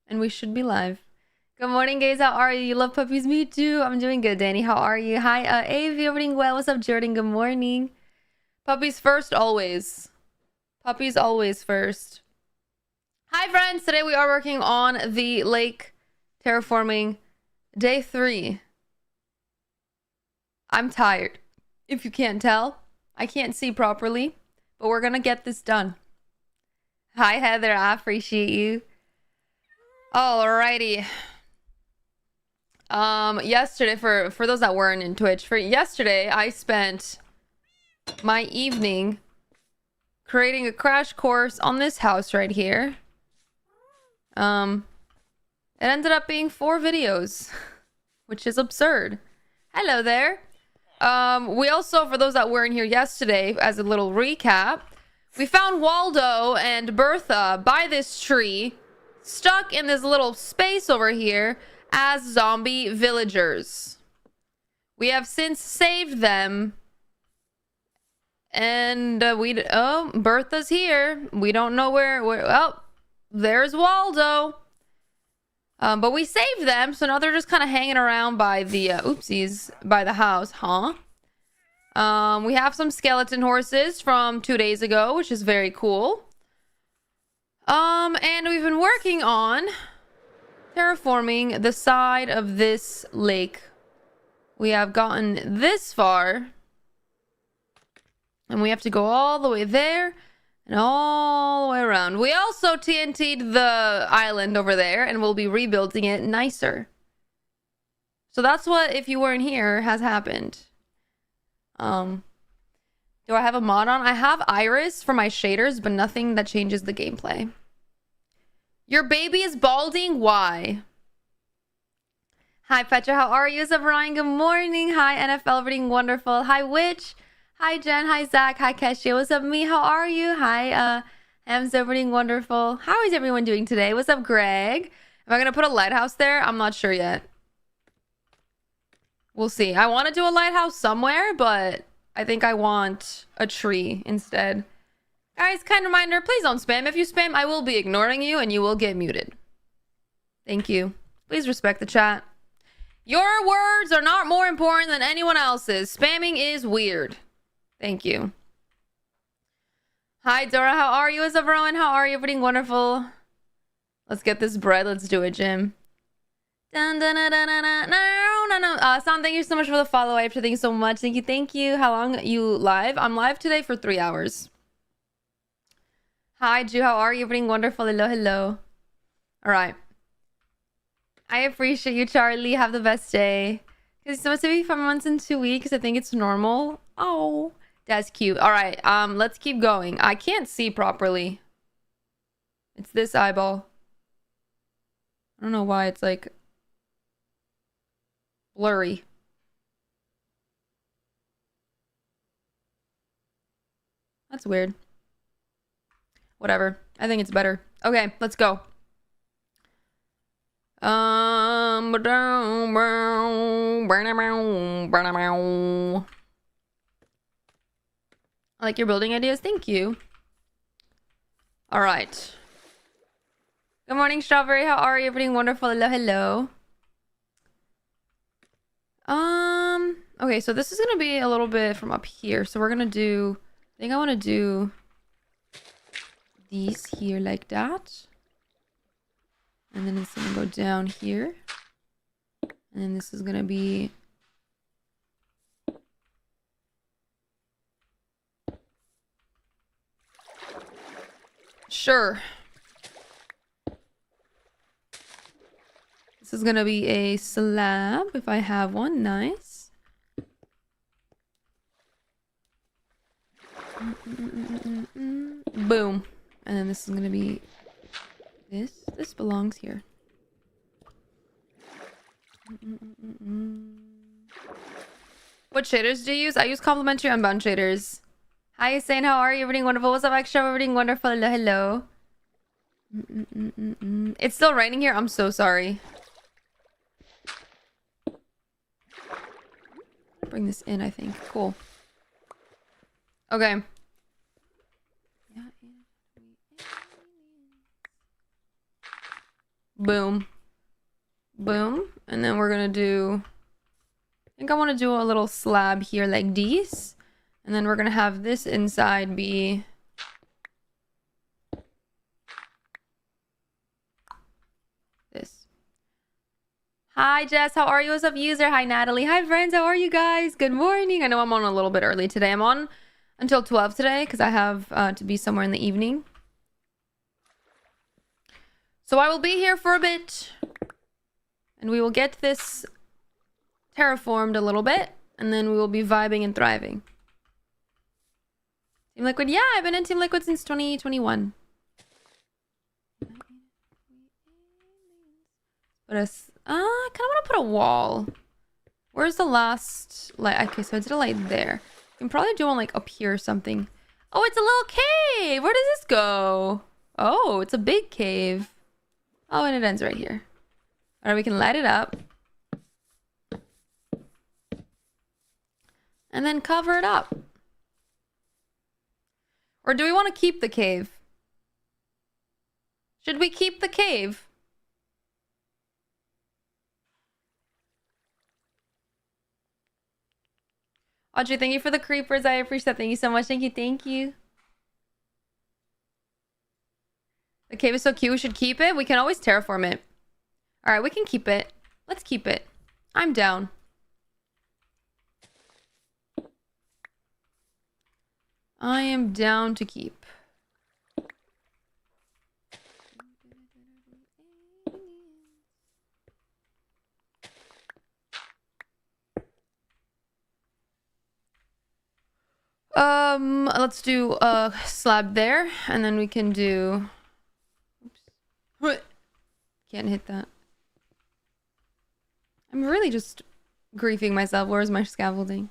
And we should be live. Good morning, guys. How are you? You love puppies? Me too. I'm doing good, Danny. How are you? Hi, Avi. Everything well? What's up, Jordan? Good morning. Puppies first, always. Puppies always first. Hi, friends. Today we are working on the lake terraforming day 3. I'm tired. If you can't tell, I can't see properly, but we're gonna get this done. Hi, Heather. I appreciate you. Alrighty. Yesterday, for those that weren't in Twitch, for yesterday, I spent my evening creating a crash course on this house right here. It ended up being 4 videos, which is absurd. Hello there. We also, for those that weren't here yesterday, as a little recap, we found Waldo and Bertha by this tree, stuck in this little space over here as zombie villagers. We have since saved them, and oh, Bertha's here. We don't know where. Oh, there's Waldo. But we saved them, so now they're just kind of hanging around by the oopsies, by the house, huh? We have some skeleton horses from 2 days ago, which is very cool. And we've been working on terraforming the side of this lake. We have gotten this far, and we have to go all the way there and all the way around. We also TNT'd the island over there, and we'll be rebuilding it nicer. So that's what, if you weren't here, has happened. Do I have a mod on? I have Iris for my shaders, but nothing that changes the gameplay. Your baby is balding? Why? Hi, Petra. How are you? What's up, Ryan? Good morning. Hi, NFL. Everything wonderful. Hi, Witch. Hi, Jen. Hi, Zach. Hi, Kesha. What's up, me? How are you? Hi, Ems. Everything wonderful. How is everyone doing today? What's up, Greg? Am I going to put a lighthouse there? I'm not sure yet. We'll see. I want to do a lighthouse somewhere, but I think I want a tree instead. Guys, kind reminder, please don't spam. If you spam, I will be ignoring you and you will get muted. Thank you. Please respect the chat. Your words are not more important than anyone else's. Spamming is weird. Thank you. Hi, Dora. How are you? What's up, Rowan? How are you? Everything wonderful. Let's get this bread. Let's do it, Jim. Dun, dun, dun, dun, dun, dun. No. Sam, thank you so much for the follow. I appreciate you so much. Thank you. How long you live? I'm live today for 3 hours. Hi, Ju. How are you? Everything wonderful. Hello. All right. I appreciate you, Charlie. Have the best day. It's supposed to be 5 months and 2 weeks. I think it's normal. Oh, that's cute. All right. Let's keep going. I can't see properly. It's this eyeball. I don't know why it's like blurry. That's weird. Whatever. I think it's better. Okay, let's go. I like your building ideas. Thank you. All right. Good morning, Strawberry. How are you? Everything wonderful. Hello. Okay, so this is gonna be a little bit from up here. So we're gonna do, I think I want to do these here like that. And then it's gonna go down here. And then this is gonna be sure. This is gonna be a slab if I have one. Nice. Boom. And then this is gonna be this. This belongs here. What shaders do you use? I use complementary unbound shaders. Hi, Sane. How are you? Everything wonderful. What's up, extra? Everything wonderful. Hello. It's still raining here. I'm so sorry. Bring this in, I think. Cool. Okay. Boom. Boom. And then we're gonna do... I think I want to do a little slab here like this. And then we're gonna have this inside be... this. Hi, Jess. How are you? What's up, user? Hi, Natalie. Hi, friends. How are you guys? Good morning. I know I'm on a little bit early today. I'm on until 12 today because I have to be somewhere in the evening. So I will be here for a bit. And we will get this terraformed a little bit. And then we will be vibing and thriving. Team Liquid? Yeah, I've been in Team Liquid since 2021. But I kind of want to put a wall. Where's the last light? Okay, so I did a light there. You can probably do one like up here or something. Oh, it's a little cave. Where does this go? Oh, it's a big cave. Oh, and it ends right here. All right, we can light it up. And then cover it up. Or do we want to keep the cave? Should we keep the cave? Audrey, thank you for the creepers. I appreciate that. Thank you so much. Thank you. Thank you. The cave is so cute. We should keep it. We can always terraform it. All right, we can keep it. Let's keep it. I'm down. I am down to keep. Let's do a slab there, and then we can do... Oops. Can't hit that. I'm really just griefing myself. Where's my scaffolding?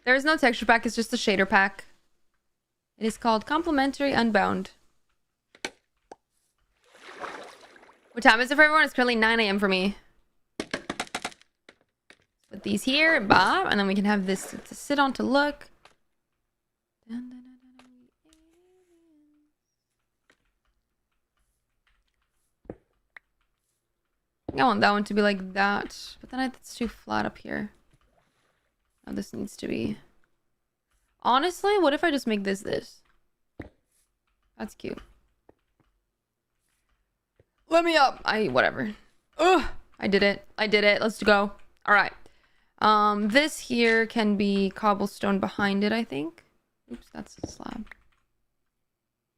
There is no texture pack, it's just a shader pack. It is called Complementary Unbound. What time is it for everyone? It's currently 9 a.m. for me. Put these here, Bob, and then we can have this to sit on to look. I want that one to be like that, but then it's too flat up here. Oh, this needs to be... Honestly, what if I just make this? That's cute. Let me up. Whatever. Ugh, I did it. I did it. Let's go. All right. This here can be cobblestone behind it, I think. Oops, that's a slab.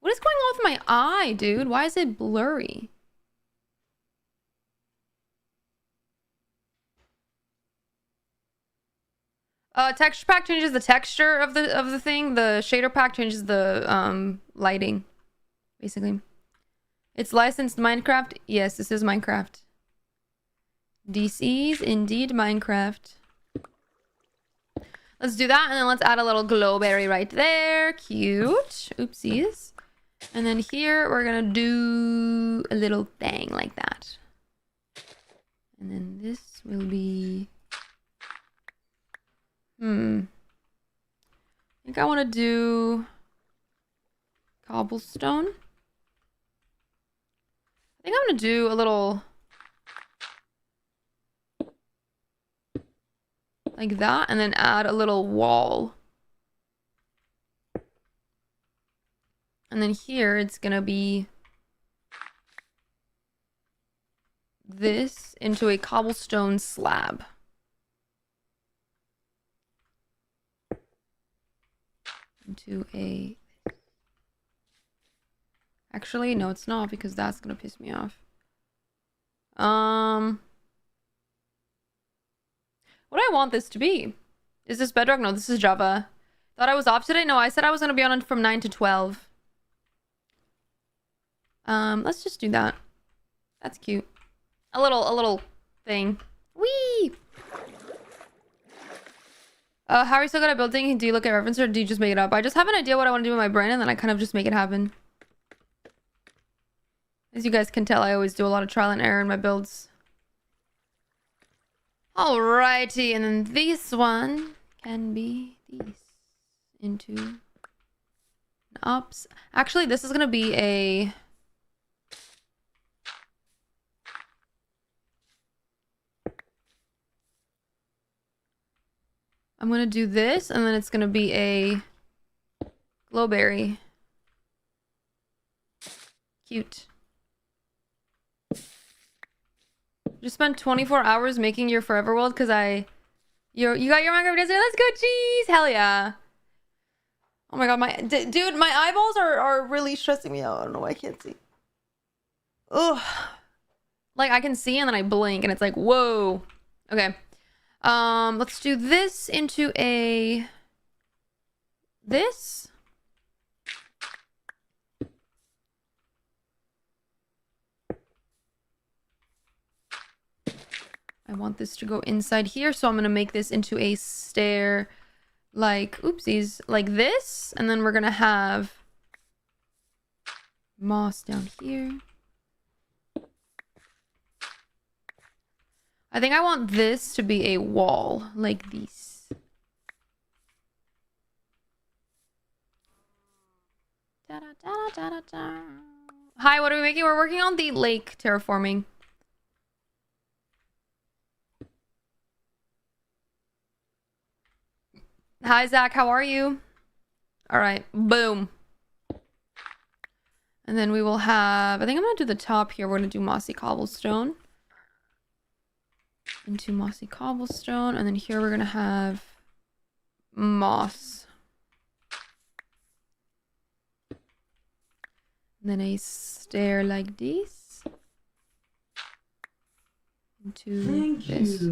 What is going on with my eye, dude? Why is it blurry? Texture pack changes the texture of the thing. The shader pack changes the lighting, basically. It's licensed Minecraft. Yes, this is Minecraft. DC's indeed Minecraft. Let's do that, and then let's add a little glowberry right there. Cute. Oopsies. And then here we're gonna do a little thing like that. And then this will be... I think I want to do cobblestone. I think I'm going to do a little like that, and then add a little wall. And then here it's going to be this into a cobblestone slab. Into a... Actually, no, it's not, because that's gonna piss me off. What do I want this to be? Is this Bedrock? No, this is Java. Thought I was off today? No, I said I was gonna be on from 9 to 12. Let's just do that. That's cute. A little thing. Whee! How are you so good at building? Do you look at reference or do you just make it up? I just have an idea what I want to do with my brain, and then I kind of just make it happen. As you guys can tell, I always do a lot of trial and error in my builds. Alrighty, and then this one can be these into ups. Actually, this is gonna be a I'm gonna do this, and then it's gonna be a glowberry. Cute. Just spent 24 hours making your forever world because you got your Minecraft desert. Let's go, jeez, hell yeah. Oh my god, dude, my eyeballs are really stressing me out. I don't know why I can't see. Ugh. Like I can see and then I blink and it's like, whoa. Okay. Let's do this into this. I want this to go inside here, so I'm gonna make this into a stair, like, oopsies, like this, and then we're gonna have moss down here. I think I want this to be a wall, like this. Da, da, da, da, da, da. Hi, what are we making? We're working on the lake terraforming. Hi, Zach. How are you? All right. Boom. And then we will have... I think I'm going to do the top here. We're going to do mossy cobblestone. Into mossy cobblestone. And then here we're going to have moss. And then a stair like this. Into this.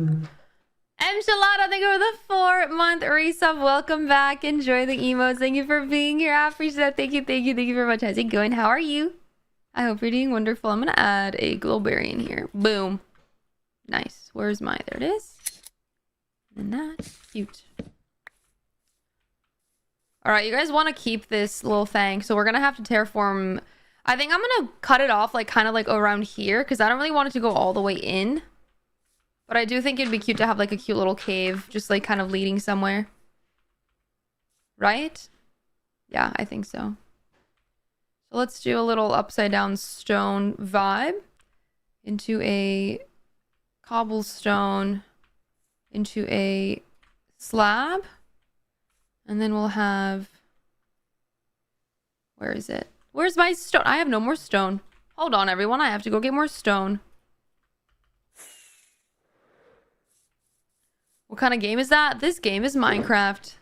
Enchilada, thank you for the 4-month resub. Welcome back. Enjoy the emotes. Thank you for being here. I appreciate that. Thank you very much. How's it going? How are you? I hope you're doing wonderful. I'm gonna add a glowberry in here. Boom. Nice. Where's my... There it is. And then that. Cute. Alright, you guys want to keep this little thing. So we're gonna have to terraform... I think I'm gonna cut it off like kind of like around here because I don't really want it to go all the way in. But I do think it'd be cute to have like a cute little cave just like kind of leading somewhere. Right? Yeah, I think so. So let's do a little upside down stone vibe into a cobblestone into a slab. And then we'll have... Where is it? Where's my stone? I have no more stone. Hold on, everyone. I have to go get more stone. What kind of game is that? This game is Minecraft.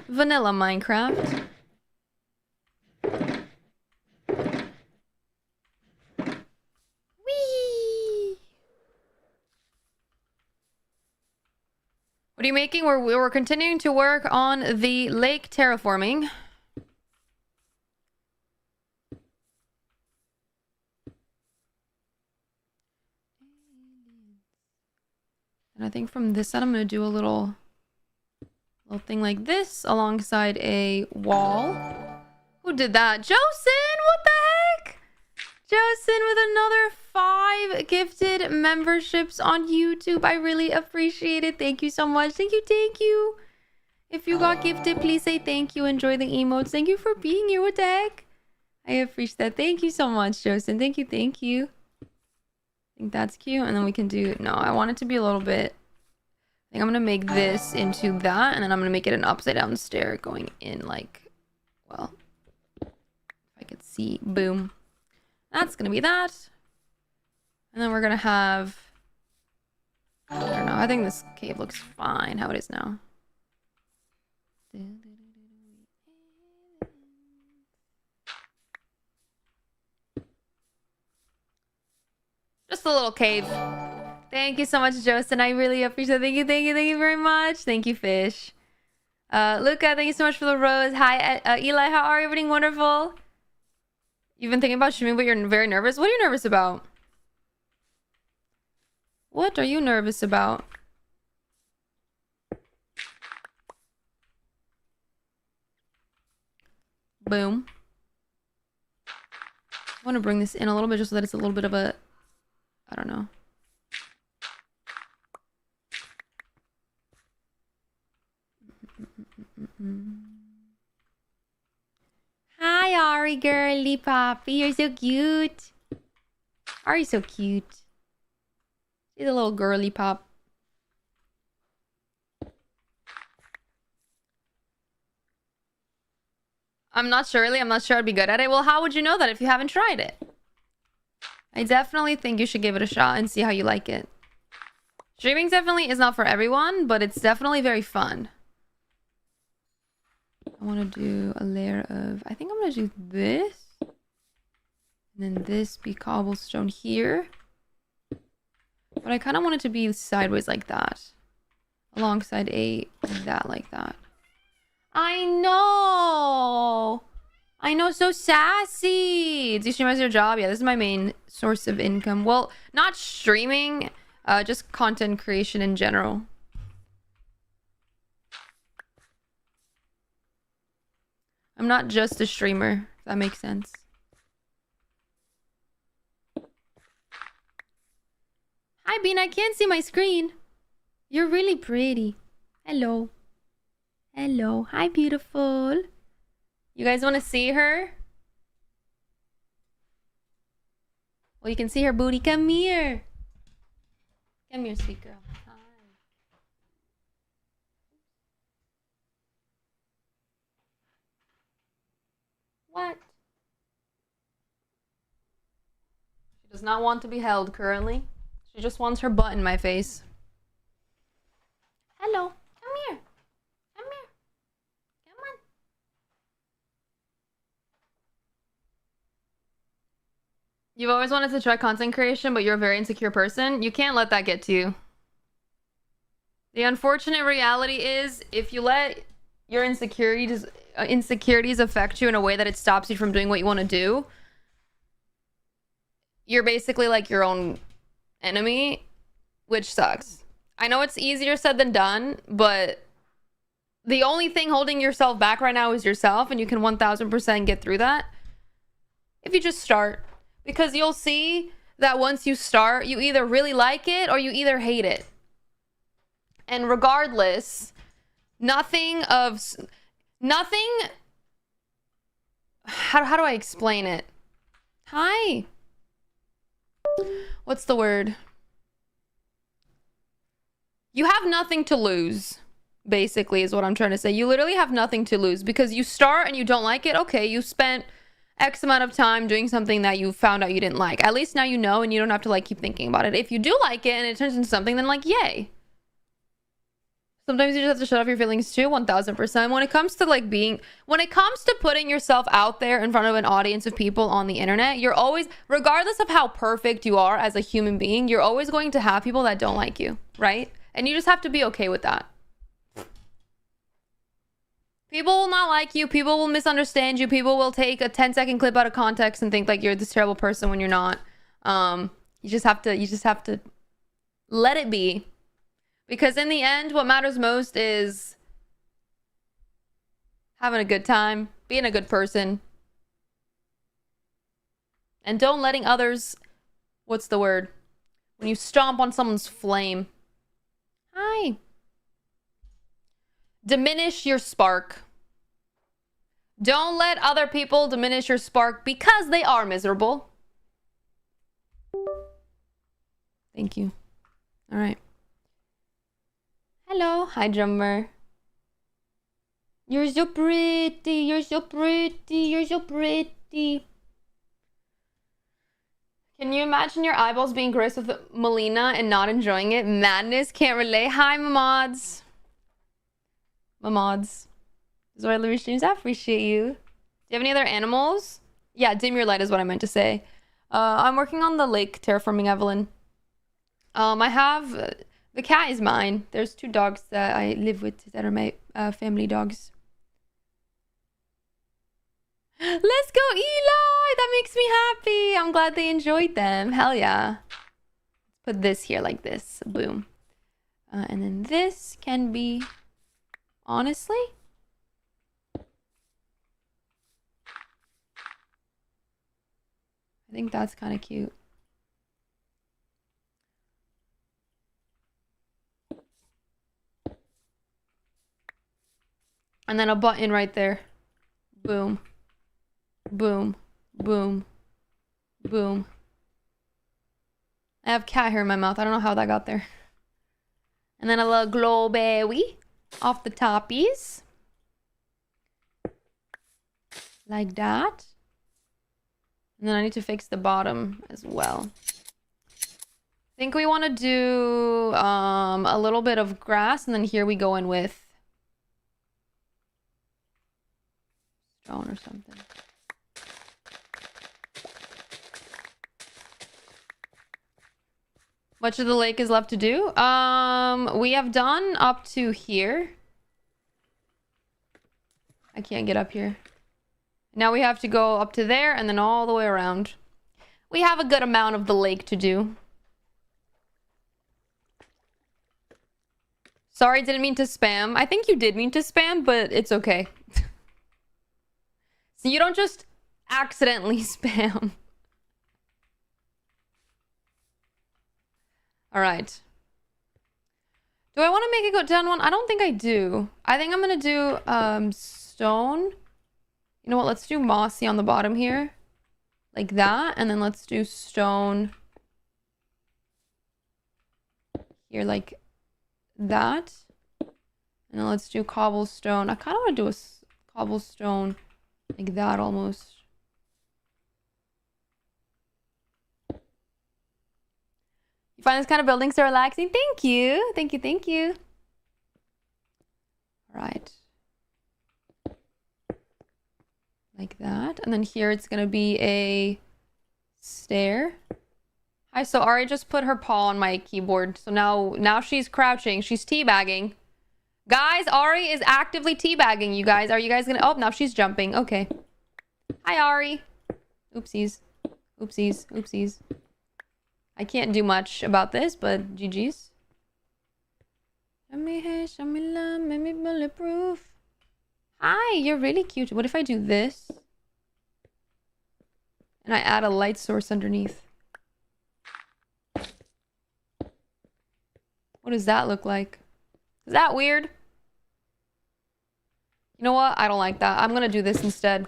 Vanilla Minecraft. Whee! What are you making? We're continuing to work on the lake terraforming. And I think from this side, I'm going to do a little thing like this alongside a wall. Who did that? Josen! What the heck? Josen with another 5 gifted memberships on YouTube. I really appreciate it. Thank you so much. Thank you. Thank you. If you got gifted, please say thank you. Enjoy the emotes. Thank you for being here. What the heck? I appreciate that. Thank you so much, Josen. Thank you. Thank you. I think that's cute. And then we can do... No, I want it to be a little bit... I think I'm going to make this into that. And then I'm going to make it an upside down stair going in like... Well... If I could see... Boom. That's going to be that. And then we're going to have... I don't know. I think this cave looks fine how it is now. Just a little cave. Thank you so much, Josten. I really appreciate it. Thank you, thank you, thank you very much. Thank you, Fish. Luca, thank you so much for the rose. Hi, Eli, how are you? Everything wonderful? You've been thinking about streaming, but you're very nervous? What are you nervous about? What are you nervous about? Boom. I want to bring this in a little bit just so that it's a little bit of a... I don't know. Hi, Ari, girly poppy. You're so cute. Ari's so cute. She's a little girly pop. I'm not sure, really. I'm not sure I'd be good at it. Well, how would you know that if you haven't tried it? I definitely think you should give it a shot and see how you like it. Streaming definitely is not for everyone, but it's definitely very fun. I want to do a layer of... I think I'm going to do this. And then this be cobblestone here. But I kind of want it to be sideways like that. Alongside that like that. I know! I know, so sassy! Do you stream as your job? Yeah, this is my main source of income. Well, not streaming, just content creation in general. I'm not just a streamer, if that makes sense. Hi, Bean, I can't see my screen. You're really pretty. Hello. Hello. Hi, beautiful. You guys want to see her? Well, you can see her booty. Come here. Come here, sweet girl. Hi. What? She does not want to be held currently. She just wants her butt in my face. Hello. Come here. Come here. Come on. You've always wanted to try content creation, but you're a very insecure person. You can't let that get to you. The unfortunate reality is, if you let your insecurities affect you in a way that it stops you from doing what you want to do, you're basically like your own enemy, which sucks. I know it's easier said than done, but the only thing holding yourself back right now is yourself, and you can 1000% get through that if you just start. Because you'll see that once you start, you either really like it or you either hate it. And regardless, nothing... How do I explain it? Hi. What's the word? You have nothing to lose, basically, is what I'm trying to say. You literally have nothing to lose because you start and you don't like it. Okay, you spent X amount of time doing something that you found out you didn't like. At least now you know and you don't have to like keep thinking about it. If you do like it and it turns into something, then like, yay. Sometimes you just have to shut off your feelings too, 1000%. When it comes to putting yourself out there in front of an audience of people on the internet, you're always, regardless of how perfect you are as a human being, you're always going to have people that don't like you, right? And you just have to be okay with that. People will not like you. People will misunderstand you. People will take a 10-second clip out of context and think like you're this terrible person when you're not. You just have to let it be. Because in the end, what matters most is having a good time, being a good person, and don't letting others, what's the word? When you stomp on someone's flame. Hi. Diminish your spark. Don't let other people diminish your spark because they are miserable. Thank you. All right. Hello. Hi, drummer. You're so pretty. You're so pretty. You're so pretty. Can you imagine your eyeballs being graced with Melina and not enjoying it? Madness. Can't relate. Hi, Mamods. Mamods. This is why I love your streams. I appreciate you. Do you have any other animals? Yeah, dim your light is what I meant to say. I'm working on the lake terraforming, Evelyn. I have... the cat is mine. There's 2 dogs that I live with that are my family dogs. Let's go, Eli! That makes me happy. I'm glad they enjoyed them. Hell yeah. Let's put this here like this. Boom. And then this can be... Honestly? I think that's kind of cute. And then a button right there. Boom. Boom. Boom. Boom. I have cat hair in my mouth. I don't know how that got there. And then a little glow berry off the toppies. Like that. And then I need to fix the bottom as well. I think we want to do a little bit of grass, and then here we go in with stone or something. Much of the lake is left to do. We have done up to here. I can't get up here. Now we have to go up to there and then all the way around. We have a good amount of the lake to do. Sorry, didn't mean to spam. I think you did mean to spam, but it's okay. So you don't just accidentally spam. All right. Do I want to make it go down one? I don't think I do. I think I'm going to do stone. You know what? Let's do mossy on the bottom here. Like that. And then let's do stone here like that. And then let's do cobblestone. I kind of want to do a cobblestone like that almost. You find this kind of building so relaxing? Thank you. Thank you. Thank you. All right. Like that. And then here it's going to be a stair. Hi, so Ari just put her paw on my keyboard. So now she's crouching. She's teabagging. Guys, Ari is actively teabagging, you guys. Are you guys gonna... Oh, now she's jumping. Okay. Hi, Ari. Oopsies. Oopsies. Oopsies. I can't do much about this, but GG's. Show me hey, show me love, make me bulletproof. Hi, you're really cute. What if I do this? And I add a light source underneath. What does that look like? Is that weird? You know what? I don't like that. I'm gonna do this instead.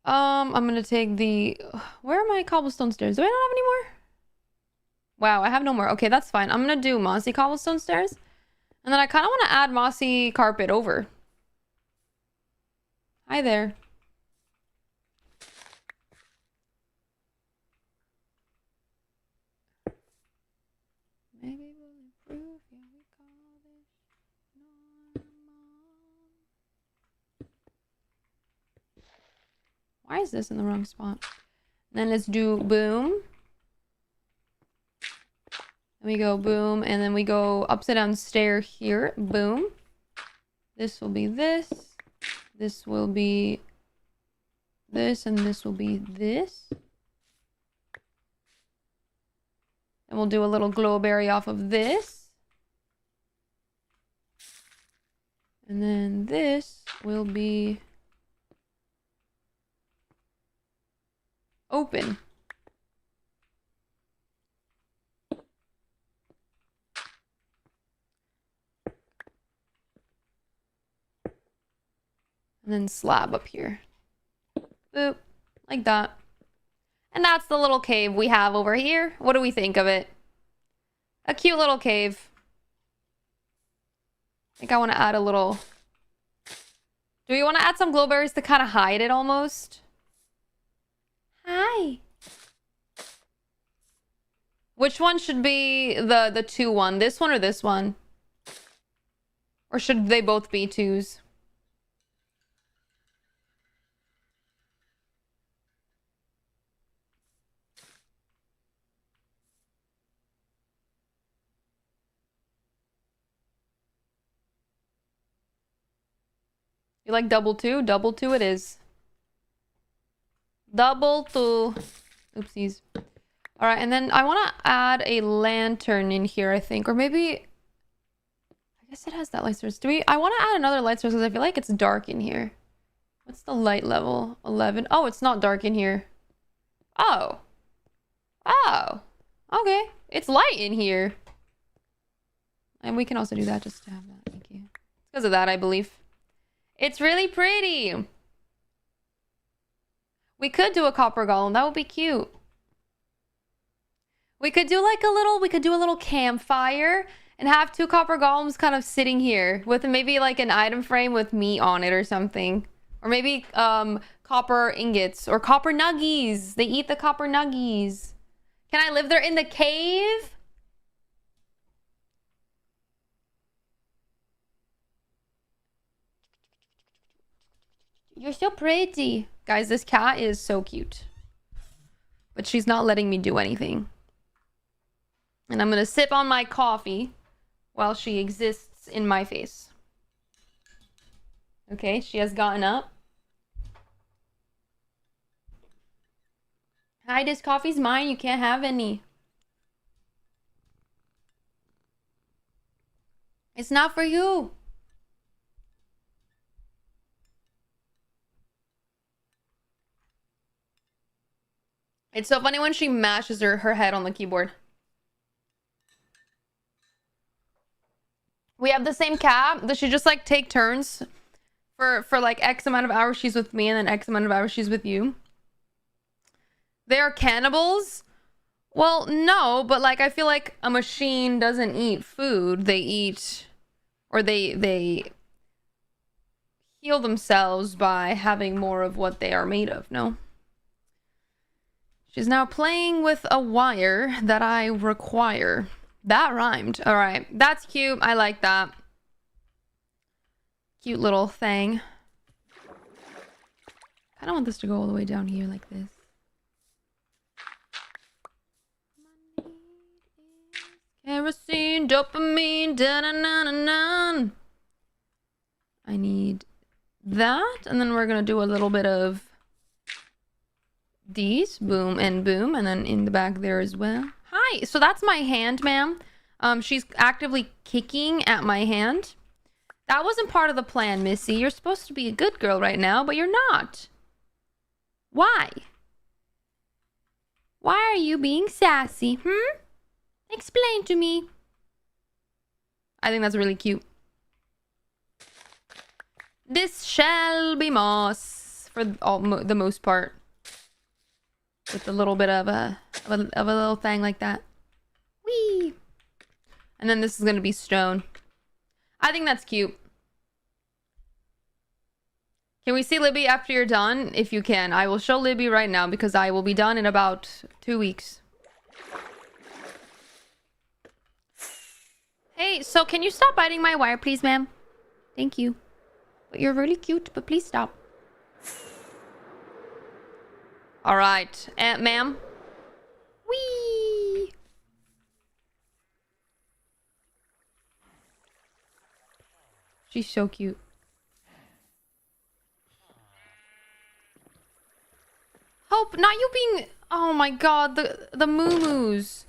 I'm gonna take the... Where are my cobblestone stairs? Do I not have any more? Wow, I have no more. Okay, that's fine. I'm gonna do mossy cobblestone stairs. And then I kind of want to add mossy carpet over. Hi there. Maybe we'll improve. Yeah, we call this normal. Why is this in the wrong spot? And then let's do boom. And we go boom, and then we go upside down stair here. Boom. This will be this. This will be this, and this will be this. And we'll do a little glowberry off of this. And then this will be open. And then slab up here. Boop. Like that. And that's the little cave we have over here. What do we think of it? A cute little cave. I think I want to add a little... Do we want to add some glowberries to kind of hide it almost? Hi. Which one should be the 2 one? This one or this one? Or should they both be 2s? You like double 2? Double 2 it is. Double 2. Oopsies. All right, and then I want to add a lantern in here, I think. Or maybe... I guess it has that light source. I want to add another light source because I feel like it's dark in here. What's the light level? 11. Oh, it's not dark in here. Oh. Oh. Okay. It's light in here. And we can also do that just to have that. Thank you. It's because of that, I believe. It's really pretty. We could do a copper golem. That would be cute. We could do like a little campfire. And have 2 copper golems kind of sitting here with maybe like an item frame with meat on it or something. Or maybe copper ingots or copper nuggies. They eat the copper nuggies. Can I live there in the cave? You're so pretty. Guys, this cat is so cute. But she's not letting me do anything. And I'm gonna sip on my coffee while she exists in my face. Okay, she has gotten up. Hi, this coffee's mine. You can't have any. It's not for you. It's so funny when she mashes her head on the keyboard. We have the same cat. Does she just like take turns for like X amount of hours she's with me and then X amount of hours she's with you? They are cannibals? Well, no, but like I feel like a machine doesn't eat food. They eat, or they heal themselves by having more of what they are made of. No. She's now playing with a wire that I require. That rhymed. All right. That's cute. I like that. Cute little thing. I don't want this to go all the way down here like this. Kerosene, dopamine, da-na-na-na-na. I need that. And then we're going to do a little bit of these. Boom and boom. And then in the back there as well. Hi. So that's my hand, ma'am. She's actively kicking at my hand. That wasn't part of the plan, Missy. You're supposed to be a good girl right now, but you're not. Why? Why are you being sassy? Explain to me. I think that's really cute. This shall be moss for the most part. With a little bit of a little thing like that. Whee! And then this is going to be stone. I think that's cute. Can we see Libby after you're done? If you can. I will show Libby right now because I will be done in about 2 weeks. Hey, so can you stop biting my wire, please, ma'am? Thank you. But you're really cute, but please stop. All right. Ma'am. Whee! She's so cute. Hope, not you being... Oh my god, the moo-moos.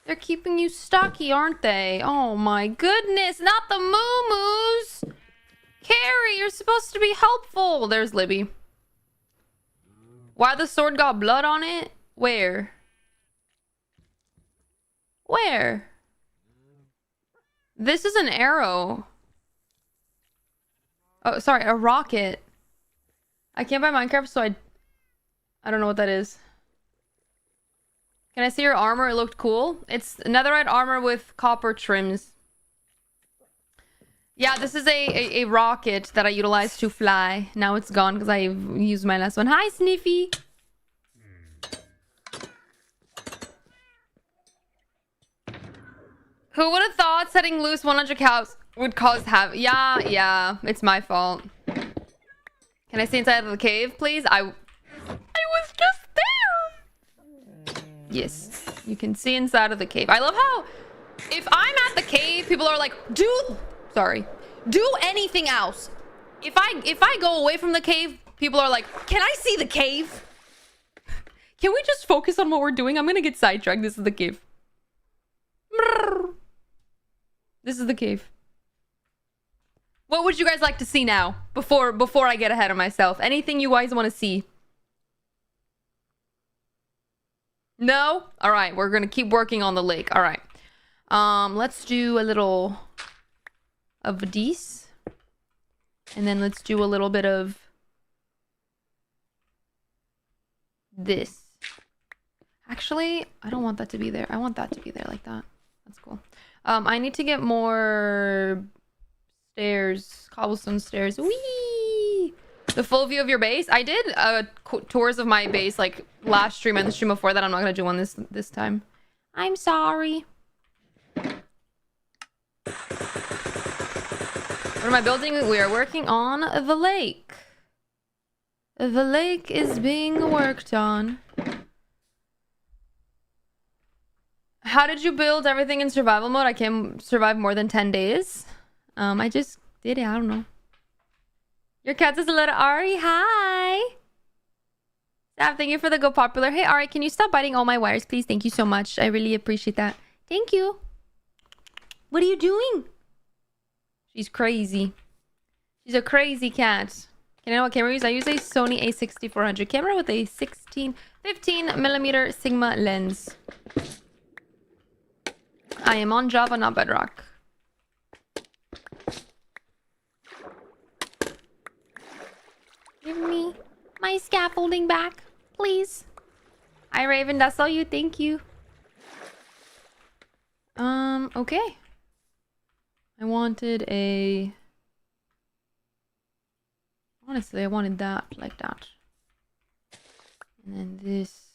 They're keeping you stucky, aren't they? Oh my goodness, not the moo-moos! Carrie, you're supposed to be helpful. There's Libby. Why the sword got blood on it? Where? Where? This is an arrow. Oh, sorry, a rocket. I can't buy Minecraft, so I don't know what that is. Can I see your armor? It looked cool. It's netherite armor with copper trims. Yeah, this is a rocket that I utilized to fly. Now it's gone because I used my last one. Hi, Sniffy. Who would have thought setting loose 100 cows would cause havoc? Yeah, it's my fault. Can I stay inside of the cave, please? I was just there. Yes, you can see inside of the cave. I love how if I'm at the cave, people are like, do anything else. If I go away from the cave, people are like, can I see the cave? Can we just focus on what we're doing? I'm gonna get sidetracked. This is the cave. This is the cave. What would you guys like to see now? Before I get ahead of myself. Anything you guys want to see? No? Alright, we're gonna keep working on the lake. Alright. Let's do a little of these. And then let's do a little bit of this. Actually, I don't want that to be there. I want that to be there like that. That's cool. I need to get more stairs, cobblestone stairs. Whee! The full view of your base. I did tours of my base like last stream and the stream before that. I'm not gonna do one this time. I'm sorry. What am I building? We are working on the lake. The lake is being worked on. How did you build everything in survival mode? I can't survive more than 10 days. I just did it. I don't know. Your cat says hello to Ari. Hi. Staff, thank you for the go popular. Hey, Ari, can you stop biting all my wires, please? Thank you so much. I really appreciate that. Thank you. What are you doing? She's crazy. She's a crazy cat. Can I know what camera I use? I use a Sony a6400 camera with a 15mm Sigma lens. I am on Java, not Bedrock. Give me my scaffolding back, please. Hi, Raven. That's all you. Thank you. Okay. I wanted a... Honestly, I wanted that, like that. And then this.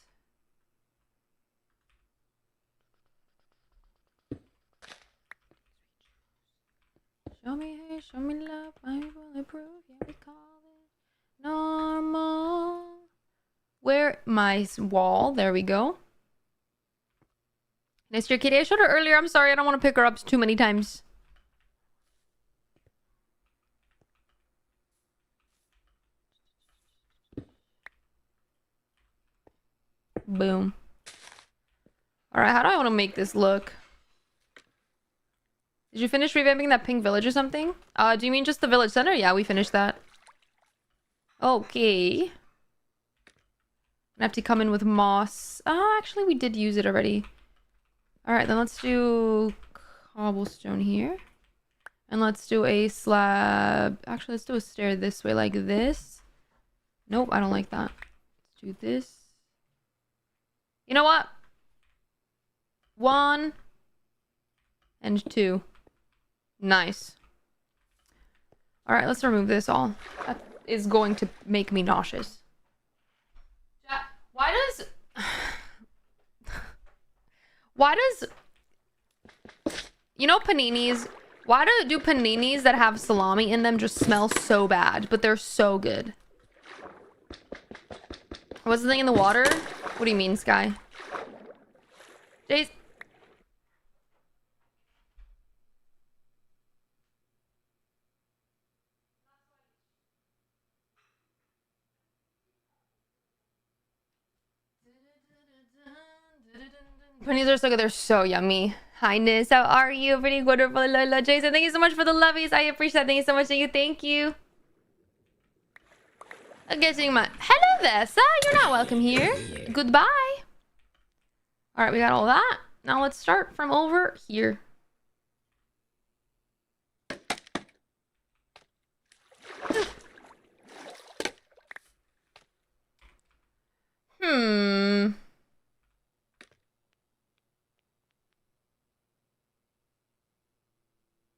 Show me hate, show me love, I will approve. Yeah, we call it normal. Where my wall? There we go. Nice, your kitty. I showed her earlier. I'm sorry, I don't want to pick her up too many times. Boom. Alright, how do I want to make this look? Did you finish revamping that pink village or something? Do you mean just the village center? Yeah, we finished that. Okay. I have to come in with moss. Actually, we did use it already. Alright, then let's do cobblestone here. And let's do a slab. Actually, let's do a stair this way, like this. Nope, I don't like that. Let's do this. You know what? 1 and 2. Nice. Alright, let's remove this all. That is going to make me nauseous. Why does... Why does... You know paninis? Why do paninis that have salami in them just smell so bad, but they're so good? What's the thing in the water? What do you mean, Sky? Jace... Panis are so good. They're so yummy. Highness, how are you? Pretty wonderful. Lola, Jason, thank you so much for the lovies. I appreciate that. Thank you so much to you. Thank you. I'm getting my... Hello there, sir. You're not welcome here. Goodbye. Alright, we got all that. Now let's start from over here.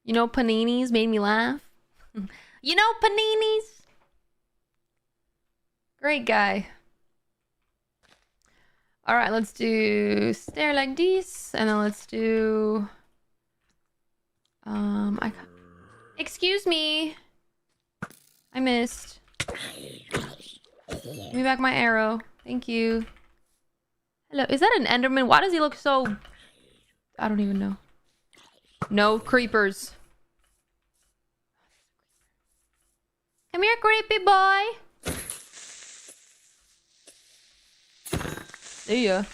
You know, paninis made me laugh. You know, paninis. Great guy. All right, let's do stair like this, and then let's do. Excuse me. I missed. Give me back my arrow. Thank you. Hello, is that an Enderman? Why does he look so? I don't even know. No creepers. Come here, creepy boy. See ya.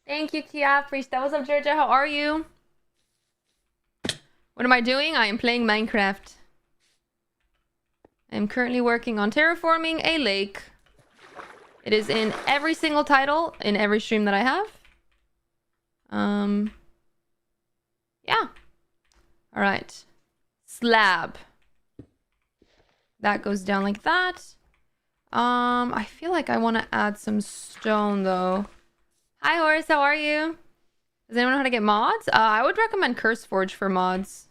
Thank you, Kia. Priest. What's up, Georgia? How are you? What am I doing? I am playing Minecraft. I am currently working on terraforming a lake. It is in every single title, in every stream that I have. Yeah. All right. Slab. That goes down like that. I feel like I want to add some stone though. Hi Horse, how are you? Does anyone know how to get mods? I would recommend CurseForge for mods.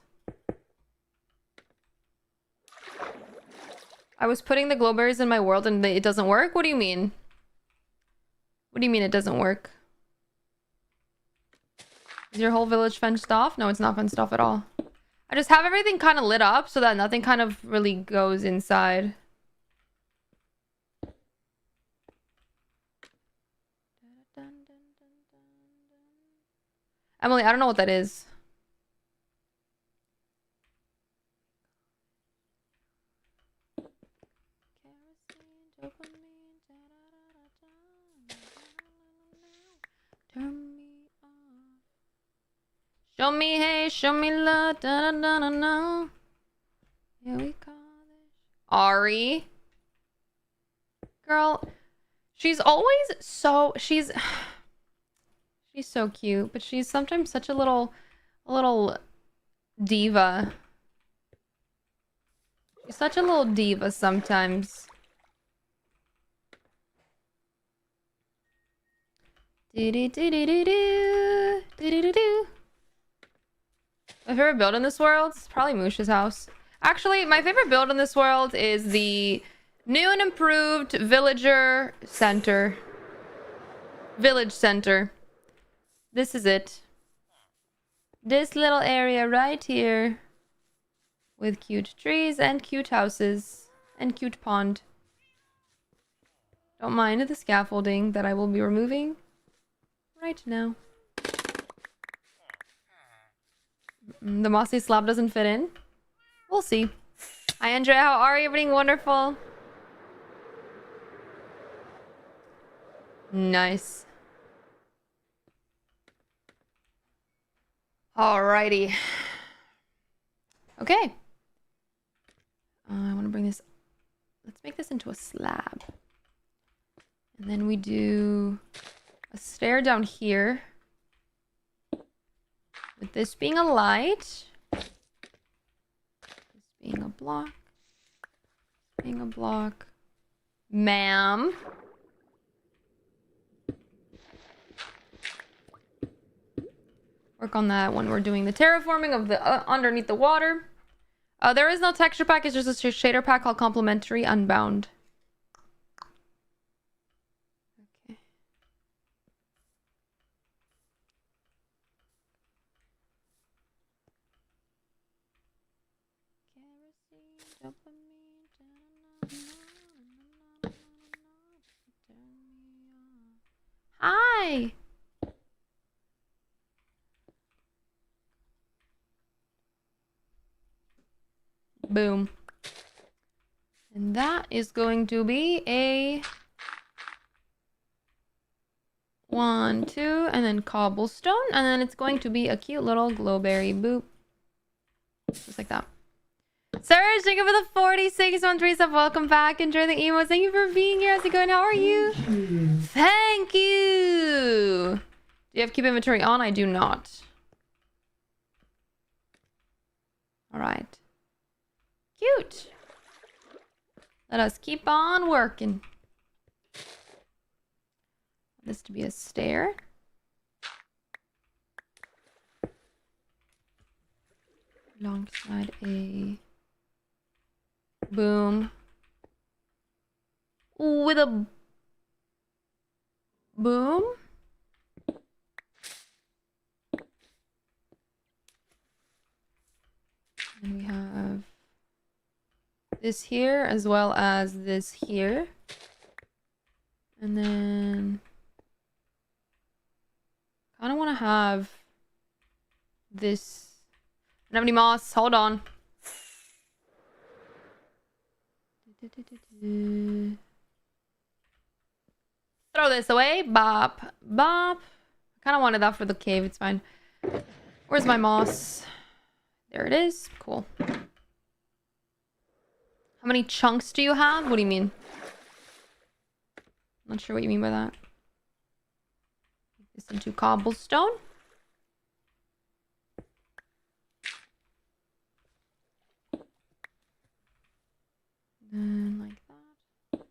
I was putting the glowberries in my world and it doesn't work? What do you mean? What do you mean it doesn't work? Is your whole village fenced off? No, it's not fenced off at all. I just have everything kind of lit up so that nothing kind of really goes inside. Emily, I don't know what that is. Turn me on. Show me, hey, show me love. Da, da, da, da, da. Yeah, we call it Ari. Girl, she's always so she's so cute, but she's sometimes such a little diva. She's such a little diva sometimes. Do do do do do do do do do. My favorite build in this world is probably Moosh's house. Actually, my favorite build in this world is the new and improved villager center. Village center. This is it. This little area right here. With cute trees and cute houses. And cute pond. Don't mind the scaffolding that I will be removing right now. The mossy slab doesn't fit in. We'll see. Hi, Andrea. How are you? Everything wonderful. Nice. Alrighty. Okay. I want to bring this... Let's make this into a slab. And then we do a stair down here. With this being a light. This being a block. Being a block. Ma'am. Work on that when we're doing the terraforming of the underneath the water. There is no texture pack. It's just a shader pack called Complementary Unbound. Okay. Hi. Boom. And that is going to be a 1, 2, and then cobblestone. And then it's going to be a cute little glowberry boop. Just like that. Serge, thank you for the 46 month resub. Welcome back. Enjoy the emotes. Thank you for being here. How's it going? How are you? Thank you. Do you have keep inventory on? I do not. All right. Cute. Let us keep on working. This to be a stair. Alongside a boom. With a boom. And we have this here as well as this here. And then I kind of want to have this. I don't have any moss. Hold on. Throw this away. Bop. Bop. Kind of wanted that for the cave. It's fine. Where's my moss? There it is. Cool. How many chunks do you have? What do you mean? Not sure what you mean by that. Make this into cobblestone. Then like that.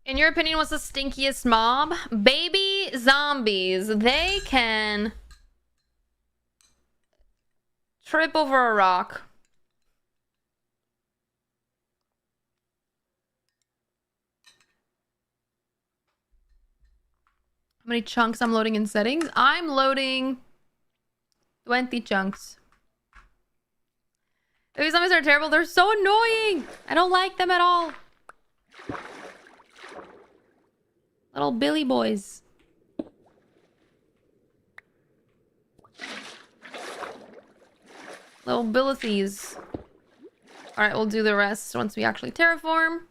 In your opinion, what's the stinkiest mob? Baby zombies. They can trip over a rock. How many chunks I'm loading in settings? I'm loading 20 chunks. Baby zombies are terrible. They're so annoying. I don't like them at all. Little Billy boys. Little Billies. Alright, we'll do the rest once we actually terraform.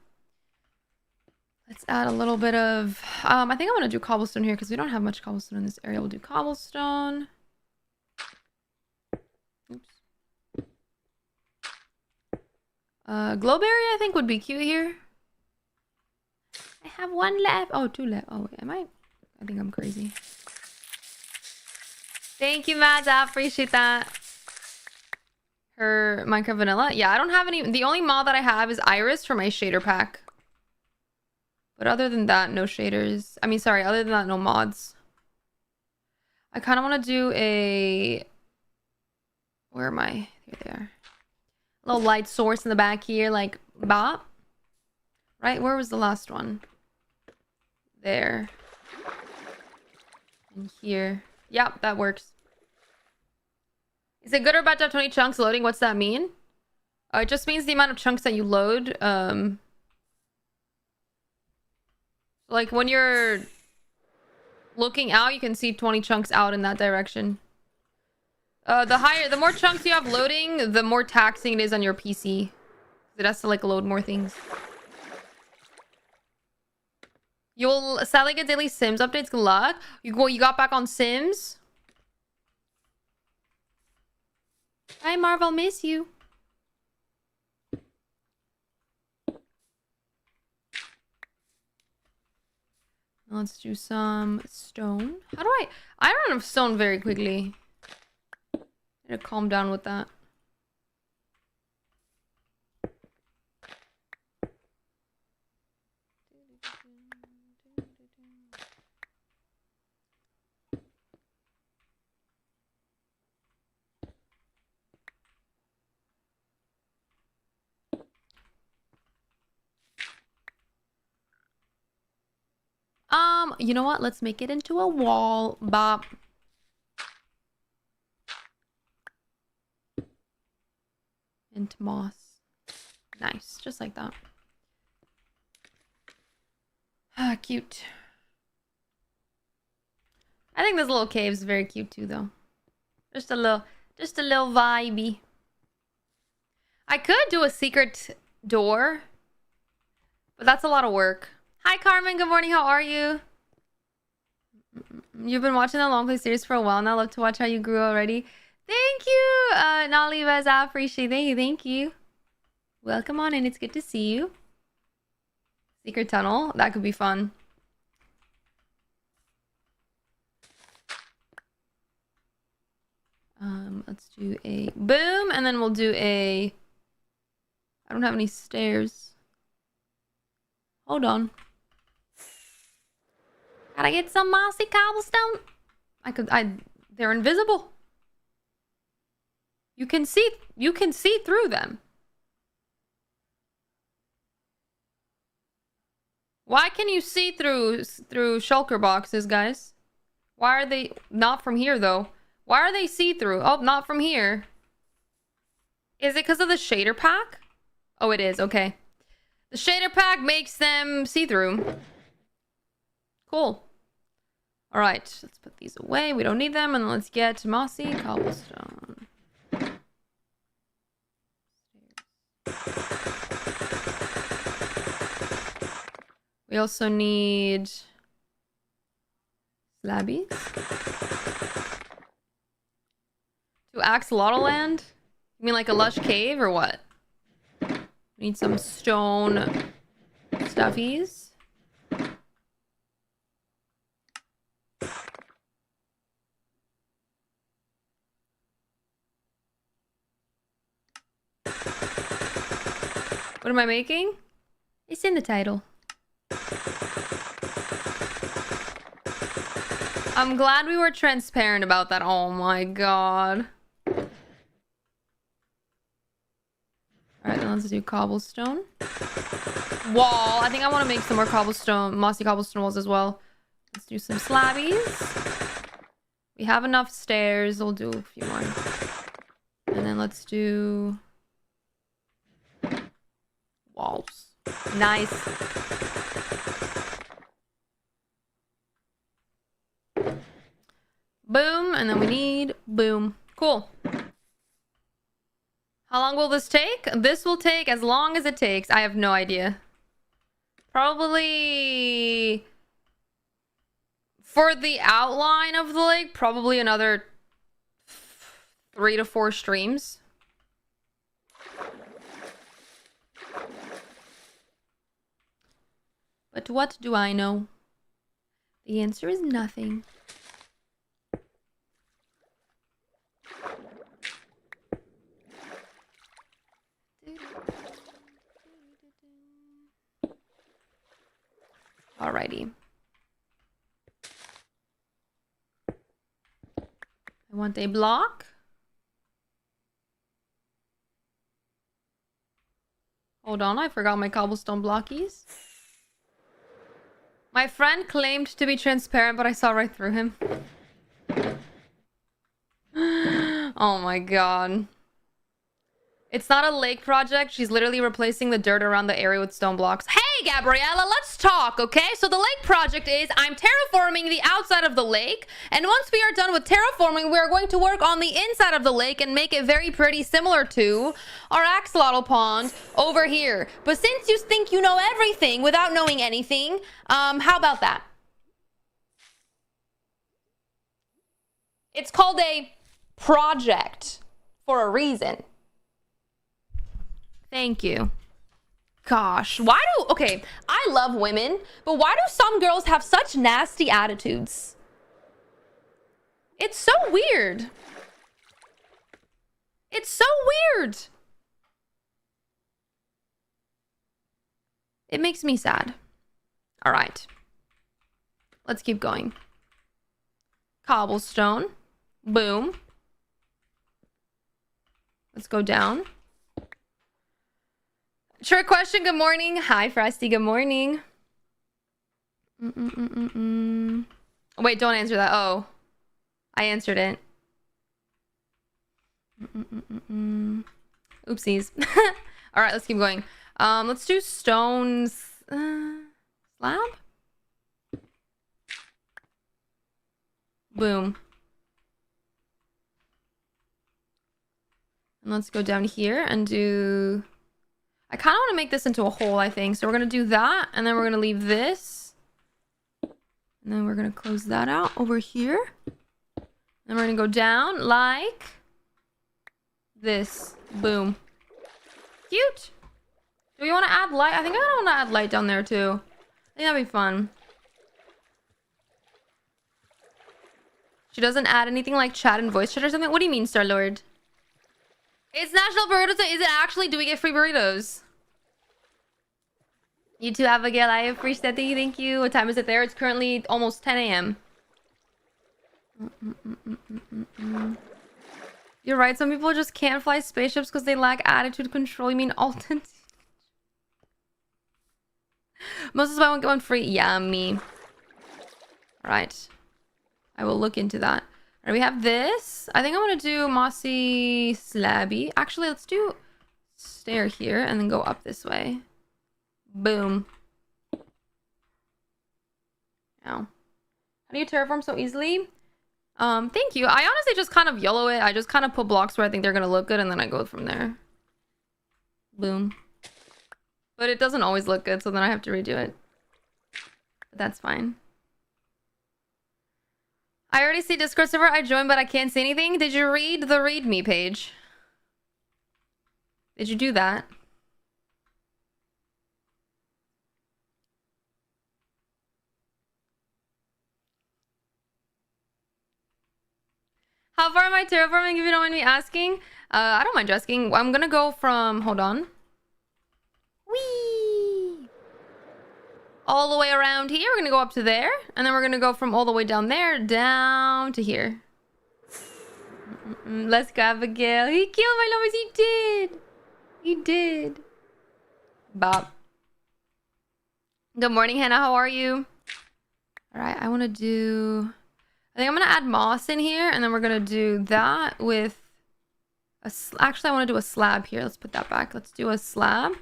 Let's add a little bit of... I think I'm going to do cobblestone here because we don't have much cobblestone in this area. We'll do cobblestone. Oops. Glowberry, I think, would be cute here. I have one left. Oh, two left. Oh, wait, am I? I think I'm crazy. Thank you, Mads. I appreciate that. Her Minecraft Vanilla. Yeah, I don't have any... The only mod that I have is Iris for my shader pack. But other than that, no shaders. I mean, sorry, other than that, no mods. I kind of want to do a... Where am I? Here they are. A little light source in the back here, like bop. Right? Where was the last one? There. And here. Yep, that works. Is it good or bad to have 20 chunks loading? What's that mean? It just means the amount of chunks that you load. Like when you're looking out, you can see 20 chunks out in that direction. The more chunks you have loading, the more taxing it is on your PC. It has to like load more things. You'll sadly get daily Sims updates. Good luck. You got back on Sims? Hi, Marv. I'll miss you. Let's do some stone. How do I run out of stone very quickly. I need to calm down with that. You know what? Let's make it into a wall. Bop. Into moss. Nice. Just like that. Ah, cute. I think this little cave is very cute too, though. Just a little vibey. I could do a secret door, but that's a lot of work. Hi, Carmen. Good morning. How are you? You've been watching the Long Play series for a while now. I love to watch how you grew already. Thank you, Nali Vaz. I appreciate it. Thank you. Welcome on in. It's good to see you. Secret tunnel. That could be fun. Let's do a boom, and then we'll do a... I don't have any stairs. Hold on. Gotta get some mossy cobblestone. They're invisible. You can see through them. Why can you see through shulker boxes, guys? Why are they not from here though? Why are they see-through? Oh, not from here. Is it because of the shader pack? Oh, it is. Okay. The shader pack makes them see-through. Cool. All right, let's put these away. We don't need them. And let's get mossy cobblestone. We also need slabbies. To axolotl land? You mean like a lush cave or what? We need some stone stuffies. What am I making? It's in the title. I'm glad we were transparent about that. Oh my god. Alright, then let's do cobblestone. Wall. I think I want to make some more cobblestone, mossy cobblestone walls as well. Let's do some slabbies. We have enough stairs. We'll do a few more. And then let's do walls. Nice. Boom. And then we need boom. Cool. How long will this take? This will take as long as it takes. I have no idea. Probably for the outline of the lake, probably another 3 to 4 streams. But what do I know? The answer is nothing. Alrighty. I want a block. Hold on, I forgot my cobblestone blockies. My friend claimed to be transparent, but I saw right through him. Oh my god. It's not a lake project. She's literally replacing the dirt around the area with stone blocks. Hey, Gabriella, let's talk, okay? So the lake project is I'm terraforming the outside of the lake. And once we are done with terraforming, we are going to work on the inside of the lake and make it very pretty similar to our axolotl pond over here. But since you think you know everything without knowing anything, how about that? It's called a project for a reason. Thank you. Gosh, why do... Okay, I love women, but why do some girls have such nasty attitudes? It's so weird. It's so weird. It makes me sad. All right. Let's keep going. Cobblestone. Boom. Let's go down. Trick question, good morning. Hi, Frosty, good morning. Wait, don't answer that. Oh, I answered it. Oopsies. All right, let's keep going. Let's do stones. Slab? Boom. And let's go down here and do... I kind of want to make this into a hole, I think. So we're going to do that. And then we're going to leave this. And then we're going to close that out over here. And we're going to go down like this. Boom. Cute. Do we want to add light? I think I want to add light down there too. I think that'd be fun. She doesn't add anything like chat and voice chat or something? What do you mean, Star-Lord? It's National Burrito Day. Is it actually? Do we get free burritos? You too, Abigail. I appreciate that. Thank you. What time is it there? It's currently almost 10 a.m. You're right. Some people just can't fly spaceships because they lack attitude control. You mean Alton? Most of buy one get one free. Yeah, me. All right. I will look into that. All right, we have this. I think I want to do mossy slabby. Actually, let's do stair here and then go up this way. Boom. Now, how do you terraform so easily? Thank you. I honestly just kind of YOLO it. I just kind of put blocks where I think they're gonna look good and then I go from there. Boom. But it doesn't always look good, so then I have to redo it. But that's fine. I already see Discord server. I joined, but I can't see anything. Did you read the README page? Did you do that? How far am I terraforming if you don't mind me asking? I don't mind asking. I'm gonna go from... Hold on. Whee! all the way around here. We're gonna go up to there, and then we're gonna go from all the way down there down to here. Let's go, Abigail. He killed my lovers. He did. He did. Bob. Good morning, Hannah. How are you? All right, I want to do... I think I'm going to add moss in here, and then we're going to do that with... Actually, I want to do a slab here. Let's put that back. Let's do a slab.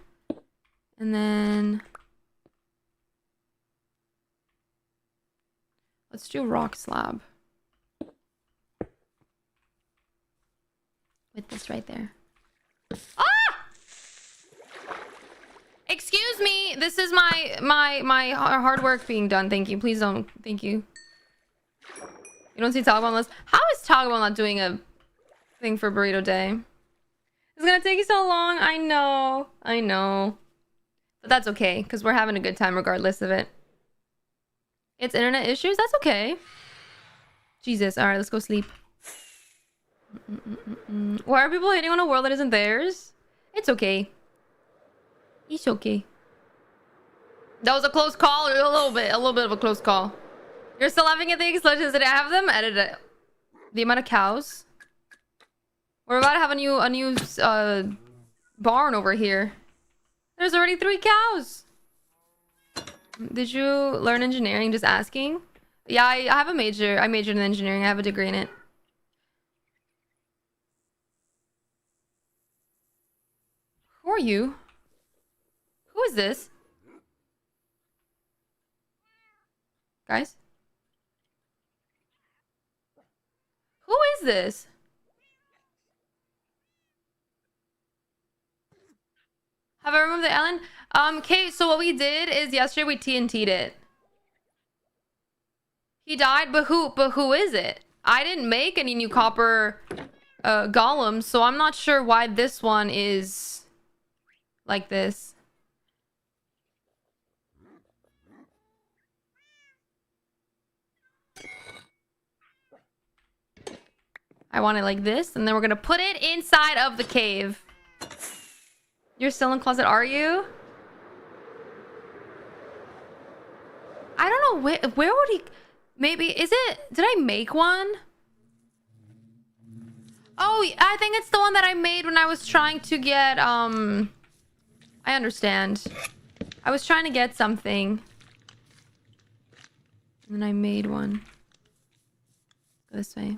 And then... let's do a rock slab. With this right there. Ah! Excuse me. This is my hard work being done. Thank you. Please don't. Thank you. You don't see Taco Bell on this. How is Taco Bell not doing a thing for Burrito Day? It's gonna take you so long. I know. I know. But that's okay, because we're having a good time regardless of it. It's internet issues? That's okay. Jesus. Alright, let's go sleep. Why are people hating on a world that isn't theirs? It's okay. It's okay. That was a close call. A little bit of a close call. You're still laughing at the explosions. Did I have them? Edit it. The amount of cows. We're about to have a new barn over here. There's already 3 cows. Did you learn engineering? Just asking. Yeah, I have a major. I majored in engineering. I have a degree in it. Who are you? Who is this? Guys? Who is this? Have I removed the Ellen? Okay, so what we did is yesterday we TNT'd it. He died, but who is it? I didn't make any new copper golems, so I'm not sure why this one is like this. I want it like this, and then we're gonna put it inside of the cave. You're still in closet, are you? I don't know where would he... Maybe, is it... Did I make one? Oh, I think it's the one that I made when I was trying to get, I understand. I was trying to get something. And then I made one. Go this way.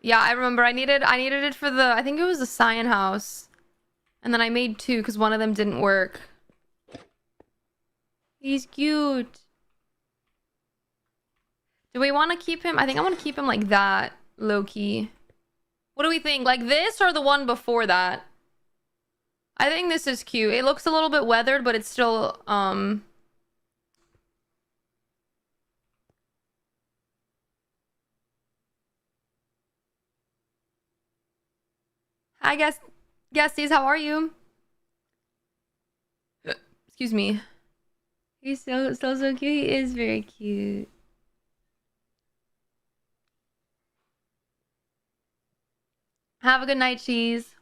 Yeah, I remember. I needed it for the... I think it was the Cyan house. And then I made 2 because one of them didn't work. He's cute. Do we want to keep him? I think I want to keep him like that, low-key. What do we think? Like this or the one before that? I think this is cute. It looks a little bit weathered, but it's still, Hi, guesties, how are you? Excuse me. He's so cute. He is very cute. Have a good night, cheese.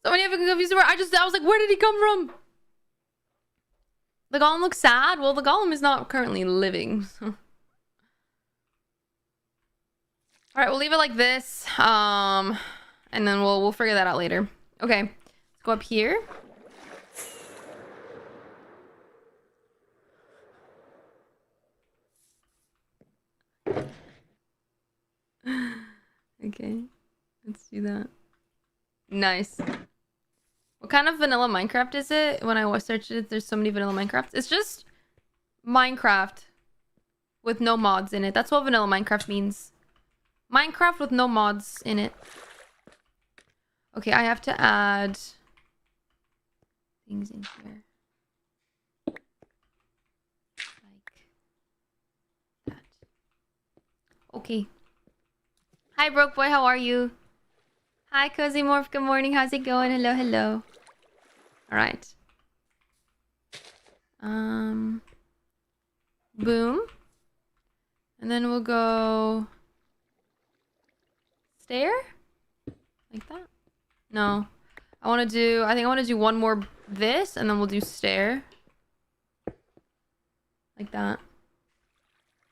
So many of you confused where I was like, where did he come from? The golem looks sad. Well, the golem is not currently living. So. All right, we'll leave it like this. And then we'll figure that out later. Okay, let's go up here. Okay, let's do that. Nice. What kind of vanilla Minecraft is it? When I searched it, there's so many vanilla Minecrafts. It's just Minecraft with no mods in it. That's what vanilla Minecraft means. Minecraft with no mods in it. Okay, I have to add things in here. Like that. Okay. Hi, Broke Boy. How are you? Hi, Cozy Morph. Good morning. How's it going? Hello, hello. All right. Boom. And then we'll go stair? Like that? No. I think I want to do one more this, and then we'll do stair. Like that.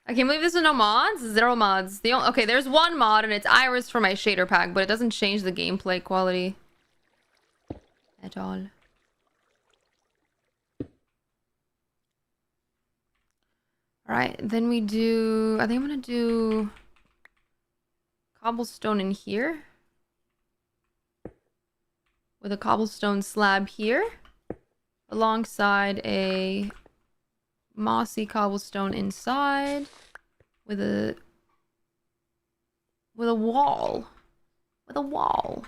I can't believe this is no mods. 0 mods. Okay, there's one mod, and it's Iris for my shader pack, but it doesn't change the gameplay quality at all. Alright, then we do... I think I'm gonna do cobblestone in here. With a cobblestone slab here. Alongside a mossy cobblestone inside. With a wall. With a wall.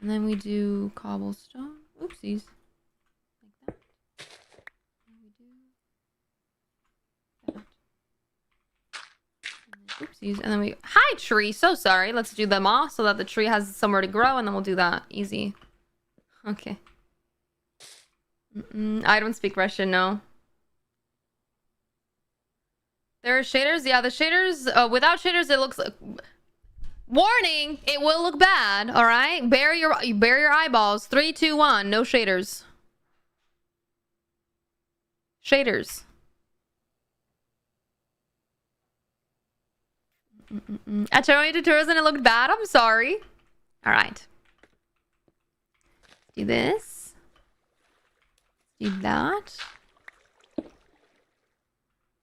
And then we do cobblestone. Oopsies. Like that. And we do that. And then, oopsies. And then we... Hi, tree! So sorry. Let's do the moss so that the tree has somewhere to grow, and then we'll do that. Easy. Okay. I don't speak Russian, no. There are shaders? Yeah, the shaders... without shaders, it looks like... Warning! It will look bad, alright? Bury your eyeballs. 3, 2, 1. No shaders. Shaders. I tried to tours and it looked bad. I'm sorry. Alright. Do this. Do that.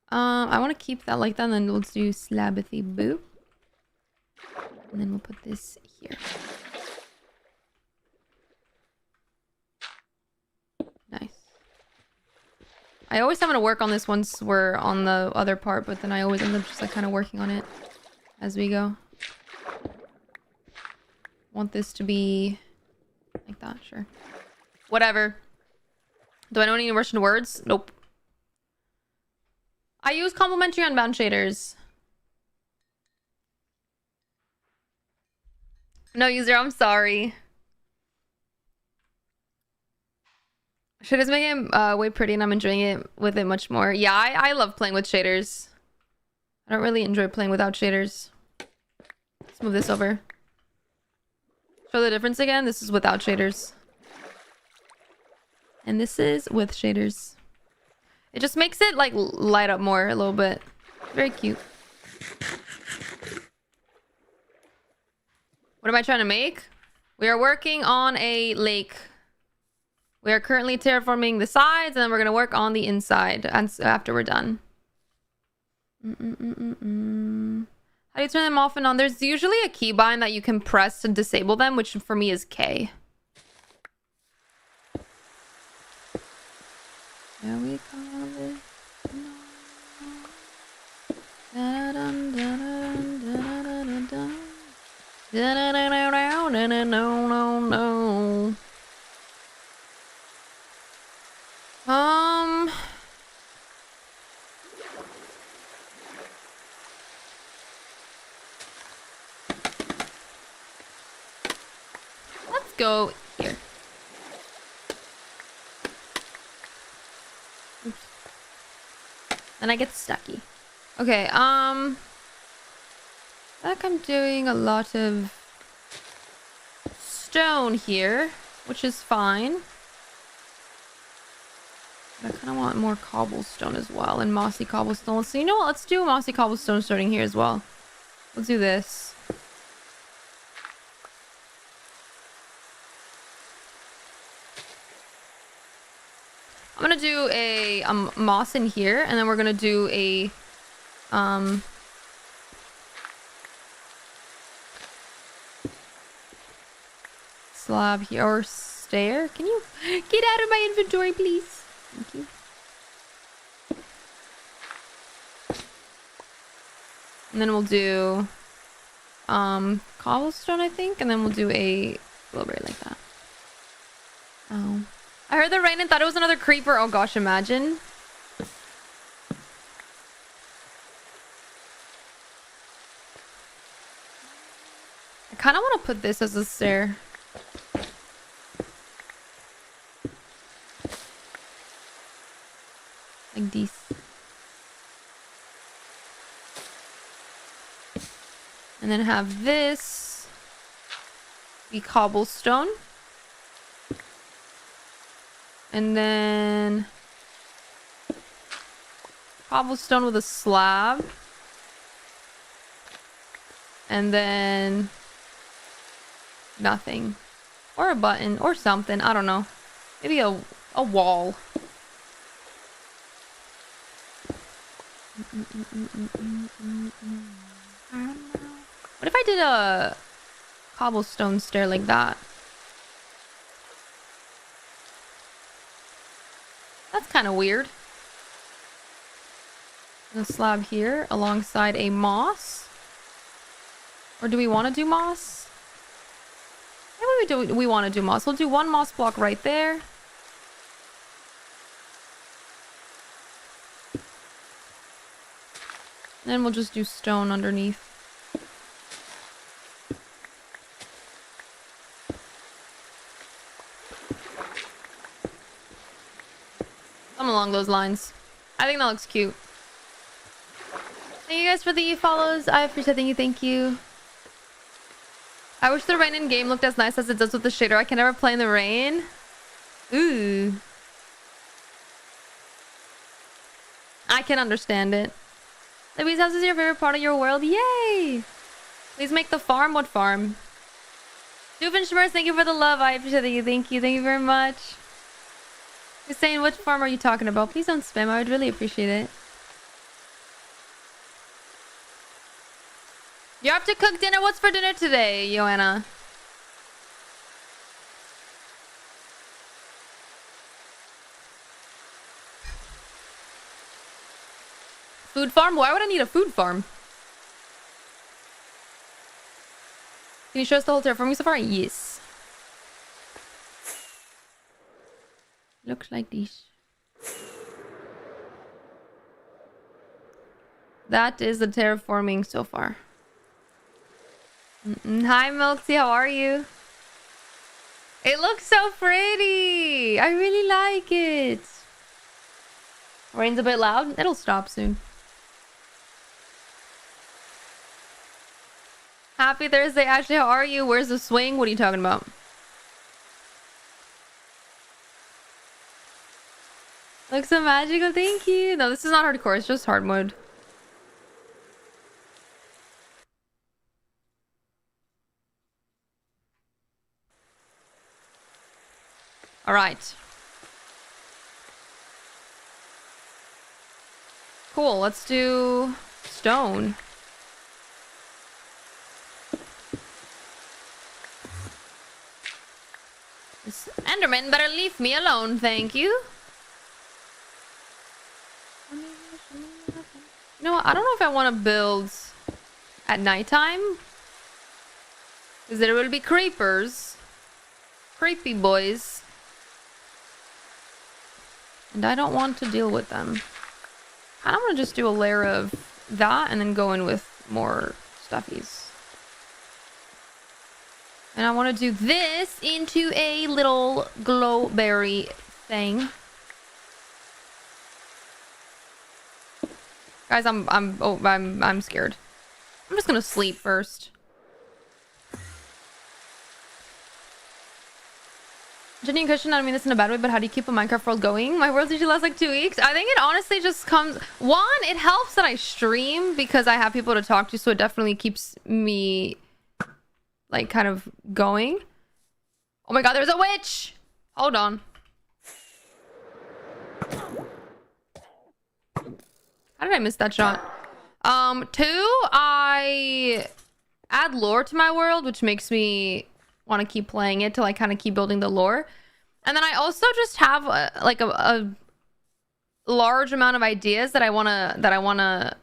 I want to keep that like that, and then we'll do slabbathy boop. And then we'll put this here. Nice. I always have to work on this once we're on the other part, but then I always end up just like kind of working on it as we go. Want this to be like that, sure. Whatever. Do I know any Russian words? Nope. I use complementary unbound shaders. No user, I'm sorry. Shaders make it way pretty, and I'm enjoying it with it much more. Yeah, I love playing with shaders. I don't really enjoy playing without shaders. Let's move this over. Show the difference again. This is without shaders. And this is with shaders. It just makes it like light up more a little bit. Very cute. What am I trying to make? We are working on a lake. We are currently terraforming the sides, and then we're going to work on the inside after we're done. How do you turn them off and on? There's usually a keybind that you can press to disable them, which for me is K. There we call it. Let's go here. Oops. Then I get stucky. Okay, I think I'm doing a lot of stone here, which is fine. But I kind of want more cobblestone as well, and mossy cobblestone. So you know what? Let's do mossy cobblestone starting here as well. Let's do this. I'm gonna do a moss in here, and then we're gonna do a slab here, or stair. Can you get out of my inventory, please? Thank you. And then we'll do cobblestone, I think, and then we'll do a little bit like that. Oh. I heard the rain and thought it was another creeper. Oh gosh, imagine. I kind of want to put this as a stair. Like this. And then have this be cobblestone. And then cobblestone with a slab. And then nothing. Or a button or something. I don't know. Maybe a wall. What if I did a cobblestone stair like that? That's kind of weird. A slab here alongside a moss. Or do we want to do moss? Maybe we want to do moss. We'll do one moss block right there. And then we'll just do stone underneath. Something along those lines. I think that looks cute. Thank you guys for the follows. I appreciate it. Thank you. I wish the rain in game looked as nice as it does with the shader. I can never play in the rain. Ooh. I can understand it. The bee's house is your favorite part of your world. Yay! Please make the farm. What farm? Doofenshmirtz, thank you for the love. I appreciate it. Thank you. Thank you very much. You're saying, which farm are you talking about? Please don't spam. I would really appreciate it. You have to cook dinner. What's for dinner today, Joanna? Food farm? Why would I need a food farm? Can you show us the whole terraforming so far? Yes. Looks like this. That is the terraforming so far. Hi, Milksy. How are you? It looks so pretty. I really like it. Rain's a bit loud. It'll stop soon. Happy Thursday, Ashley. How are you? Where's the swing? What are you talking about? Looks so magical. Thank you. No, this is not hardcore. It's just hard mode. All right. Cool. Let's do stone. This Enderman better leave me alone, thank you. You know what? I don't know if I want to build at nighttime. Because there will be creepers. Creepy boys. And I don't want to deal with them. I don't want to just do a layer of that and then go in with more stuffies. And I want to do this into a little glowberry thing. Guys, I'm scared. I'm just gonna sleep first. Jenny and Christian, I don't mean this in a bad way, but how do you keep a Minecraft world going? My world usually lasts like 2 weeks. I think it honestly just comes... One, it helps that I stream because I have people to talk to, so it definitely keeps me, like, kind of going. Oh my god, there's a witch! Hold on. How did I miss that shot? Two, I add lore to my world, which makes me want to keep playing it to like kind of keep building the lore. And then I also just have a large amount of ideas that I wanna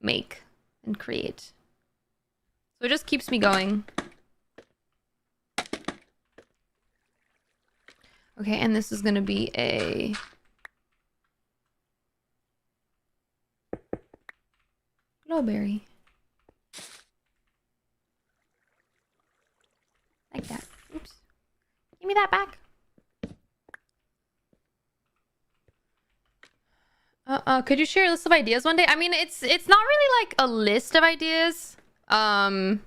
make and create. So it just keeps me going. Okay, and this is gonna be a glowberry. Like that. Oops. Give me that back. Could you share a list of ideas one day? I mean, it's not really like a list of ideas. I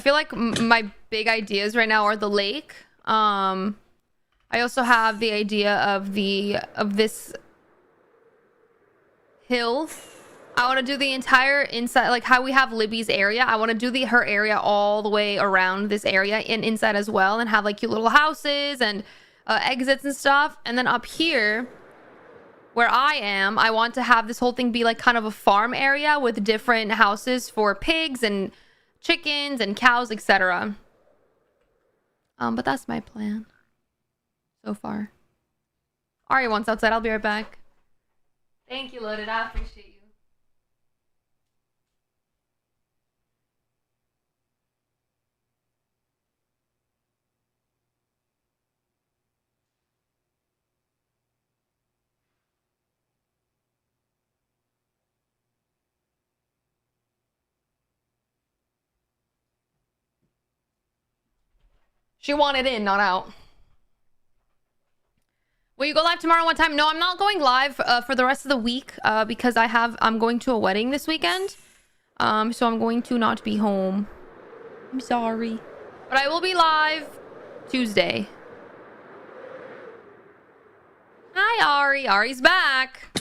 feel like my big ideas right now are the lake. I also have the idea of this hill. I want to do the entire inside, like how we have Libby's area. I want to do her area all the way around this area and inside as well, and have like cute little houses and exits and stuff. And then up here, where I am, I want to have this whole thing be like kind of a farm area with different houses for pigs and chickens and cows, etc. But that's my plan so far. Ari wants outside. I'll be right back. Thank you, Loaded. I appreciate you. She wanted in, not out. Will you go live tomorrow? What time? No, I'm not going live for the rest of the week because I'm going to a wedding this weekend. So I'm going to not be home. I'm sorry. But I will be live Tuesday. Hi, Ari. Ari's back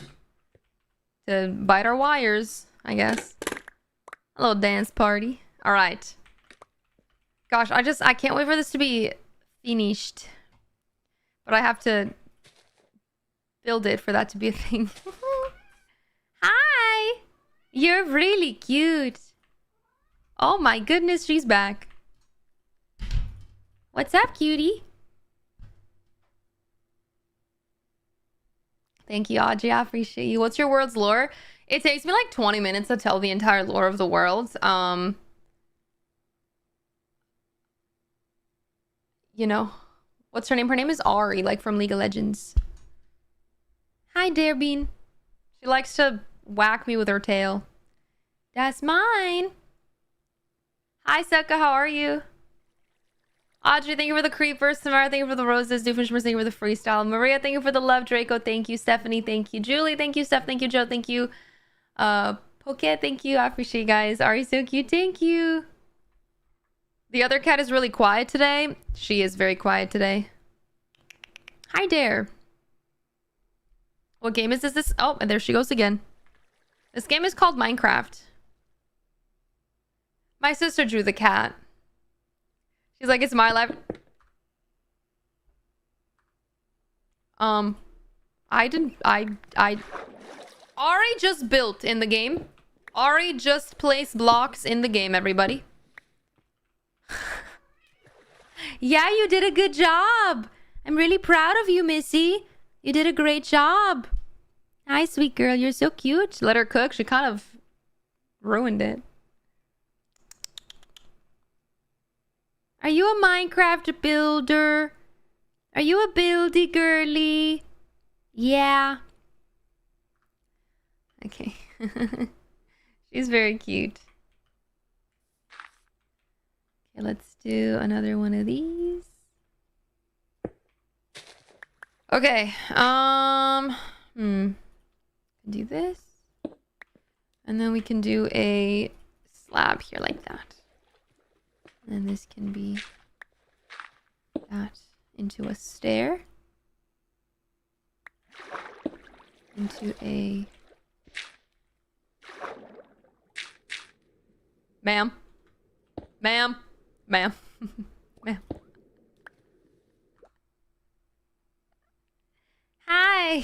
to bite our wires, I guess. A little dance party. All right. Gosh, I can't wait for this to be finished. But I have to build it for that to be a thing. Hi! You're really cute. Oh my goodness, she's back. What's up, cutie? Thank you, Audrey. I appreciate you. What's your world's lore? It takes me like 20 minutes to tell the entire lore of the world. You know, what's her name? Her name is Ari, like from League of Legends. Hi, Darebean. She likes to whack me with her tail. That's mine. Hi, Sucka. How are you? Audrey, thank you for the creepers. Samara, thank you for the roses. Doofenshmirtz, thank you for the freestyle. Maria, thank you for the love. Draco, thank you. Stephanie, thank you. Julie, thank you. Steph, thank you. Joe, thank you. Poke, thank you. I appreciate you guys. Ari, so cute. Thank you. The other cat is really quiet today. She is very quiet today. Hi, Dare. What game is this? Oh, and there she goes again. This game is called Minecraft. My sister drew the cat. She's like, it's my life. Ari just built in the game. Ari just placed blocks in the game, everybody. Yeah, you did a good job. I'm really proud of you, Missy. You did a great job. Hi, sweet girl. You're so cute. Let her cook. She kind of ruined it. Are you a Minecraft builder? Are you a buildy girly? Yeah. Okay. She's very cute. Okay, let's do another one of these. Okay. Do this. And then we can do a slab here like that. And this can be that into a stair. Into a... Ma'am. Ma'am. Ma'am. Ma'am. Hi.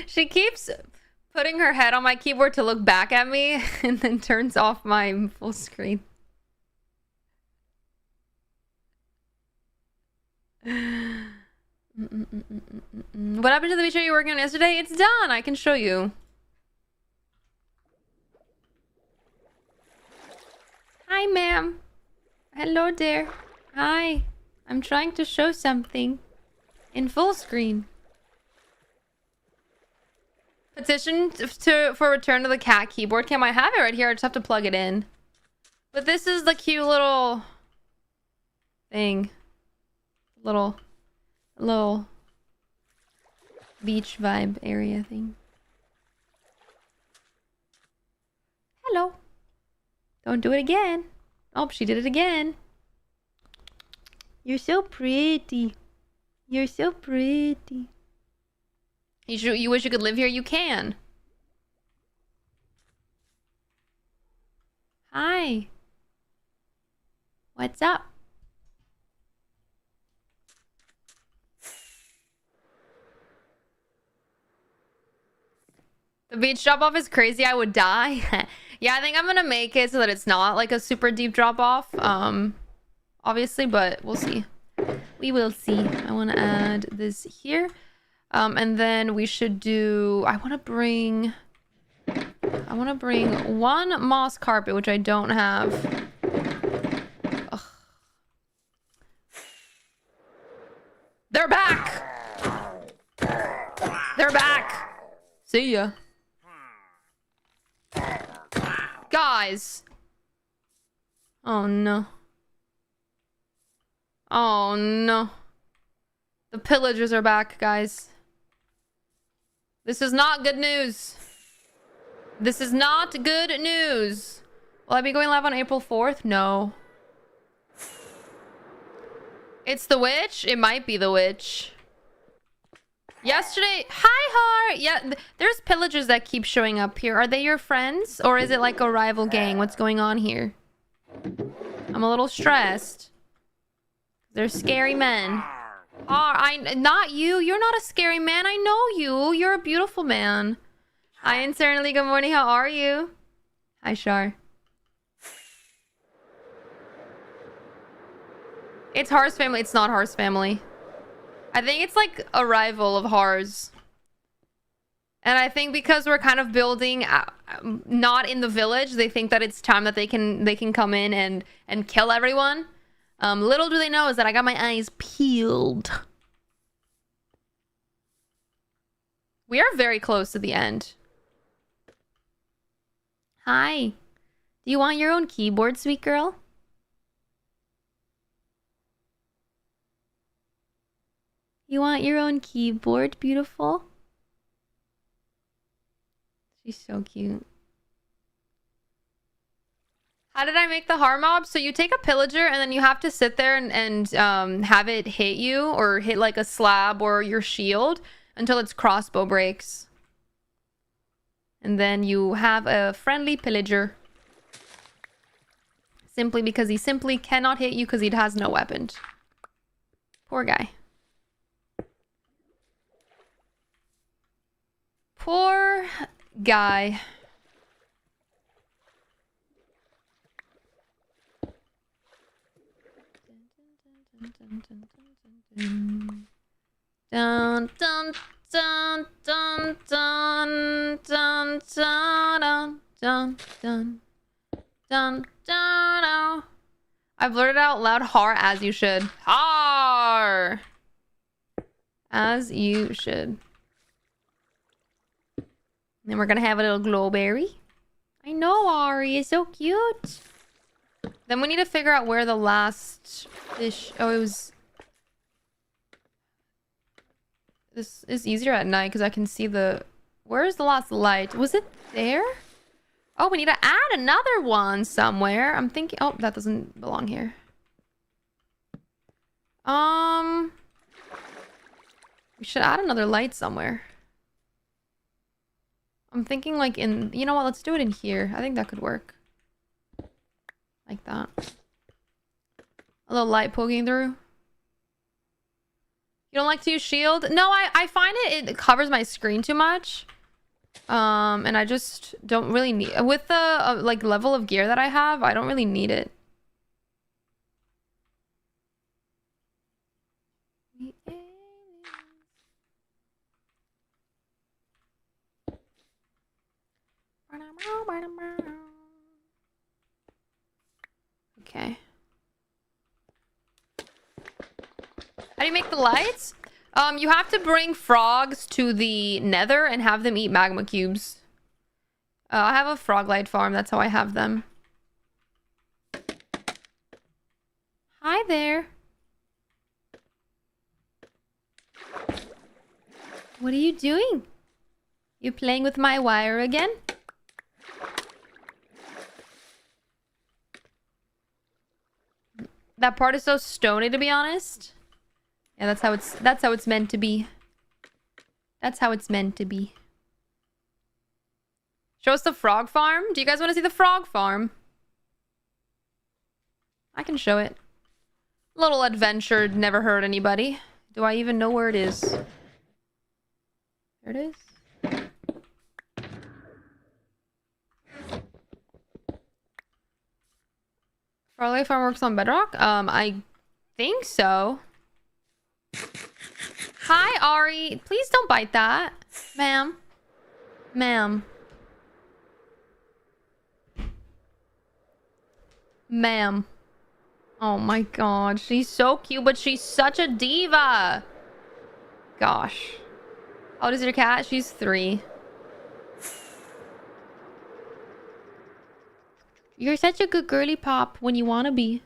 She keeps putting her head on my keyboard to look back at me and then turns off my full screen. What happened to the feature you were working on yesterday? It's done. I can show you. Hi, ma'am. Hello there. Hi. I'm trying to show something in full screen. Petition for return to the cat keyboard cam. I have it right here. I just have to plug it in. But this is the cute little thing. Little beach vibe area thing. Hello. Don't do it again. Oh, she did it again. You're so pretty. You're so pretty. You wish you could live here? You can. Hi. What's up? The beach drop-off is crazy. I would die. Yeah, I think I'm gonna make it so that it's not like a super deep drop-off. Obviously, but we'll see. We will see. I want to add this here. And then we should do... I want to bring one moss carpet, which I don't have. Ugh. They're back! They're back! See ya. Guys. Oh no. Oh no. The pillagers are back, guys. This is not good news. This is not good news. Will I be going live on April 4th? No. It's the witch? It might be the witch. Yesterday... Hi, Har! Yeah, there's pillagers that keep showing up here. Are they your friends? Or is it like a rival gang? What's going on here? I'm a little stressed. They're scary men. Not you. You're not a scary man. I know you. You're a beautiful man. Hi, internally. Good morning. How are you? Hi, Shar. It's Har's family. It's not Har's family. I think it's like a rival of Har's. And I think because we're kind of building not in the village, they think that it's time that they can come in and kill everyone. Little do they know is that I got my eyes peeled. We are very close to the end. Hi. Do you want your own keyboard, sweet girl? You want your own keyboard, beautiful? She's so cute. How did I make the Har mob? So you take a pillager and then you have to sit there and have it hit you or hit like a slab or your shield until its crossbow breaks. And then you have a friendly pillager. Simply because he simply cannot hit you because he has no weapon. Poor guy. Poor guy. Dun dun dun dun dun dun dun dun dun dun dun dun. I blurted out loud Har as you should. Har! As you should. Then we're gonna have a little glowberry. I know, Ari is so cute. Then we need to figure out where the last fish... Oh, it was... This is easier at night because I can see the... Where's the last light? Was it there? Oh, we need to add another one somewhere. I'm thinking... Oh, that doesn't belong here. We should add another light somewhere. I'm thinking like in... You know what? Let's do it in here. I think that could work. Like that. A little light poking through. You don't like to use shield? No, I find it covers my screen too much. And I just don't really need... With the like level of gear that I have, I don't really need it. Okay. How do you make the lights? You have to bring frogs to the nether and have them eat magma cubes. I have a frog light farm. That's how I have them. Hi there. What are you doing? You playing with my wire again? That part is so stony, to be honest. Yeah, that's how it's meant to be. That's how it's meant to be. Show us the frog farm. Do you guys want to see the frog farm? I can show it. Little adventure never hurt anybody. Do I even know where it is? There it is. Frog farm works on Bedrock? I think so. Hi, Ari. Please don't bite that. Ma'am. Ma'am. Ma'am. Oh my god. She's so cute, but she's such a diva. Gosh. How old is your cat? She's 3. You're such a good girly pop when you want to be.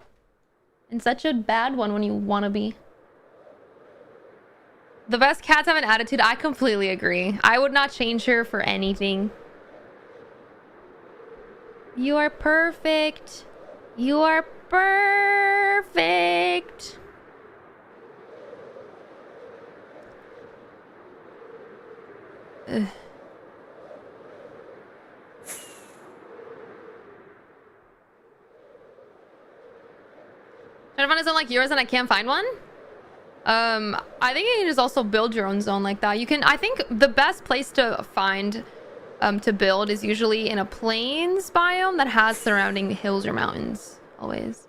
And such a bad one when you want to be. The best cats have an attitude. I completely agree. I would not change her for anything. You are perfect. You are perfect. Ugh. Trying to find a zone like yours and I can't find one? I think you can just also build your own zone like that. You can, I think the best place to find, to build is usually in a plains biome that has surrounding hills or mountains. Always.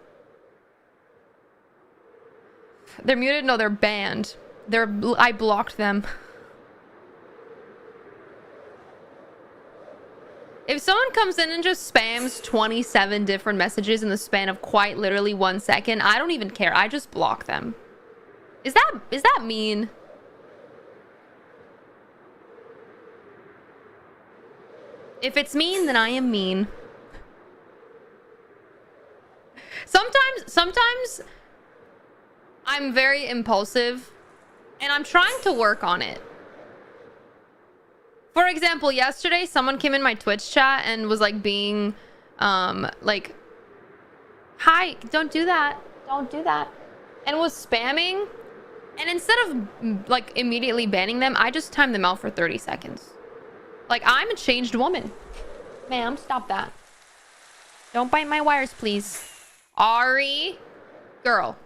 They're muted? No, they're banned. I blocked them. If someone comes in and just spams 27 different messages in the span of quite literally 1 second, I don't even care. I just block them. Is that mean? If it's mean, then I am mean. Sometimes I'm very impulsive and I'm trying to work on it. For example, yesterday someone came in my Twitch chat and was like being like, hi, don't do that. Don't do that. And was spamming. And instead of like immediately banning them, I just timed them out for 30 seconds. Like, I'm a changed woman. Ma'am, stop that. Don't bite my wires, please. Ari. Girl.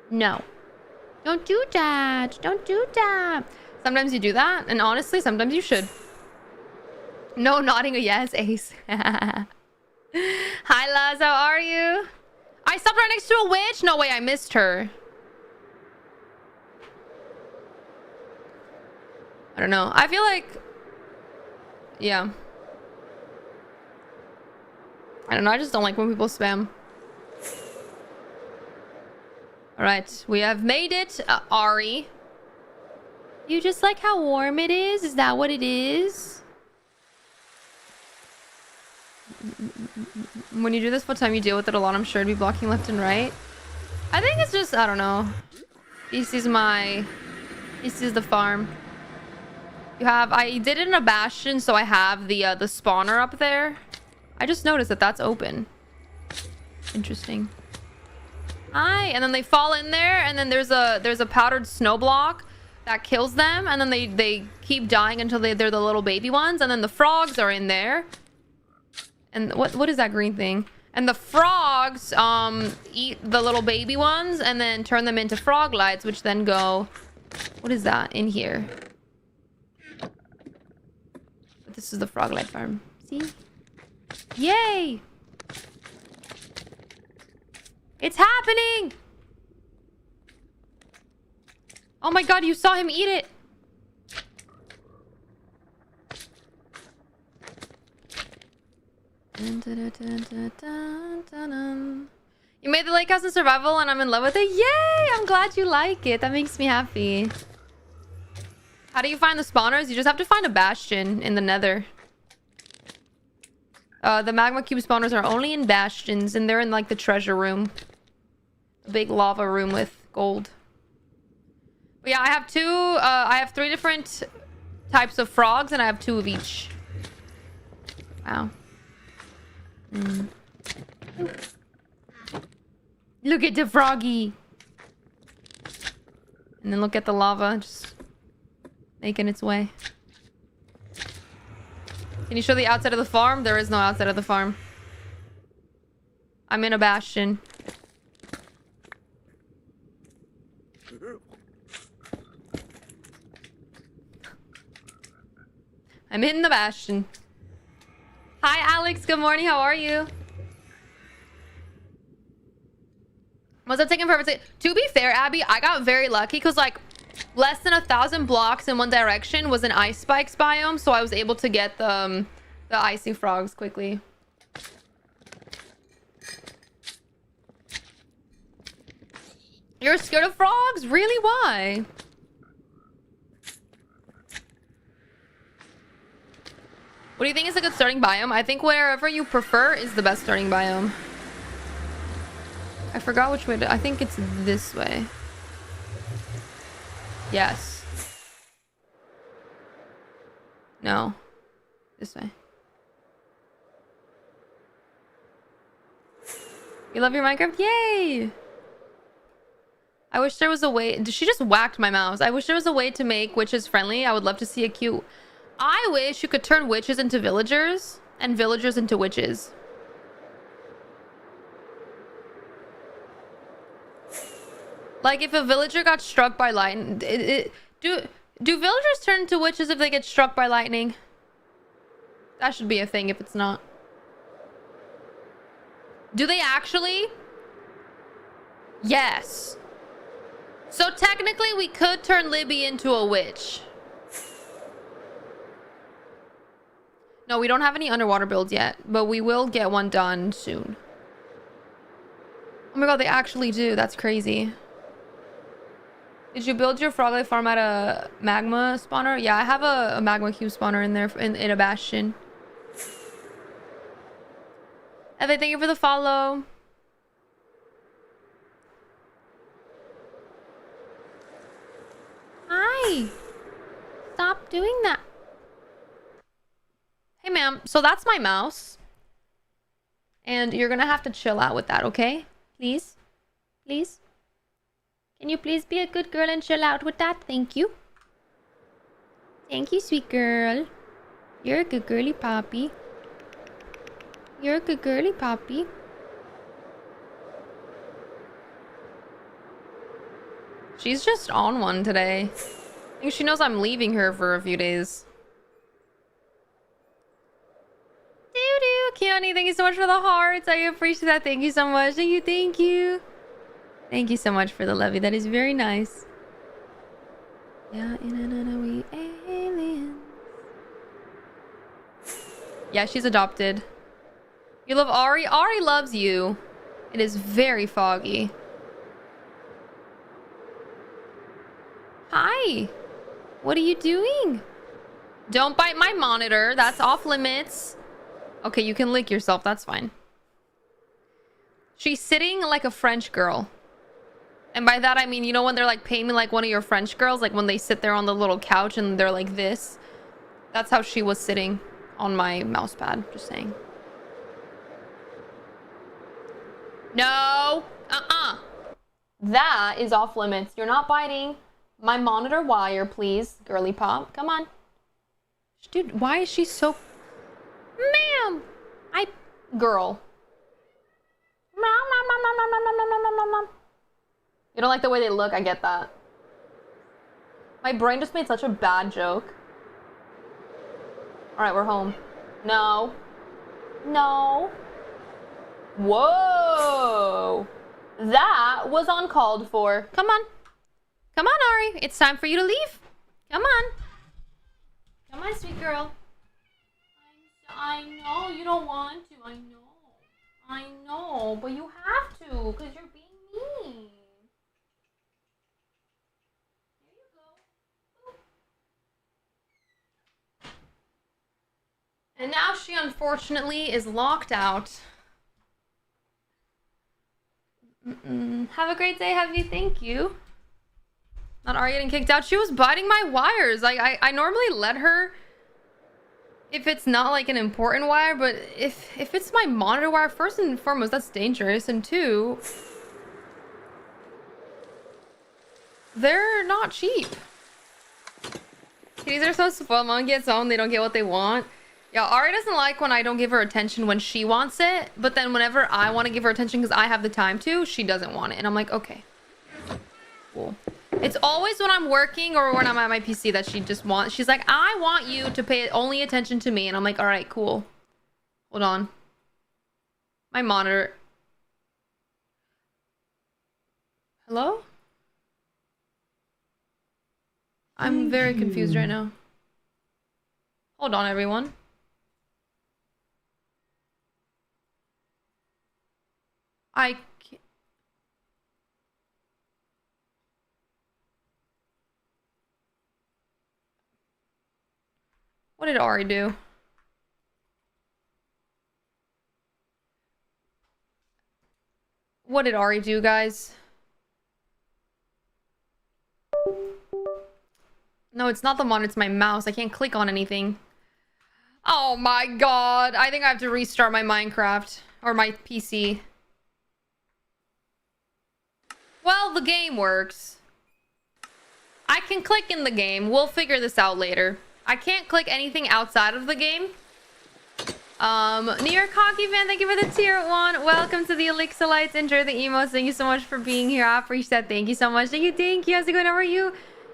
No. Don't do that. Don't do that. Sometimes you do that. And honestly, sometimes you should. No nodding a yes, Ace. Hi, Laz. How are you? I stopped right next to a witch? No way, I missed her. I don't know. I feel like... Yeah. I don't know. I just don't like when people spam. Alright. We have made it, Ari. You just like how warm it is? Is that what it is? When you do this full time, you deal with it a lot. I'm sure to be blocking left and right. I think it's just... I don't know. This is the farm. I did it in a bastion, so I have the spawner up there. I just noticed that that's open. Interesting. Hi, and then they fall in there, and then there's a powdered snow block that kills them, and then they keep dying until they're the little baby ones, and then the frogs are in there. And what is that green thing? And the frogs eat the little baby ones and then turn them into frog lights, which then go... What is that in here? This is the frog light farm. See? Yay! It's happening! Oh my god, you saw him eat it! You made the lake house in survival and I'm in love with it. Yay! I'm glad you like it. That makes me happy. How do you find the spawners? You just have to find a bastion in the nether. The magma cube spawners are only in bastions, and they're in like the treasure room. A big lava room with gold. But yeah, I have 3 different types of frogs, and I have 2 of each. Wow. Look at the froggy. And then look at the lava just making its way. Can you show the outside of the farm? There is no outside of the farm. I'm in a bastion. I'm in the bastion. Hi, Alex. Good morning. How are you? Was that taking forever? To be fair, Abby, I got very lucky because like less than 1,000 blocks in one direction was an ice spikes biome, so I was able to get the icy frogs quickly. You're scared of frogs? Really? Why? What do you think is a good starting biome? I think wherever you prefer is the best starting biome. I forgot which way to... I think it's this way. Yes. No. This way. You love your Minecraft? Yay! I wish there was a way... She just whacked my mouse. I wish there was a way to make witches friendly. I would love to see a cute... I wish you could turn witches into villagers and villagers into witches. Like if a villager got struck by lightning, do villagers turn into witches if they get struck by lightning? That should be a thing if it's not. Do they actually? Yes. So technically we could turn Libby into a witch. No, we don't have any underwater builds yet, but we will get one done soon. Oh my god, they actually do. That's crazy. Did you build your frog life farm at a magma spawner? Yeah, I have a magma cube spawner in there in a bastion. Eve, thank you for the follow. Hi. Stop doing that. Hey, ma'am. So that's my mouse. And you're gonna have to chill out with that, okay? Please? Please? Can you please be a good girl and chill out with that? Thank you. Thank you, sweet girl. You're a good girly poppy. You're a good girly poppy. She's just on one today. I think she knows I'm leaving her for a few days. Doo-doo, Keone, thank you so much for the hearts. I appreciate that. Thank you so much. Thank you, thank you. Thank you so much for the levy. That is very nice. Yeah, we aliens. Yeah, she's adopted. You love Ari? Ari loves you. It is very foggy. Hi. What are you doing? Don't bite my monitor. That's off limits. Okay, you can lick yourself. That's fine. She's sitting like a French girl. And by that, I mean, you know when they're like painting like one of your French girls? Like when they sit there on the little couch and they're like this. That's how she was sitting on my mouse pad. Just saying. No. That is off limits. You're not biting my monitor wire, please. Girly pop. Come on. Dude, why is she so... Ma'am! Girl. You don't like the way they look? I get that. My brain just made such a bad joke. Alright, we're home. No. No. Whoa! That was uncalled for. Come on. Come on, Ari. It's time for you to leave. Come on. Come on, sweet girl. I know you don't want to. I know. I know. But you have to because you're being mean. There you go. And now she unfortunately is locked out. Have a great day, Heavy. Thank you. Not Ari getting kicked out. She was biting my wires. Like I normally let her if it's not like an important wire, but if it's my monitor wire, first and foremost, that's dangerous. And two, They're not cheap. Kitties are so spoiled. Mom gets home, they don't get what they want. Yeah, Ari doesn't like when I don't give her attention when she wants it, but then whenever I want to give her attention because I have the time to, she doesn't want it. And I'm like, okay. Cool. It's always when I'm working or when I'm at my PC that she just wants. She's like, I want you to pay only attention to me. And I'm like, all right, cool. Hold on. My monitor. Hello? I'm very confused right now. Hold on, everyone. I can't... What did Ari do? What did Ari do, guys? No, it's not the monitor, it's my mouse. I can't click on anything. Oh my god. I think I have to restart my Minecraft. Or my PC. Well, the game works. I can click in the game. We'll figure this out later. I can't click anything outside of the game. New York Hockey fan, thank you for the tier 1. Welcome to the Elixir Lights. Enjoy the emotes. Thank you so much for being here. I appreciate that. Thank you so much. Thank you, thank you. How's it going? How are you?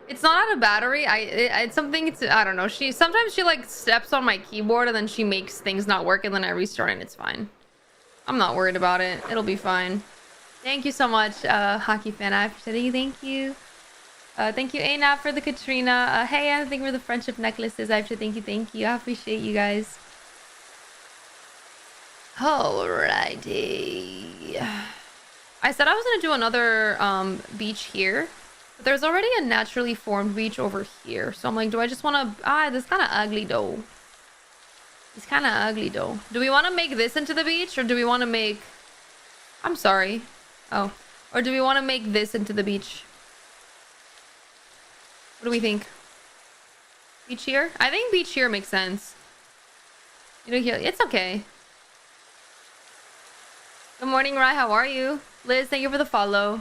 It's not out of battery. It's something. I don't know. Sometimes she like steps on my keyboard and then she makes things not work and then I restart and it's fine. I'm not worried about it. It'll be fine. Thank you so much, Hockey fan. I appreciate it. Thank you. Thank you, Anap, for the Katrina. Hey, I think for the friendship necklaces. I appreciate. Thank you. I appreciate you guys. Alrighty. I said I was gonna do another beach here. But there's already a naturally formed beach over here. So I'm like, do I just want to... this is kind of ugly, though. It's kind of ugly, though. Do we want to make this into the beach? Or do we want to make... I'm sorry. Oh. Or do we want to make this into the beach? What do we think? Beach here? I think beach here makes sense. You know, it's okay. Good morning, Rai. How are you? Liz, thank you for the follow.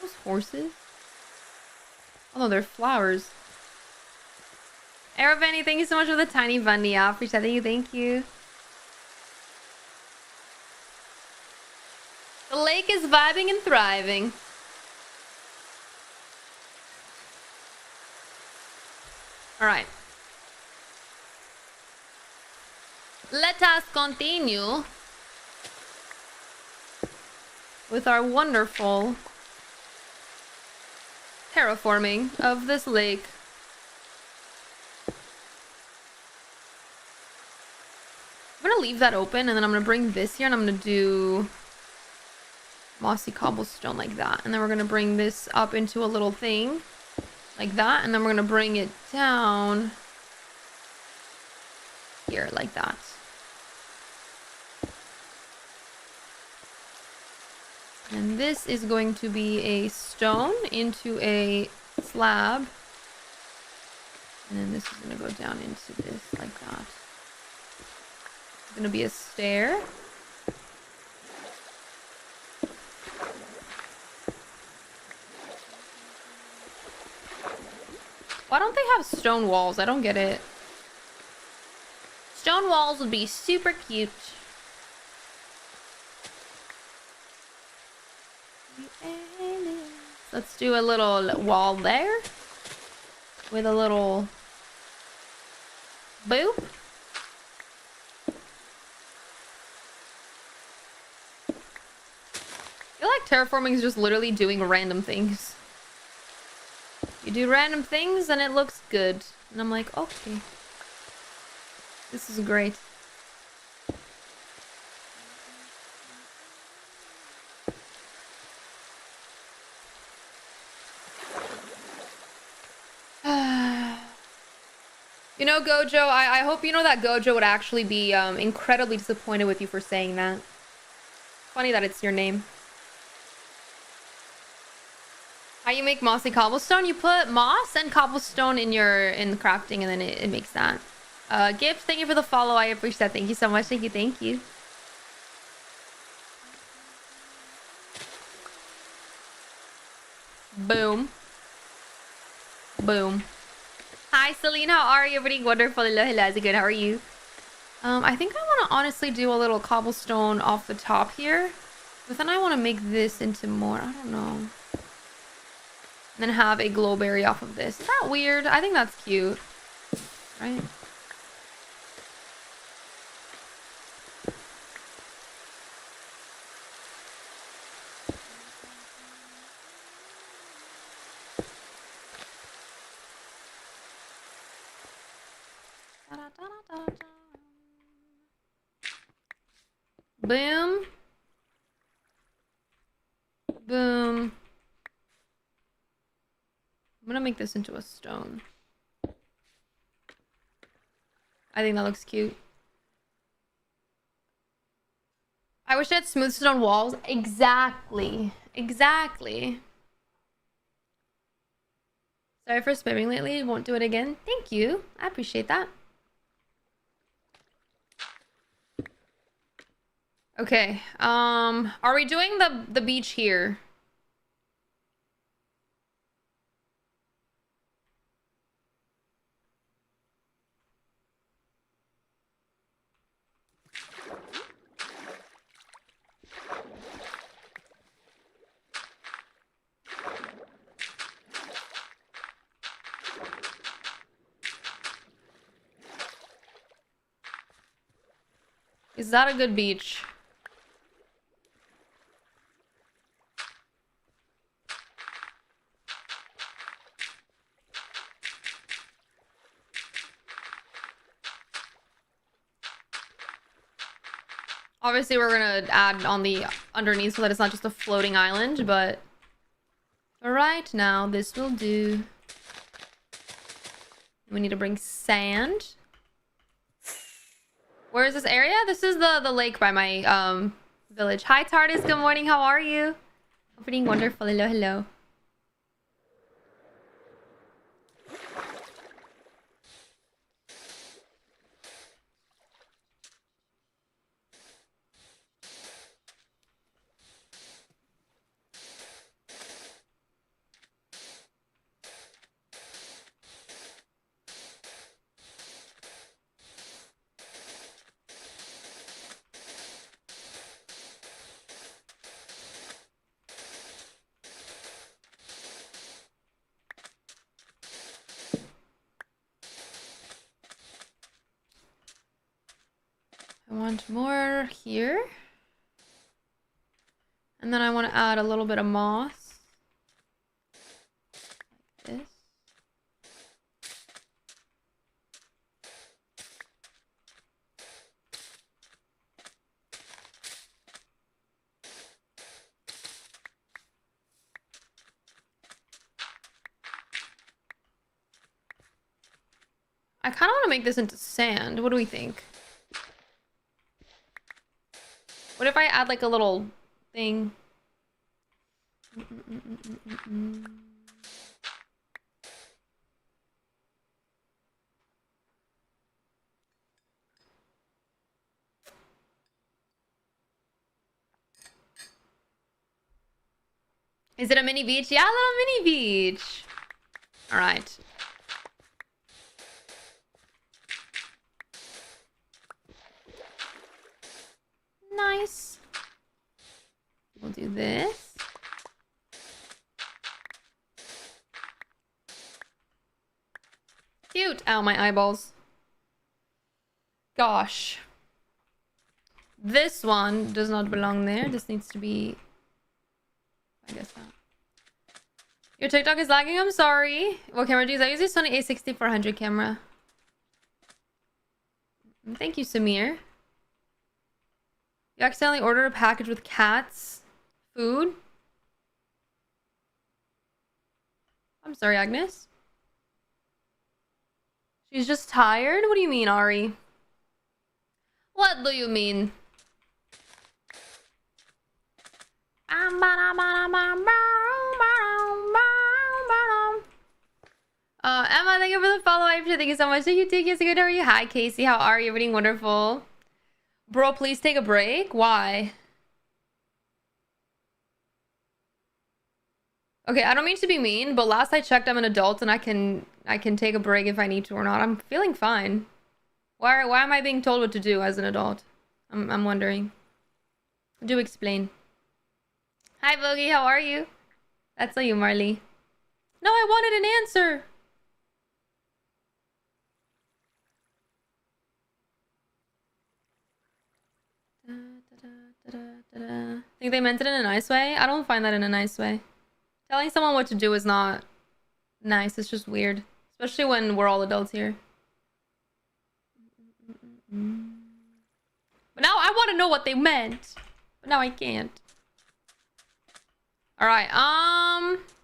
Those horses? Oh no, they're flowers. Aravani, thank you so much for the tiny bunny. I appreciate you. Thank you. The lake is vibing and thriving. All right. Let us continue with our wonderful terraforming of this lake. I'm gonna leave that open and then I'm gonna bring this here and I'm gonna do mossy cobblestone like that. And then we're gonna bring this up into a little thing like that. And then we're gonna bring it down here like that. And this is going to be a stone into a slab. And then this is going to go down into this like that. It's going to be a stair. Why don't they have stone walls? I don't get it. Stone walls would be super cute. Let's do a little wall there with a little boop. I feel like terraforming is just literally doing random things. You do random things and it looks good. And I'm like, okay. This is great. You know, Gojo, I hope you know that Gojo would actually be incredibly disappointed with you for saying that. Funny that it's your name. How you make mossy cobblestone? You put moss and cobblestone in the crafting and then it makes that. Gift, thank you for the follow. I appreciate that. Thank you so much. Thank you. Thank you. Boom. Boom. Hi, Celine. How are you? Everything wonderful. Hello, hello. Is it good? How are you? I think I want to honestly do a little cobblestone off the top here. But then I want to make this into more. I don't know. And then have a glowberry off of this. Is that weird? I think that's cute. Right? Boom. Boom. I'm gonna make this into a stone. I think that looks cute. I wish I had smooth stone walls. Exactly. Exactly. Sorry for spamming lately. Won't do it again. Thank you. I appreciate that. Okay. Are we doing the beach here? Is that a good beach? Obviously, we're gonna add on the underneath so that it's not just a floating island, but right now, this will do. We need to bring sand. Where is this area? This is the lake by my village. Hi, TARDIS. Good morning. How are you? I'm feeling wonderful. Hello, hello. I want more here. And then I want to add a little bit of moss. Like this. I kind of want to make this into sand. What do we think? What if I add like a little thing? Is it a mini beach? Yeah, a little mini beach. All right. Nice. We'll do this. Cute. Ow, my eyeballs. Gosh. This one does not belong there. This needs to be... I guess not. Your TikTok is lagging. I'm sorry. What camera do you use? I use a Sony A6400 camera. Thank you, Samir. You accidentally ordered a package with cats food? I'm sorry, Agnes. She's just tired? What do you mean, Ari? What do you mean? Emma, thank you for the follow. I appreciate it. Thank you so much. Thank you, too. Yes, good. How are you? Hi, Casey. How are you? Everything wonderful. Bro, please take a break. Why? Okay, I don't mean to be mean, but last I checked, I'm an adult and I can take a break if I need to or not. I'm feeling fine. Why am I being told what to do as an adult? I'm wondering. Do explain. Hi, Boogie. How are you? That's you, Marley. No, I wanted an answer. Think they meant it in a nice way? I don't find that in a nice way. Telling someone what to do is not nice. It's just weird. Especially when we're all adults here. But now I want to know what they meant. But now I can't. Alright,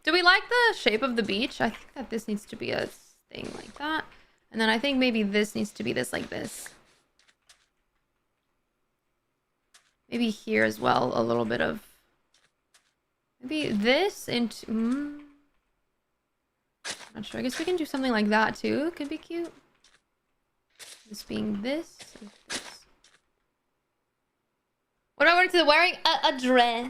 do we like the shape of the beach? I think that this needs to be a thing like that. And then I think maybe this needs to be this like this. Maybe here as well, a little bit of... Maybe this into... Not sure. I guess we can do something like that too. It could be cute. This being this. And this. What am I wearing to the wearing? A dress.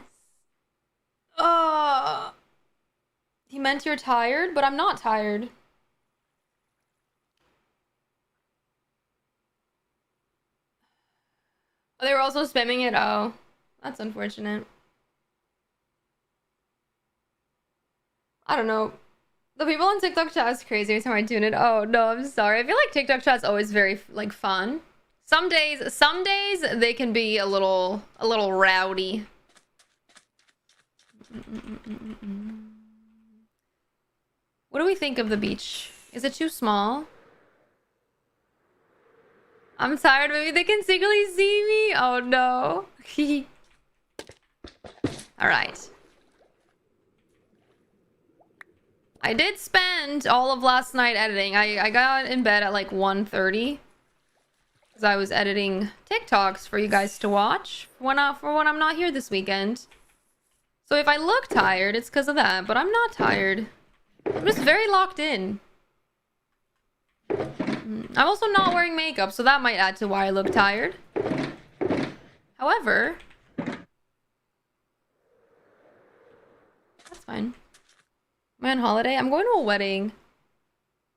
He meant you're tired, but I'm not tired. Oh, they were also spamming it. Oh, that's unfortunate. I don't know. The people on TikTok chat is crazy every time I tune it. Oh no, I'm sorry. I feel like TikTok chat's always very like fun. Some days they can be a little rowdy. What do we think of the beach? Is it too small? I'm tired. Maybe they can secretly see me. Oh no. All right. I did spend all of last night editing. I got in bed at like 1:30 because I was editing TikToks for you guys to watch when I'm not here this weekend. So if I look tired, it's because of that, but I'm not tired. I'm just very locked in. I'm also not wearing makeup, so that might add to why I look tired. However, that's fine. Am I on holiday? I'm going to a wedding.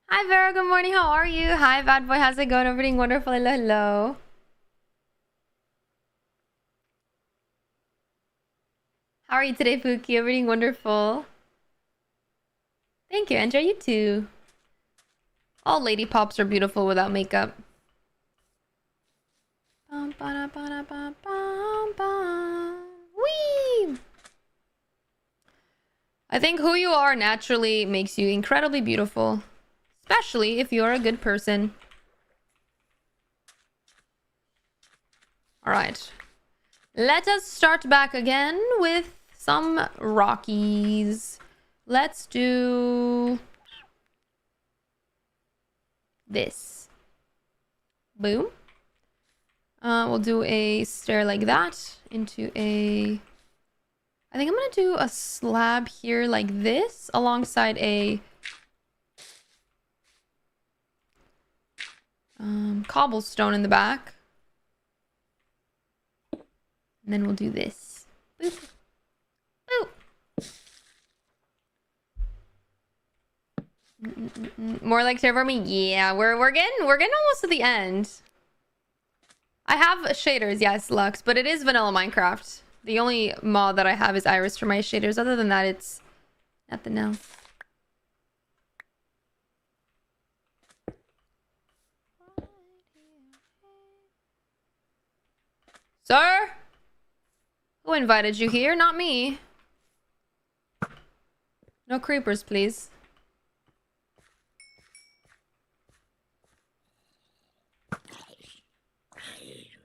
Hi, Vera. Good morning. How are you? Hi, bad boy. How's it going? Everything wonderful. Hello, hello. How are you today, Pookie? Everything wonderful. Thank you, Andrea. You too. All lady pops are beautiful without makeup. Whee! I think who you are naturally makes you incredibly beautiful. Especially if you're a good person. Alright. Let us start back again with some Rockies. Let's do... this. Boom. We'll do a stair like that into a... I think I'm gonna do a slab here like this alongside a cobblestone in the back. And then we'll do this. Boop. Boop. More like Terraforming? Yeah, we're getting almost to the end. I have shaders, yes, Lux, but it is vanilla Minecraft. The only mod that I have is Iris for my shaders. Other than that, it's nothing else. Sir? Who invited you here? Not me. No creepers, please.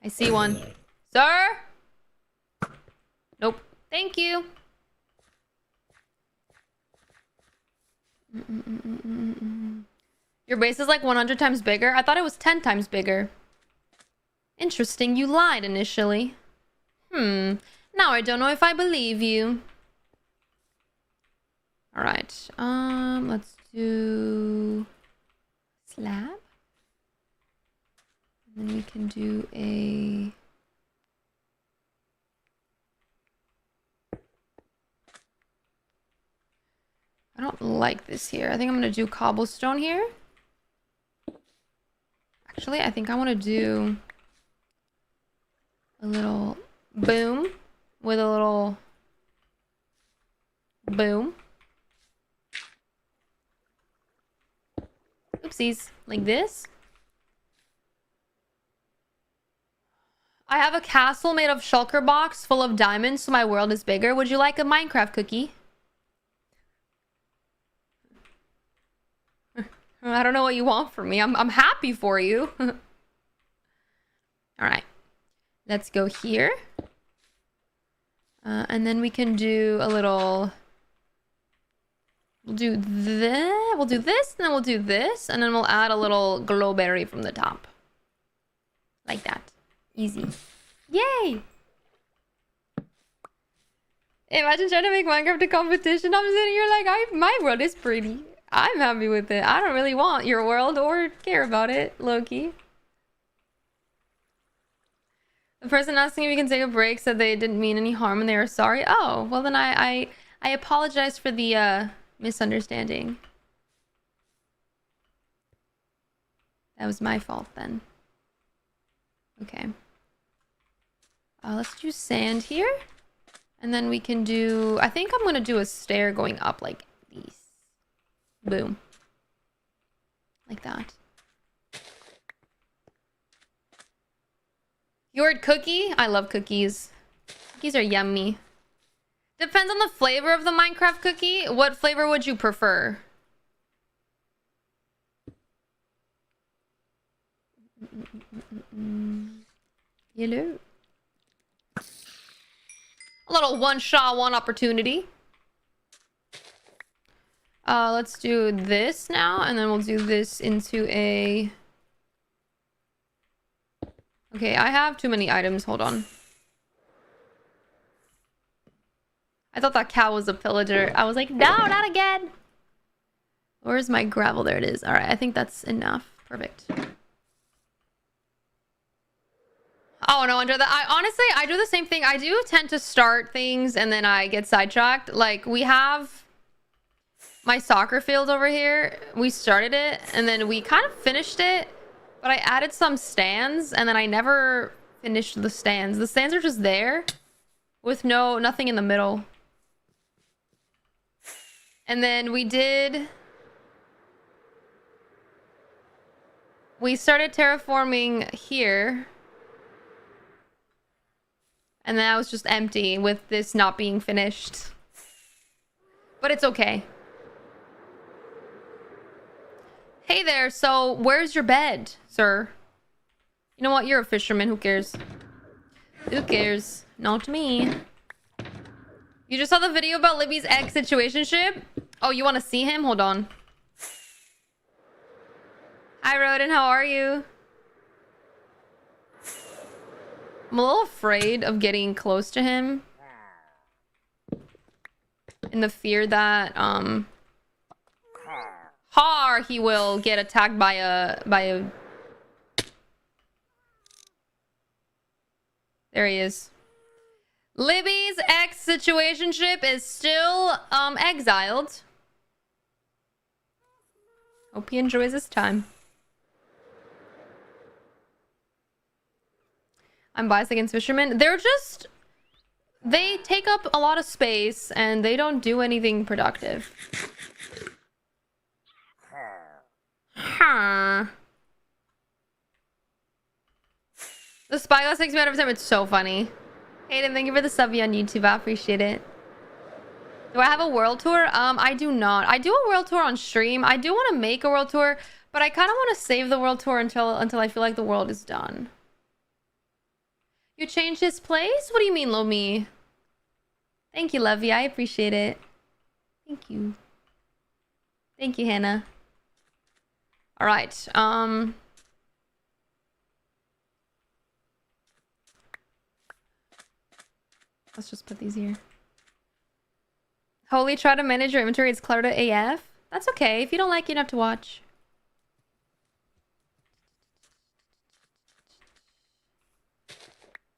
I see one. Sir? Nope. Thank you. Your base is like 100 times bigger? I thought it was 10 times bigger. Interesting. You lied initially. Now I don't know if I believe you. Alright. Let's do... slab. And then we can do a... don't like this here. I think I'm gonna do cobblestone here. Actually, I think I want to do a little boom with a little boom. Oopsies, like this. I have a castle made of shulker box full of diamonds, so my world is bigger. Would you like a Minecraft cookie? I don't know what you want from me. I'm happy for you. All right. Let's go here. And then we can do a little... We'll do this. We'll do this, and then we'll do this, and then we'll add a little glowberry from the top. Like that. Easy. Yay! Imagine trying to make Minecraft a competition. I'm sitting here like, my world is pretty. I'm happy with it. I don't really want your world or care about it, Loki. The person asking if you can take a break said they didn't mean any harm and they are sorry. Oh, well then I apologize for the misunderstanding. That was my fault then. Okay. Let's do sand here. And then we can do... I think I'm going to do a stair going up like these. Boom. Like that. You ordered cookie? I love cookies. Cookies are yummy. Depends on the flavor of the Minecraft cookie. What flavor would you prefer? Hello. A little one shot, one opportunity. Let's do this now, and then we'll do this into a... Okay, I have too many items. Hold on. I thought that cow was a pillager. I was like, no, not again. Where's my gravel? There it is. All right, I think that's enough. Perfect. Oh, no, under that. Honestly, I do the same thing. I do tend to start things and then I get sidetracked. Like, we have my soccer field over here. We started it and then we kind of finished it. But I added some stands and then I never finished the stands. The stands are just there with nothing in the middle. And then we started terraforming here. And then I was just empty with this not being finished. But it's okay. Hey there, so where's your bed, sir? You know what? You're a fisherman. Who cares? Who cares? Not me. You just saw the video about Libby's ex situationship? Oh, you want to see him? Hold on. Hi, Rodin. How are you? I'm a little afraid of getting close to him. In the fear that, he will get attacked by a... There he is. Libby's ex situationship is still, exiled. Hope he enjoys his time. I'm biased against fishermen. They take up a lot of space and they don't do anything productive. Huh. The spyglass takes me out every time. It's so funny. Hayden, thank you for the sub on YouTube. I appreciate it. Do I have a world tour? I do not. I do a world tour on stream. I do want to make a world tour, but I kind of want to save the world tour until I feel like the world is done. You changed his place? What do you mean, Lomi? Thank you, Lovey. I appreciate it. Thank you. Thank you, Hannah. All right. Let's just put these here. Holy, try to manage your inventory. It's cluttered AF. That's okay. If you don't like it, you don't have to watch.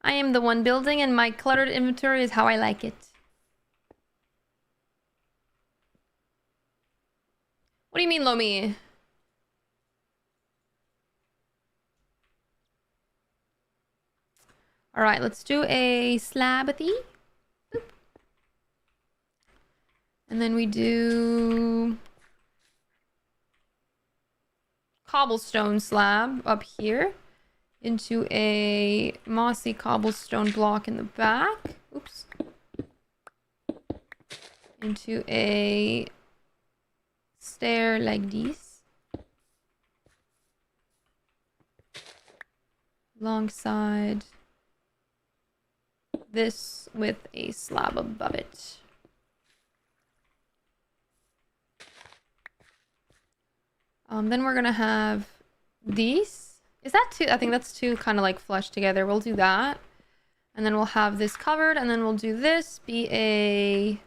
I am the one building and my cluttered inventory is how I like it. do you mean, Lomi? All right, let's do a slabby. And then we do cobblestone slab up here into a mossy cobblestone block in the back. Oops. Into a stair like this. Alongside this with a slab above it. Then we're gonna have these. Is that two? I think that's two kind of like flush together. We'll do that. And then we'll have this covered, and then we'll do this be a...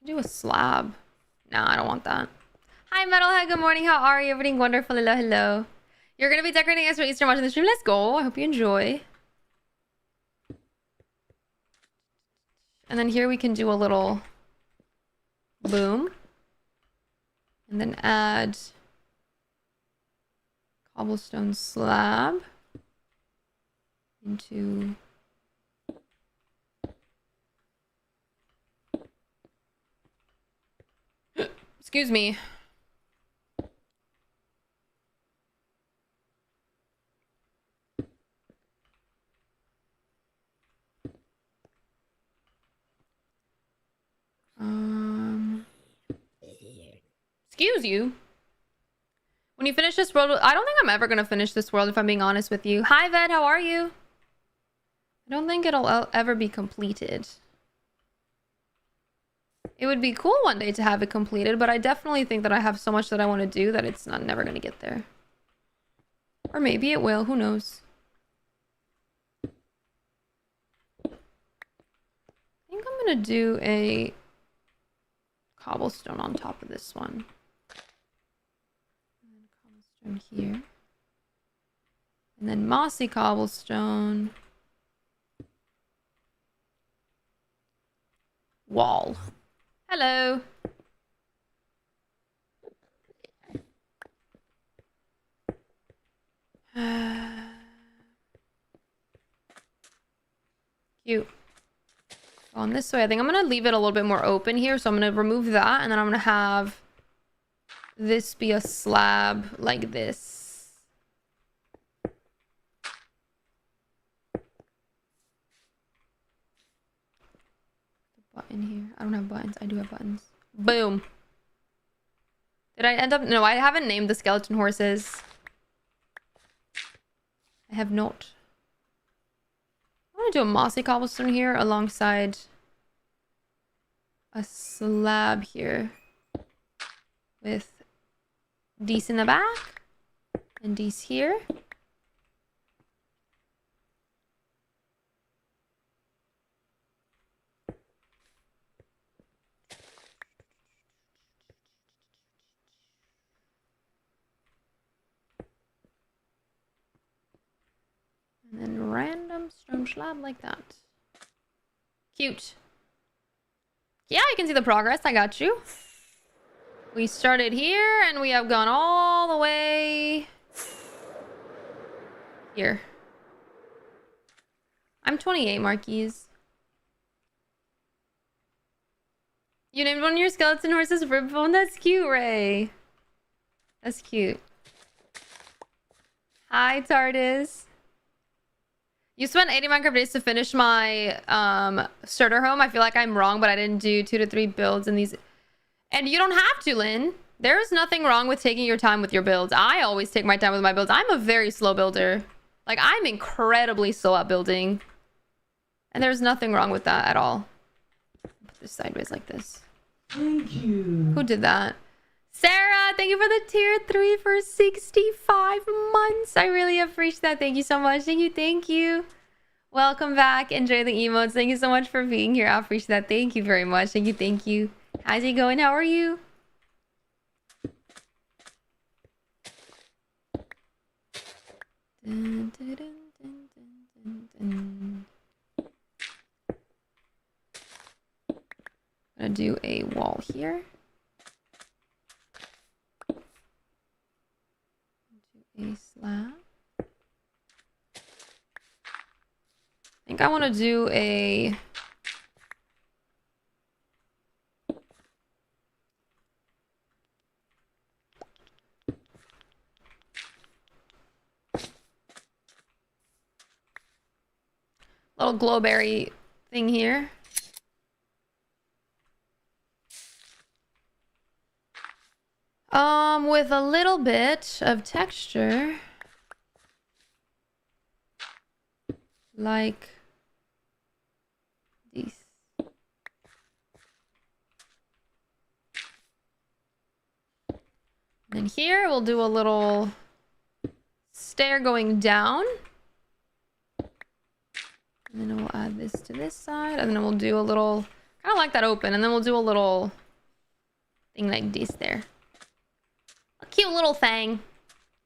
do a slab. No, I don't want that. Hi, Metalhead. Good morning. How are you? Everything wonderful. Hello, hello. You're gonna be decorating us for Easter watching the stream. Let's go. I hope you enjoy. And then here we can do a little boom. And then add cobblestone slab into excuse me. Excuse you. When you finish this world, I don't think I'm ever gonna finish this world if I'm being honest with you. Hi, Ved, how are you? I don't think it'll ever be completed. It would be cool one day to have it completed, but I definitely think that I have so much that I want to do that it's not never gonna get there. Or maybe it will, who knows? I think I'm gonna do a cobblestone on top of this one. Cobblestone here. And then mossy cobblestone. Wall. Hello. Cute. On this way, I think I'm gonna leave it a little bit more open here, so I'm gonna remove that, and then I'm gonna have this be a slab like this. Button here. I don't have buttons. I do have buttons. Boom. Did I end up? No, I haven't named the skeleton horses. I have not. I'm gonna do a mossy cobblestone here alongside a slab here with these in the back and these here. And then random stone slab like that. Cute. Yeah, you can see the progress. I got you. We started here and we have gone all the way here. I'm 28, Marquise. You named one of your skeleton horses Ribbone? That's cute, Ray. That's cute. Hi, TARDIS. You spent 80 Minecraft days to finish my starter home. I feel like I'm wrong, but I didn't do 2 to 3 builds in these. And you don't have to, Lynn. There is nothing wrong with taking your time with your builds. I always take my time with my builds. I'm a very slow builder. Like, I'm incredibly slow at building. And there's nothing wrong with that at all. Put this sideways like this. Thank you. Who did that? Sarah, thank you for the tier 3 for 65 months. I really appreciate that. Thank you so much. Thank you. Thank you. Welcome back. Enjoy the emotes. Thank you so much for being here. I appreciate that. Thank you very much. Thank you. Thank you. How's it going? How are you? Dun, dun, dun, dun, dun, dun. I'm gonna do a wall here. think I want to do a... little glowberry thing here. With a little bit of texture. Like this. And then here we'll do a little stair going down. And then we'll add this to this side. And then we'll do a little... kind of like that open. And then we'll do a little thing like this there. A cute little thing.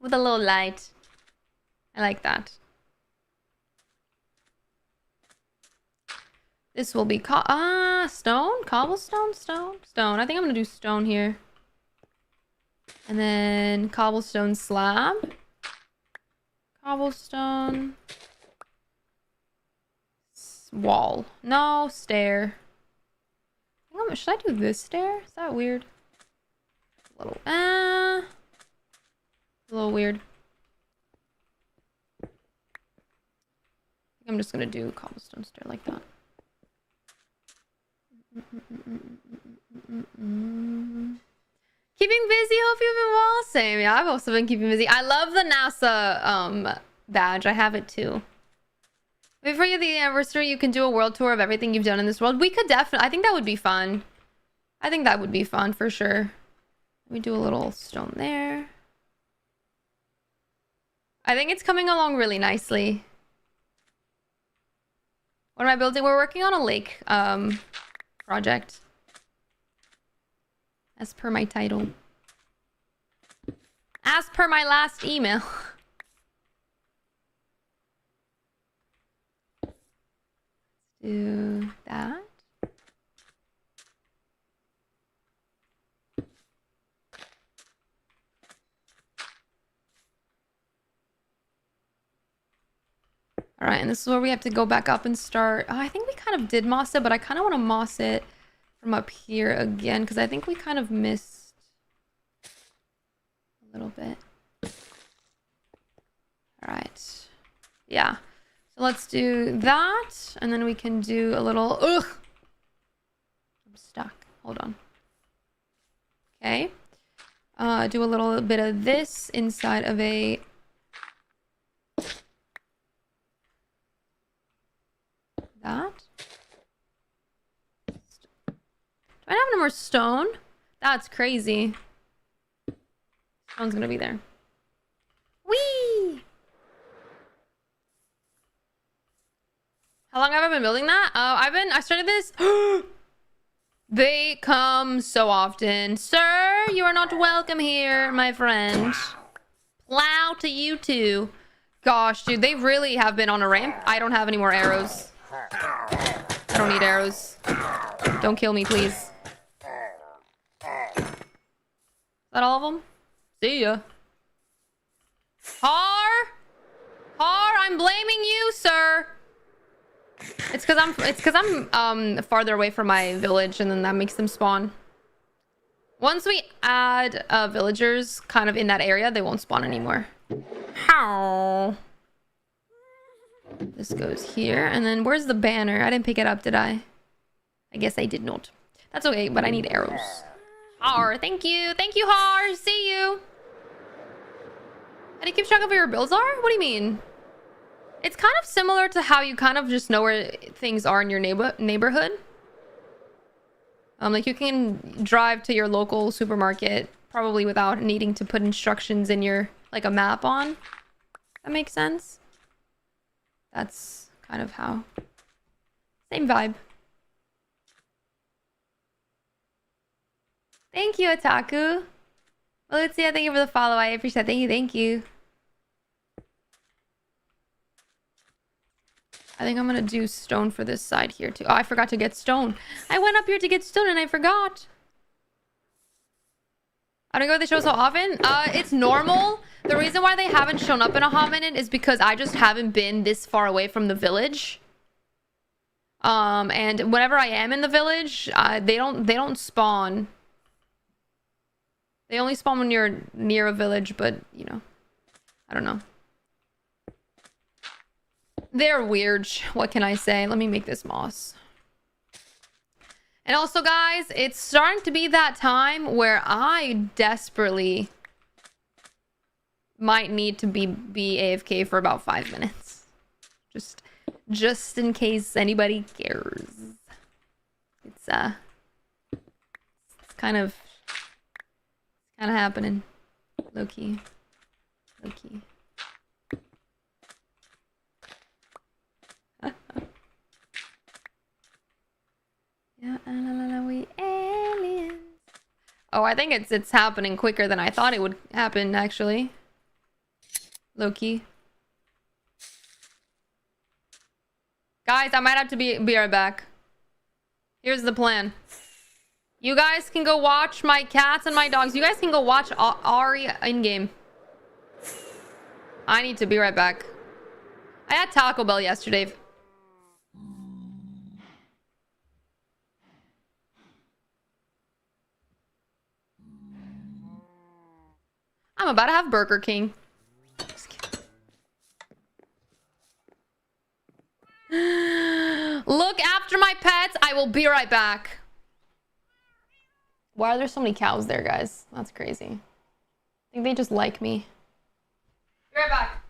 With a little light. I like that. This will be... stone? Cobblestone? Stone? Stone. I think I'm going to do stone here. And then cobblestone slab. Cobblestone... wall. No, stair. Should I do this stair? Is that weird? A little, a little weird. I think I'm just gonna do a cobblestone stair like that. Keeping busy, hope you've been well. Same, yeah, I've also been keeping busy. I love the NASA badge. I have it too. Before you the anniversary, you can do a world tour of everything you've done in this world. We could definitely... I think that would be fun. I think that would be fun for sure. We do a little stone there. I think it's coming along really nicely. What am I building? We're working on a lake project. As per my title. As per my last email. Do that. All right, and this is where we have to go back up and start. Oh, I think we kind of did moss it, but I kind of want to moss it from up here again because I think we kind of missed a little bit. All right. Yeah. So let's do that, and then we can do a little... Ugh! I'm stuck. Hold on. Okay. Do a little bit of this inside of a... that. Do I have no more stone? That's crazy. Stone's gonna be there. Whee! How long have I been building that? I started this. They come so often. Sir, you are not welcome here, my friend. Plow to you too. Gosh, dude, they really have been on a ramp. I don't have any more arrows. I don't need arrows. Don't kill me, please. Is that all of them? See ya. Har! Har, I'm blaming you, sir. It's because I'm farther away from my village, and then that makes them spawn. Once we add villagers kind of in that area, they won't spawn anymore. How? This goes here, and then where's the banner? I didn't pick it up, did I? I guess I did not. That's okay, but I need arrows. Har, thank you. Thank you, Har. See you. How do you keep track of where your builds are? What do you mean? It's kind of similar to how you kind of just know where things are in your neighborhood. Like you can drive to your local supermarket probably without needing to put instructions in your, like a map on. That makes sense. That's kind of how. Same vibe. Thank you, Otaku. Well, let's see. Thank you for the follow. I appreciate it. Thank you. Thank you. I think I'm gonna do stone for this side here too. Oh, I forgot to get stone. I went up here to get stone and I forgot. I don't go to the show so often. It's normal. The reason why they haven't shown up in a hot minute is because I just haven't been this far away from the village. And whenever I am in the village, they don't spawn. They only spawn when you're near a village, but you know, I don't know. They're weird. What can I say? Let me make this moss. And also, guys, it's starting to be that time where I desperately might need to be AFK for about 5 minutes. Just in case anybody cares. It's kind of happening. Low key. Low key. Yeah, we aliens. Oh, I think it's happening quicker than I thought it would happen, actually. Low key. Guys, I might have to be right back. Here's the plan. You guys can go watch my cats and my dogs. You guys can go watch Ari in-game. I need to be right back. I had Taco Bell yesterday. I'm about to have Burger King. Look after my pets. I will be right back. Why are there so many cows there, guys? That's crazy. I think they just like me. Be right back.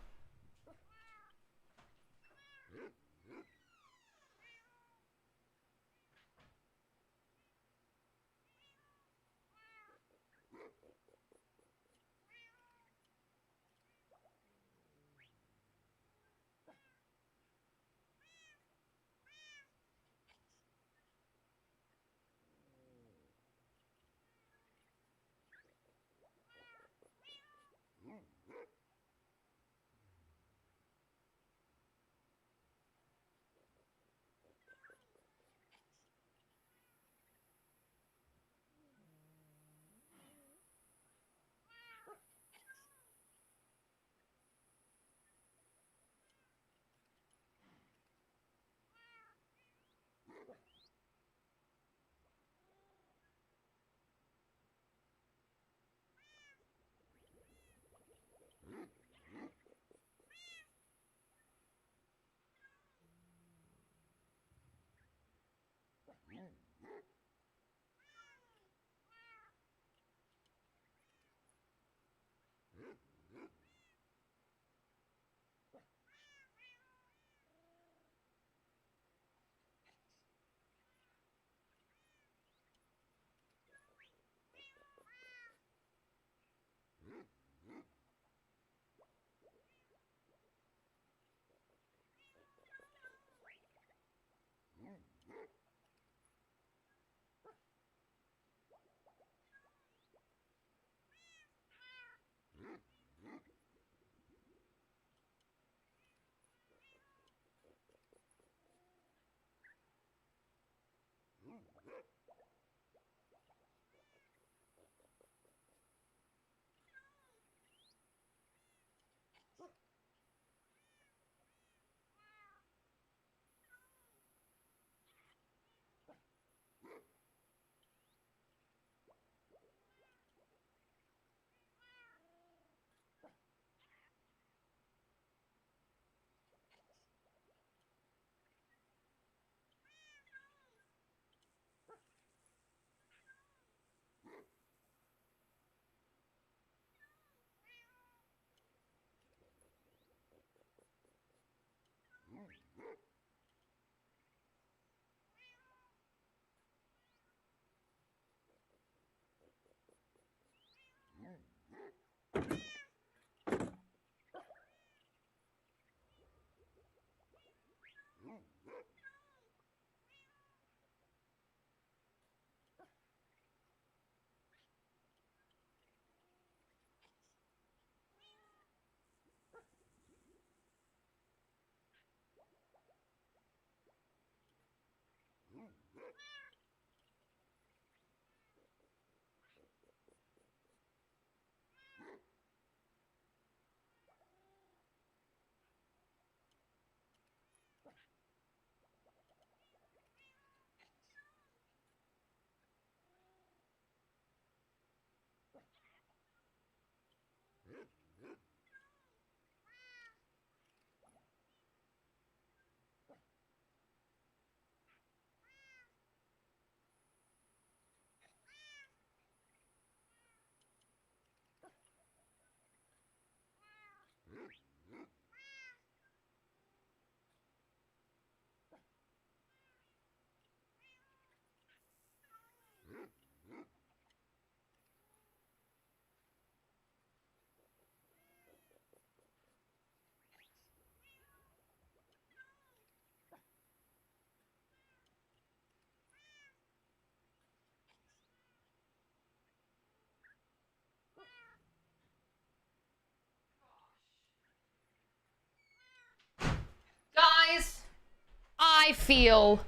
I feel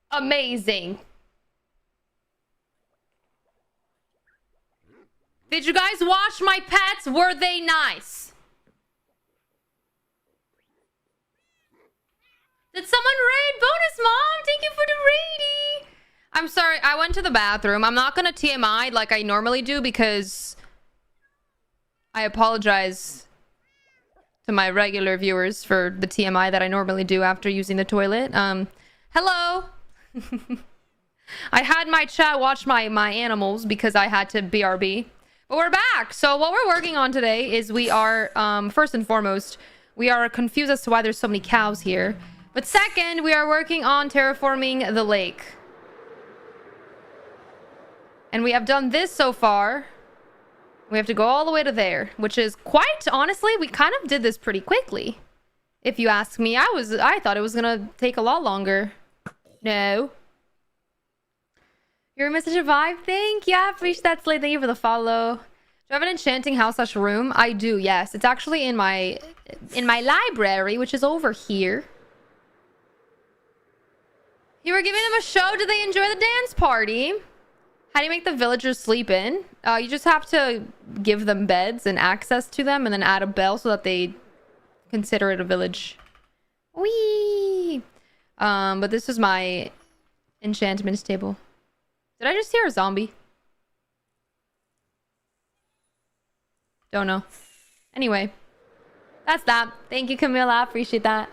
amazing. Did you guys wash my pets? Were they nice? Did someone raid? Bonus mom, thank you for the raiding. I'm sorry, I went to the bathroom. I'm not gonna TMI like I normally do because I apologize to my regular viewers for the TMI that I normally do after using the toilet. Hello. I had my chat watch my animals because I had to BRB. But we're back. So what we're working on today is we are, first and foremost, we are confused as to why there's so many cows here. But second, we are working on terraforming the lake. And we have done this so far. We have to go all the way to there, which is quite honestly, we kind of did this pretty quickly. If you ask me, I thought it was gonna take a lot longer. No. Your message of vibe, thank you. I appreciate that, Slade. Thank you for the follow. Do you have an enchanting house/room? I do, yes. It's actually in my library, which is over here. You were giving them a show. Did they enjoy the dance party? How do you make the villagers sleep in? You just have to give them beds and access to them and then add a bell so that they consider it a village. Whee! But this is my enchantment table. Did I just hear a zombie? Don't know. Anyway. That's that. Thank you, Camilla. I appreciate that.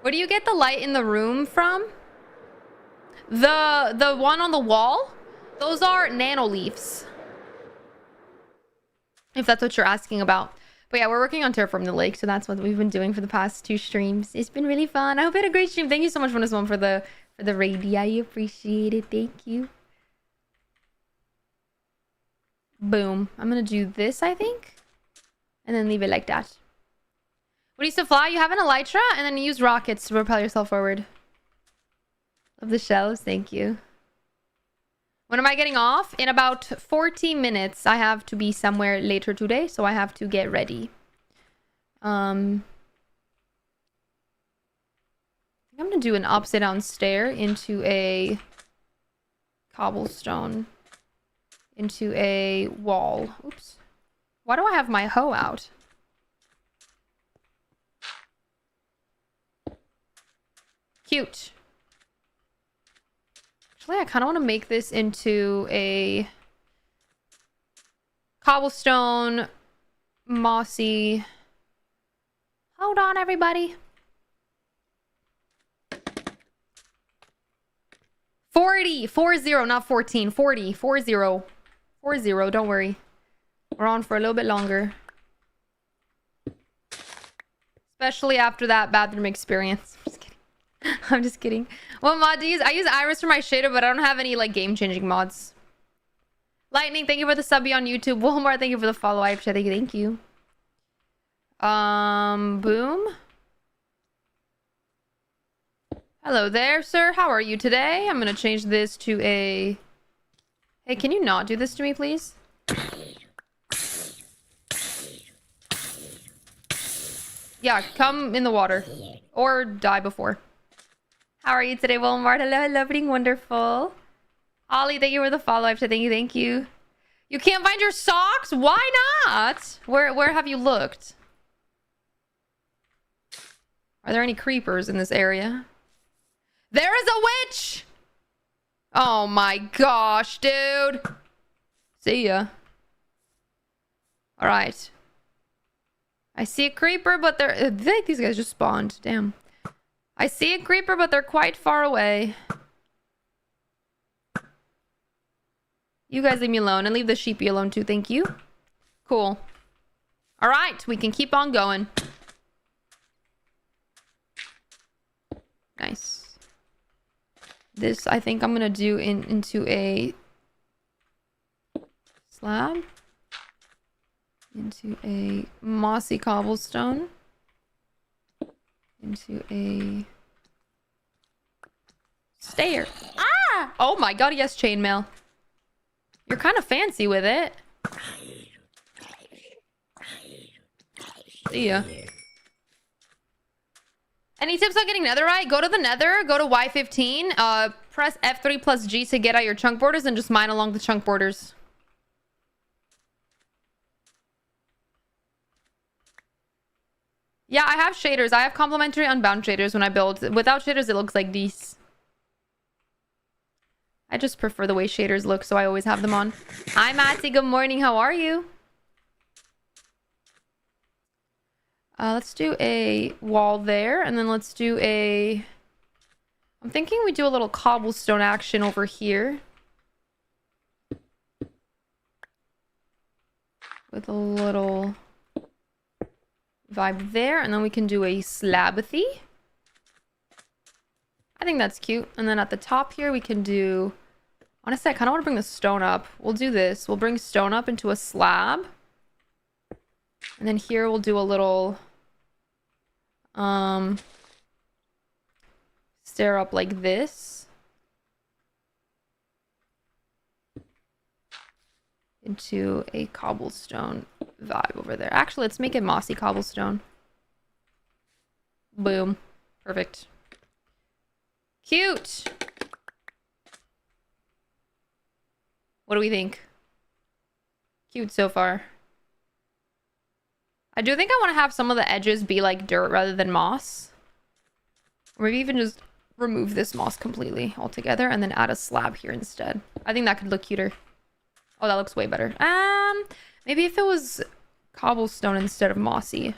Where do you get the light in the room from? The one on the wall? Those are nano leaves. If that's what you're asking about. But yeah, we're working on Terraforming the lake, so that's what we've been doing for the past 2 streams. It's been really fun. I hope you had a great stream. Thank you so much, Bonus Mom, for the raid. Yeah, I appreciate it. Thank you. Boom. I'm gonna do this, I think. And then leave it like that. What do you still fly? You have an elytra, and then you use rockets to propel yourself forward. Love the shells. Thank you. When am I getting off? In about 40 minutes. I have to be somewhere later today, so I have to get ready. I'm gonna do an upside down stair into a cobblestone. Into a wall. Oops. Why do I have my hoe out? Cute. Actually, I kind of want to make this into a cobblestone, mossy. Hold on, everybody. 40, 40, not 14, 40, 40, 40, don't worry. We're on for a little bit longer. Especially after that bathroom experience. I'm just kidding. I'm just kidding. What mod do you use? I use Iris for my shader, but I don't have any like game-changing mods. Lightning, thank you for the sub on YouTube. Walmart, thank you for the follow. I appreciate it. Thank you. Boom. Hello there, sir. How are you today? I'm gonna change this to a... Hey, can you not do this to me, please? Yeah, come in the water. Or die before. How are you today, Walmart? Hello, hello, wonderful. Ollie, thank you for the follow-up. Thank you. You can't find your socks? Why not? Where have you looked? Are there any creepers in this area? There is a witch! Oh my gosh, dude. See ya. Alright. I see a creeper, but they're... I think these guys just spawned. Damn. I see a creeper, but they're quite far away. You guys leave me alone. And leave the sheepy alone too. Thank you. Cool. Alright, we can keep on going. Nice. This, I think I'm gonna do into a slab. Into a mossy cobblestone. Into a stair. Ah! Oh my god, yes, chainmail. You're kind of fancy with it. See ya. Any tips on getting netherite? Go to the nether, go to Y15, press F3 plus G to get out your chunk borders and just mine along the chunk borders. Yeah, I have shaders. I have complementary unbound shaders when I build. Without shaders, it looks like these. I just prefer the way shaders look, so I always have them on. Hi, Matty. Good morning. How are you? Let's do a wall there, and then let's do a... I'm thinking we do a little cobblestone action over here. With a little vibe there, and then we can do a slabthy. I think that's cute. And then at the top here, we can do... Honestly, I kind of want to bring the stone up. We'll do this. We'll bring stone up into a slab. And then here we'll do a little... stair up like this. Into a cobblestone vibe over there. Actually, let's make it mossy cobblestone. Boom. Perfect. Cute! What do we think? Cute so far. I do think I want to have some of the edges be like dirt rather than moss. Or maybe even just remove this moss completely altogether and then add a slab here instead. I think that could look cuter. Oh, that looks way better. Maybe if it was cobblestone instead of mossy.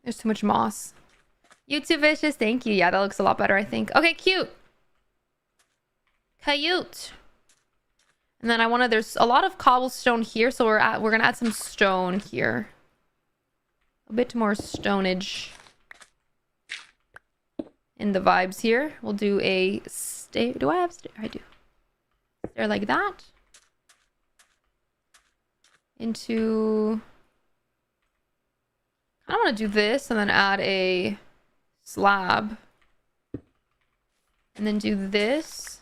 There's too much moss. YouTube Vicious, thank you. Yeah, that looks a lot better, I think. Okay, cute. Cute. And then I want to, there's a lot of cobblestone here, so we're gonna add some stone here. A bit more stonage in the vibes here. We'll do a stair. Do I have stair? I do. Stair like that. Into... I want to do this and then add a slab. And then do this.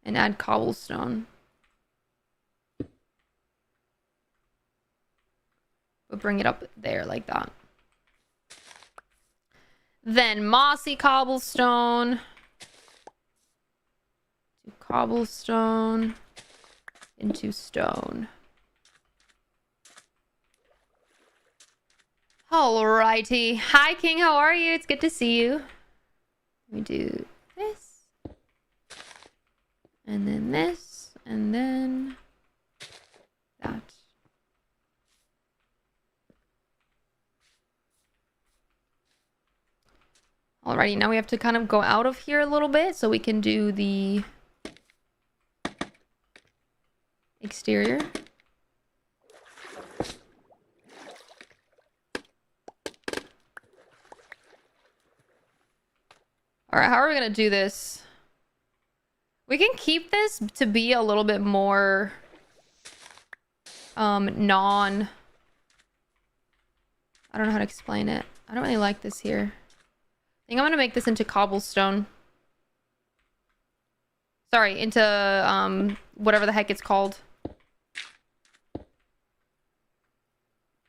And add cobblestone. But bring it up there like that. Then mossy cobblestone. To cobblestone. Into stone. Alrighty. Hi, King. How are you? It's good to see you. Let me do this. And then this. And then that. Alrighty, now we have to kind of go out of here a little bit so we can do the exterior. Alright, how are we gonna do this? We can keep this to be a little bit more I don't know how to explain it. I don't really like this here. I think I'm gonna make this into cobblestone. Sorry, into whatever the heck it's called.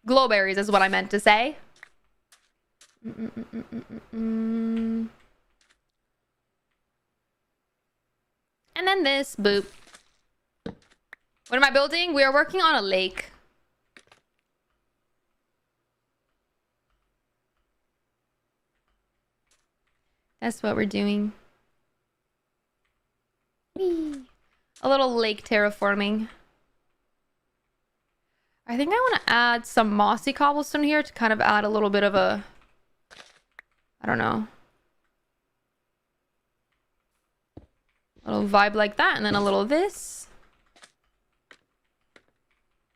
Glowberries is what I meant to say. And then this, boop. What am I building? We are working on a lake. That's what we're doing. Whee. A little lake terraforming. I think I want to add some mossy cobblestone here to kind of add a little bit of a... I don't know. A little vibe like that. And then a little of this.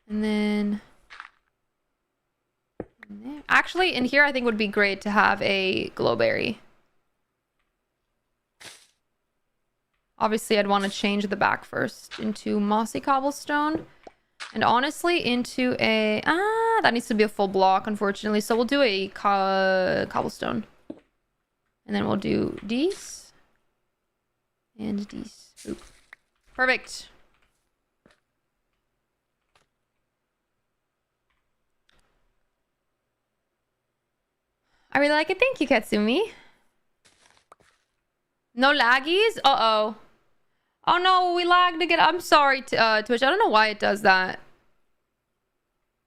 And then... Actually, in here I think would be great to have a glowberry. Obviously, I'd want to change the back first into mossy cobblestone. And honestly, into a... that needs to be a full block, unfortunately. So we'll do a cobblestone. And then we'll do these. And these. Oop. Perfect. I really like it. Thank you, Katsumi. No laggies? Uh-oh. Oh no, we lagged again. I'm sorry, Twitch. I don't know why it does that.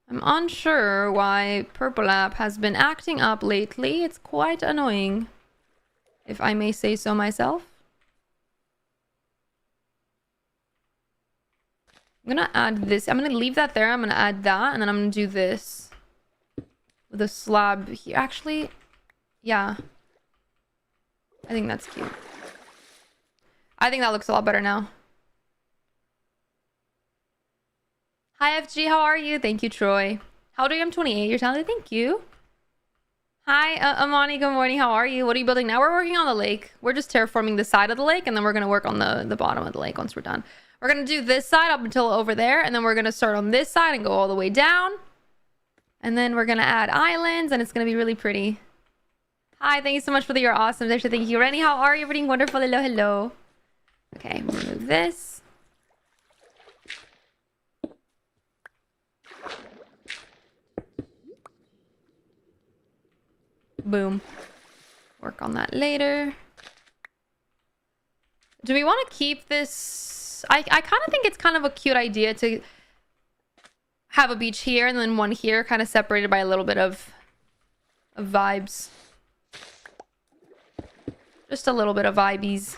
I'm unsure why Purple App has been acting up lately. It's quite annoying, if I may say so myself. I'm gonna add this. I'm gonna leave that there. I'm gonna add that, and then I'm gonna do this with a slab here. Actually, yeah. I think that's cute. I think that looks a lot better now. Hi, FG. How are you? Thank you, Troy. How old are you? I'm 28. You're talented. Thank you. Hi, Amani. Good morning. How are you? What are you building now? We're working on the lake. We're just terraforming the side of the lake, and then we're going to work on the bottom of the lake once we're done. We're going to do this side up until over there, and then we're going to start on this side and go all the way down. And then we're going to add islands, and it's going to be really pretty. Hi, thank you so much for your awesome. Thank you. Rennie, how are you? Everything wonderful. Hello, hello. Okay, remove this. Boom. Work on that later. Do we want to keep this? I kind of think it's kind of a cute idea to have a beach here and then one here, kind of separated by a little bit of vibes. Just a little bit of vibes.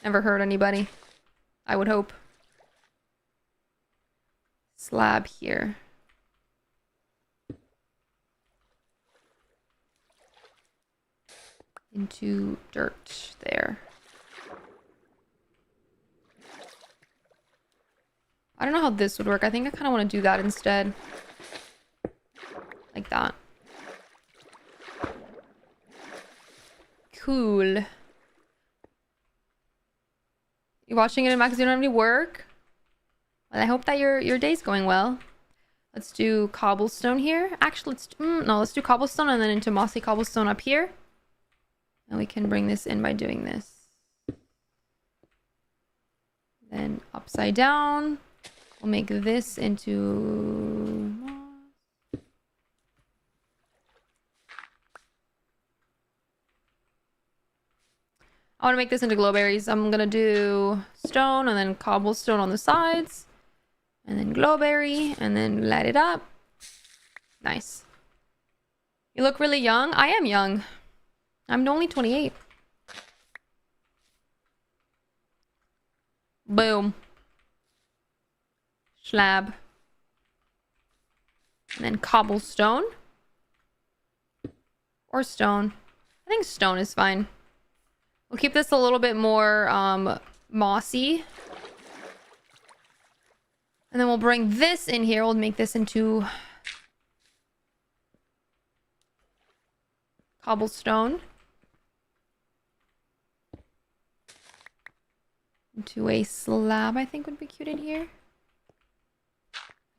Never hurt anybody, I would hope. Slab here. Into dirt there. I don't know how this would work. I think I kind of want to do that instead. Like that. Cool. You watching it in Max? You don't have any work? Well, I hope that your day's going well. Let's do cobblestone here. Actually, let's do cobblestone and then into mossy cobblestone up here. And we can bring this in by doing this. Then upside down. We'll make this into moss. I want to make this into glowberries. I'm gonna do stone and then cobblestone on the sides. And then glowberry and then light it up. Nice. You look really young. I am young. I'm only 28. Boom. Slab. And then cobblestone. Or stone. I think stone is fine. We'll keep this a little bit more mossy. And then we'll bring this in here. We'll make this into cobblestone. Into a slab, I think would be cute in here.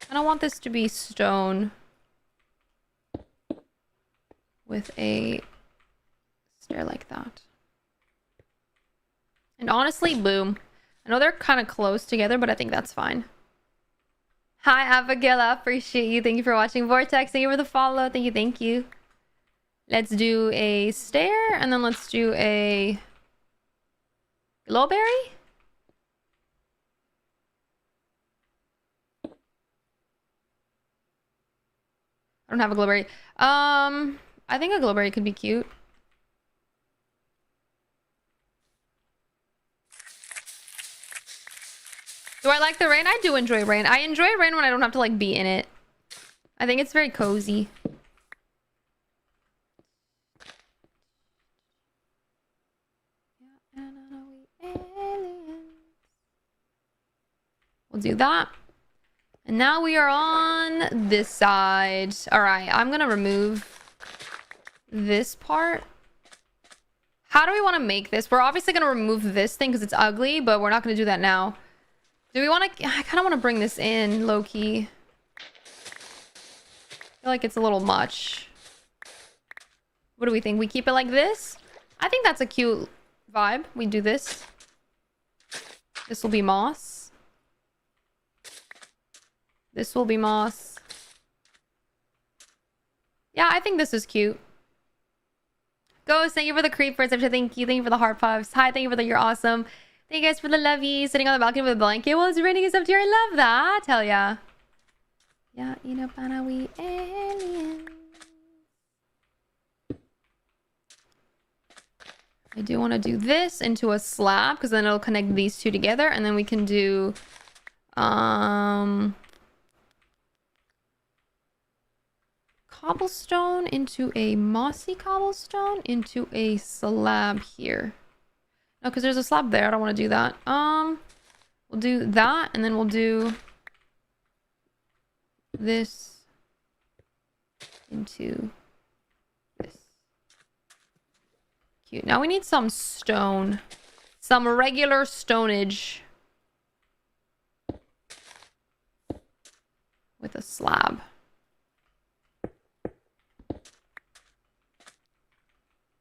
I don't want this to be stone with a stair like that. And honestly, boom. I know they're kind of close together, but I think that's fine. Hi, Abigail. Appreciate you. Thank you for watching. Vortex, thank you for the follow. Thank you, thank you. Let's do a stair, and then let's do a glowberry. I don't have a glowberry. I think a glowberry could be cute. Do I like the rain? I do enjoy rain. I enjoy rain when I don't have to like be in it. I think it's very cozy. We'll do that. And now we are on this side. All right, I'm gonna remove this part. How do we want to make this? We're obviously gonna remove this thing because it's ugly, but we're not gonna do that now. Do we want to... I kind of want to bring this in low-key. I feel like it's a little much. What do we think? We keep it like this? I think that's a cute vibe. We do this. This will be moss. This will be moss. Yeah, I think this is cute. Ghost, thank you for the creepers. Thank you. Thank you for the heart puffs. Hi, thank you for the you're awesome. Thank you guys for the lovies. Sitting on the balcony with a blanket while it's raining is up to here. I love that. Hell yeah. Yeah, you know, we aliens. I do want to do this into a slab because then it'll connect these two together, and then we can do cobblestone into a mossy cobblestone into a slab here. No, because there's a slab there. I don't want to do that. We'll do that, and then we'll do this into this. Cute. Now we need some stone. Some regular stonage. With a slab.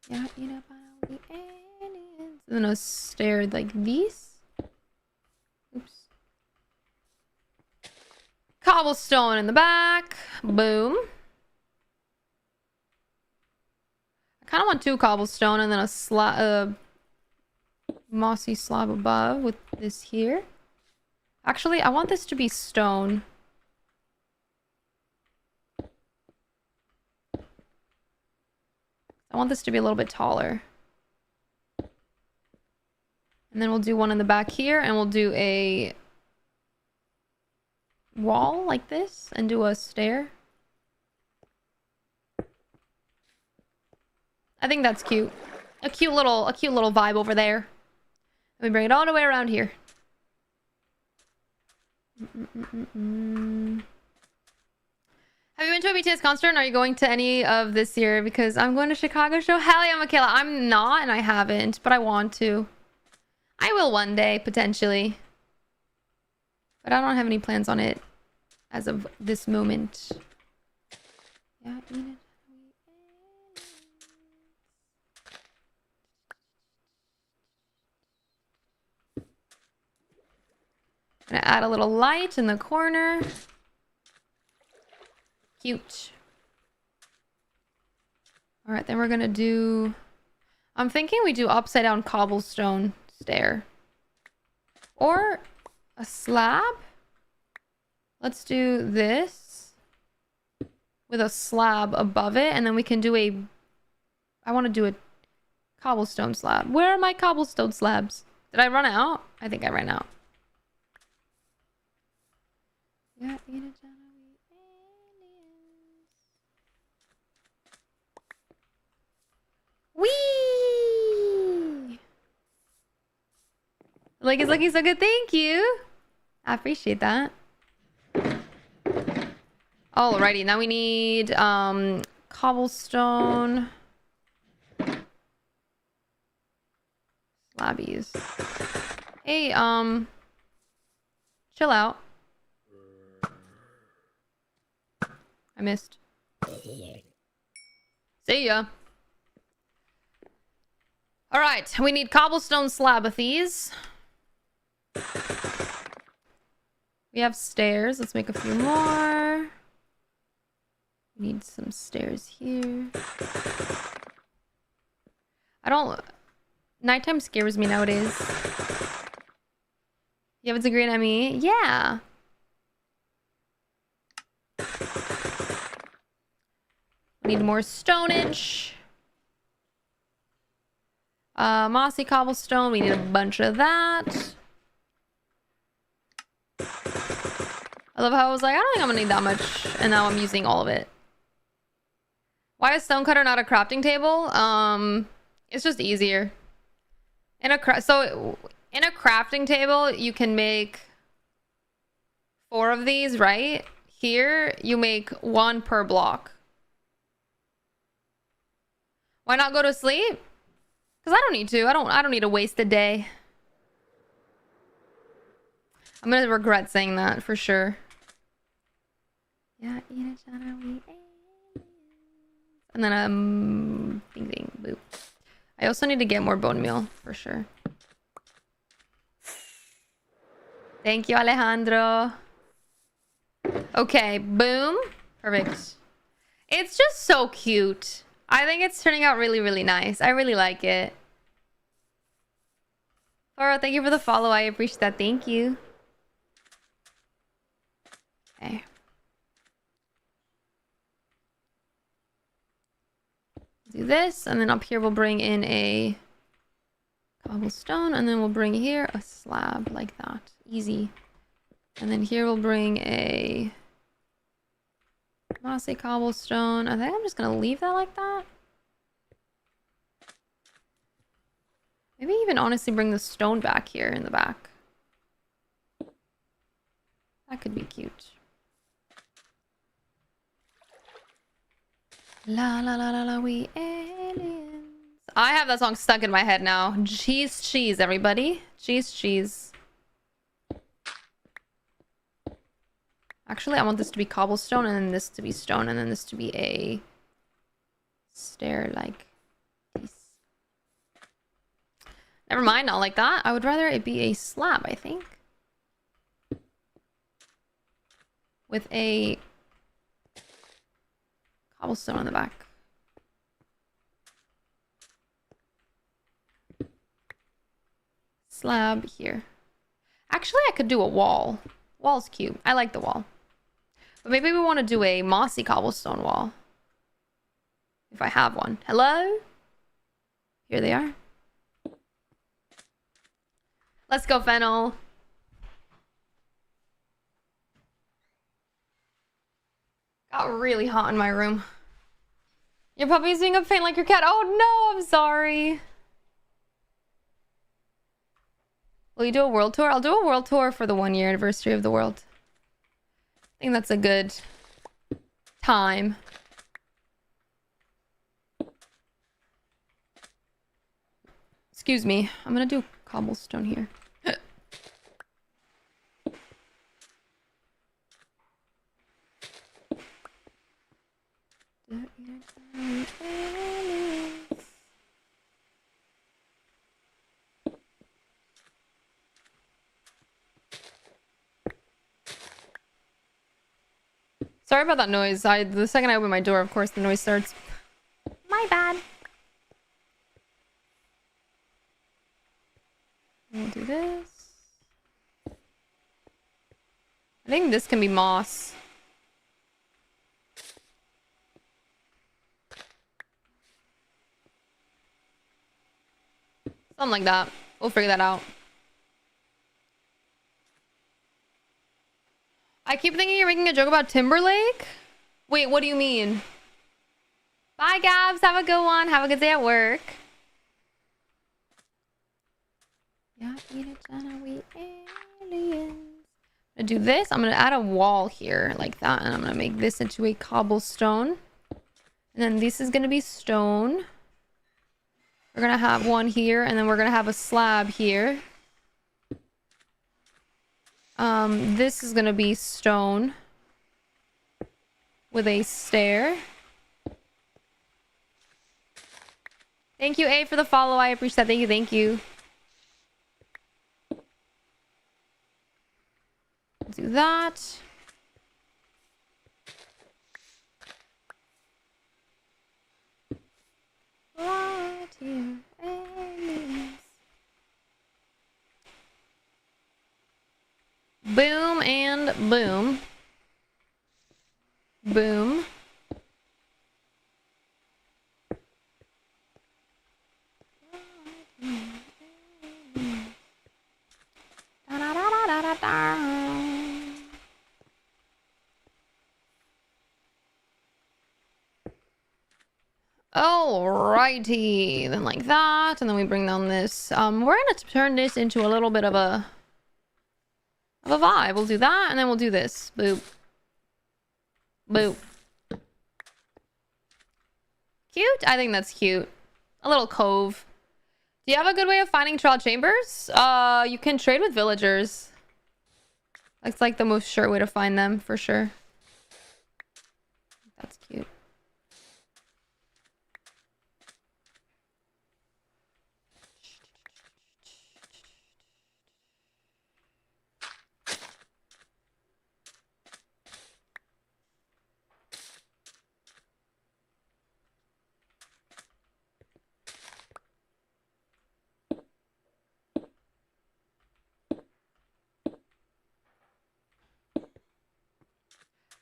Yeah, you know, the aliens. And then a stair like these. Oops. Cobblestone in the back. Boom. I kind of want 2 cobblestone and then a slab, mossy slab above with this here. Actually, I want this to be stone. I want this to be a little bit taller. And then we'll do one in the back here, and we'll do a wall like this and do a stair. I think that's cute. A cute little vibe over there. Let me bring it all the way around here. Have you been to a BTS concert? And are you going to any of this year? Because I'm going to Chicago show. Hell yeah, Michaela. I'm not, and I haven't, but I want to. I will one day, potentially. But I don't have any plans on it as of this moment. Yeah, Enid. I'm gonna add a little light in the corner. Cute. All right, then we're gonna do... I'm thinking we do upside down cobblestone stair. Or a slab. Let's do this with a slab above it, and then we can do a... I want to do a cobblestone slab. Where are my cobblestone slabs? Did I run out? I think I ran out. Yeah, wee! Like, it's looking so good. Thank you. I appreciate that. Alrighty, now we need cobblestone slabbies. Hey, chill out. I missed. See ya. All right, we need cobblestone slab of these. We have stairs. Let's make a few more. We need some stairs here. I don't... Nighttime scares me nowadays. You haven't agreed on me? Yeah. Need more stonage. Mossy cobblestone. We need a bunch of that. I love how I was like, I don't think I'm gonna need that much, and now I'm using all of it. Why is stonecutter not a crafting table? It's just easier. In a crafting table, you can make 4 of these, right? Here, you make 1 per block. Why not go to sleep? Because I don't need to. I don't need to waste a day. I'm gonna regret saying that for sure. Yeah, and then bing bing boop. I also need to get more bone meal for sure. Thank you, Alejandro. Okay, boom. Perfect. It's just so cute. I think it's turning out really, really nice. I really like it. Laura, thank you for the follow. I appreciate that. Thank you. Okay. Do this, and then up here we'll bring in a cobblestone, and then we'll bring here a slab like that. Easy. And then here we'll bring a mossy cobblestone. I think I'm just gonna leave that like that. Maybe even honestly bring the stone back here in the back. That could be cute. La la la la la, we aliens. I have that song stuck in my head now. Cheese, cheese, everybody. Cheese, cheese. Actually, I want this to be cobblestone, and then this to be stone, and then this to be a stair like this. Never mind, not like that. I would rather it be a slab, I think. With a cobblestone on the back. Slab here. Actually, I could do a wall. Wall's cute. I like the wall. But maybe we want to do a mossy cobblestone wall. If I have one. Hello? Here they are. Let's go, Fennel. Got really hot in my room. Your puppy's being a pain like your cat. Oh no, I'm sorry. Will you do a world tour? I'll do a world tour for the 1-year anniversary of the world. I think that's a good time. Excuse me. I'm gonna do cobblestone here. Sorry about that noise. The second I open my door, of course, the noise starts. My bad. We'll do this. I think this can be moss. Something like that. We'll figure that out. I keep thinking you're making a joke about Timberlake. Wait, what do you mean? Bye, Gabs. Have a good one. Have a good day at work. Yeah, eat it, Jenna. We aliens. I'm gonna do this. I'm gonna add a wall here like that, and I'm gonna make this into a cobblestone. And then this is gonna be stone. We're gonna have one here, and then we're gonna have a slab here. This is gonna be stone with a stair. Thank you, A, for the follow. I appreciate that. Thank you, thank you. Do that. Right here, aliens. Boom and boom. Boom. Alrighty, then like that, and then we bring down this. We're gonna turn this into a little bit of a vibe. We'll do that, and then we'll do this. Boop. Boop. Cute? I think that's cute. A little cove. Do you have a good way of finding trial chambers? You can trade with villagers. That's like the most sure way to find them, for sure. That's cute.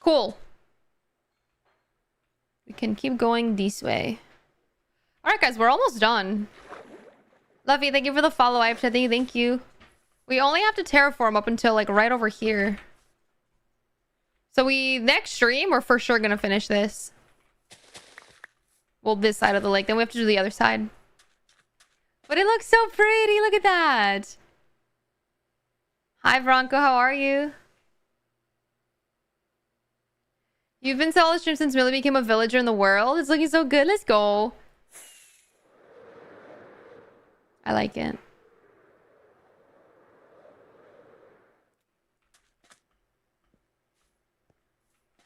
Cool. We can keep going this way. All right, guys, we're almost done. Lovey, thank you for the follow. I have to thank you. We only have to terraform up until like right over here. So next stream, we're for sure gonna finish this. Well, this side of the lake. Then we have to do the other side. But it looks so pretty. Look at that. Hi, Bronco. How are you? You've been solo stream since Millie became a villager in the world. It's looking so good. Let's go. I like it.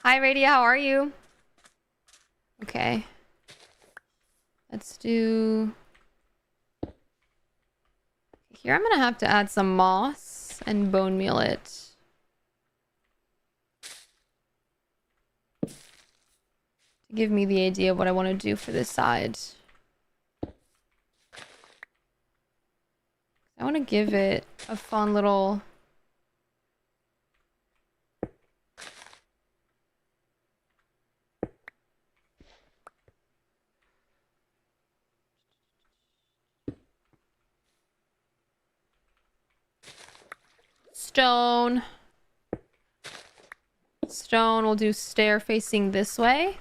Hi, Radia. How are you? Okay. Let's do... Here, I'm gonna have to add some moss and bone meal it. To give me the idea of what I want to do for this side. I want to give it a fun little... Stone. Stone. We'll do stair facing this way.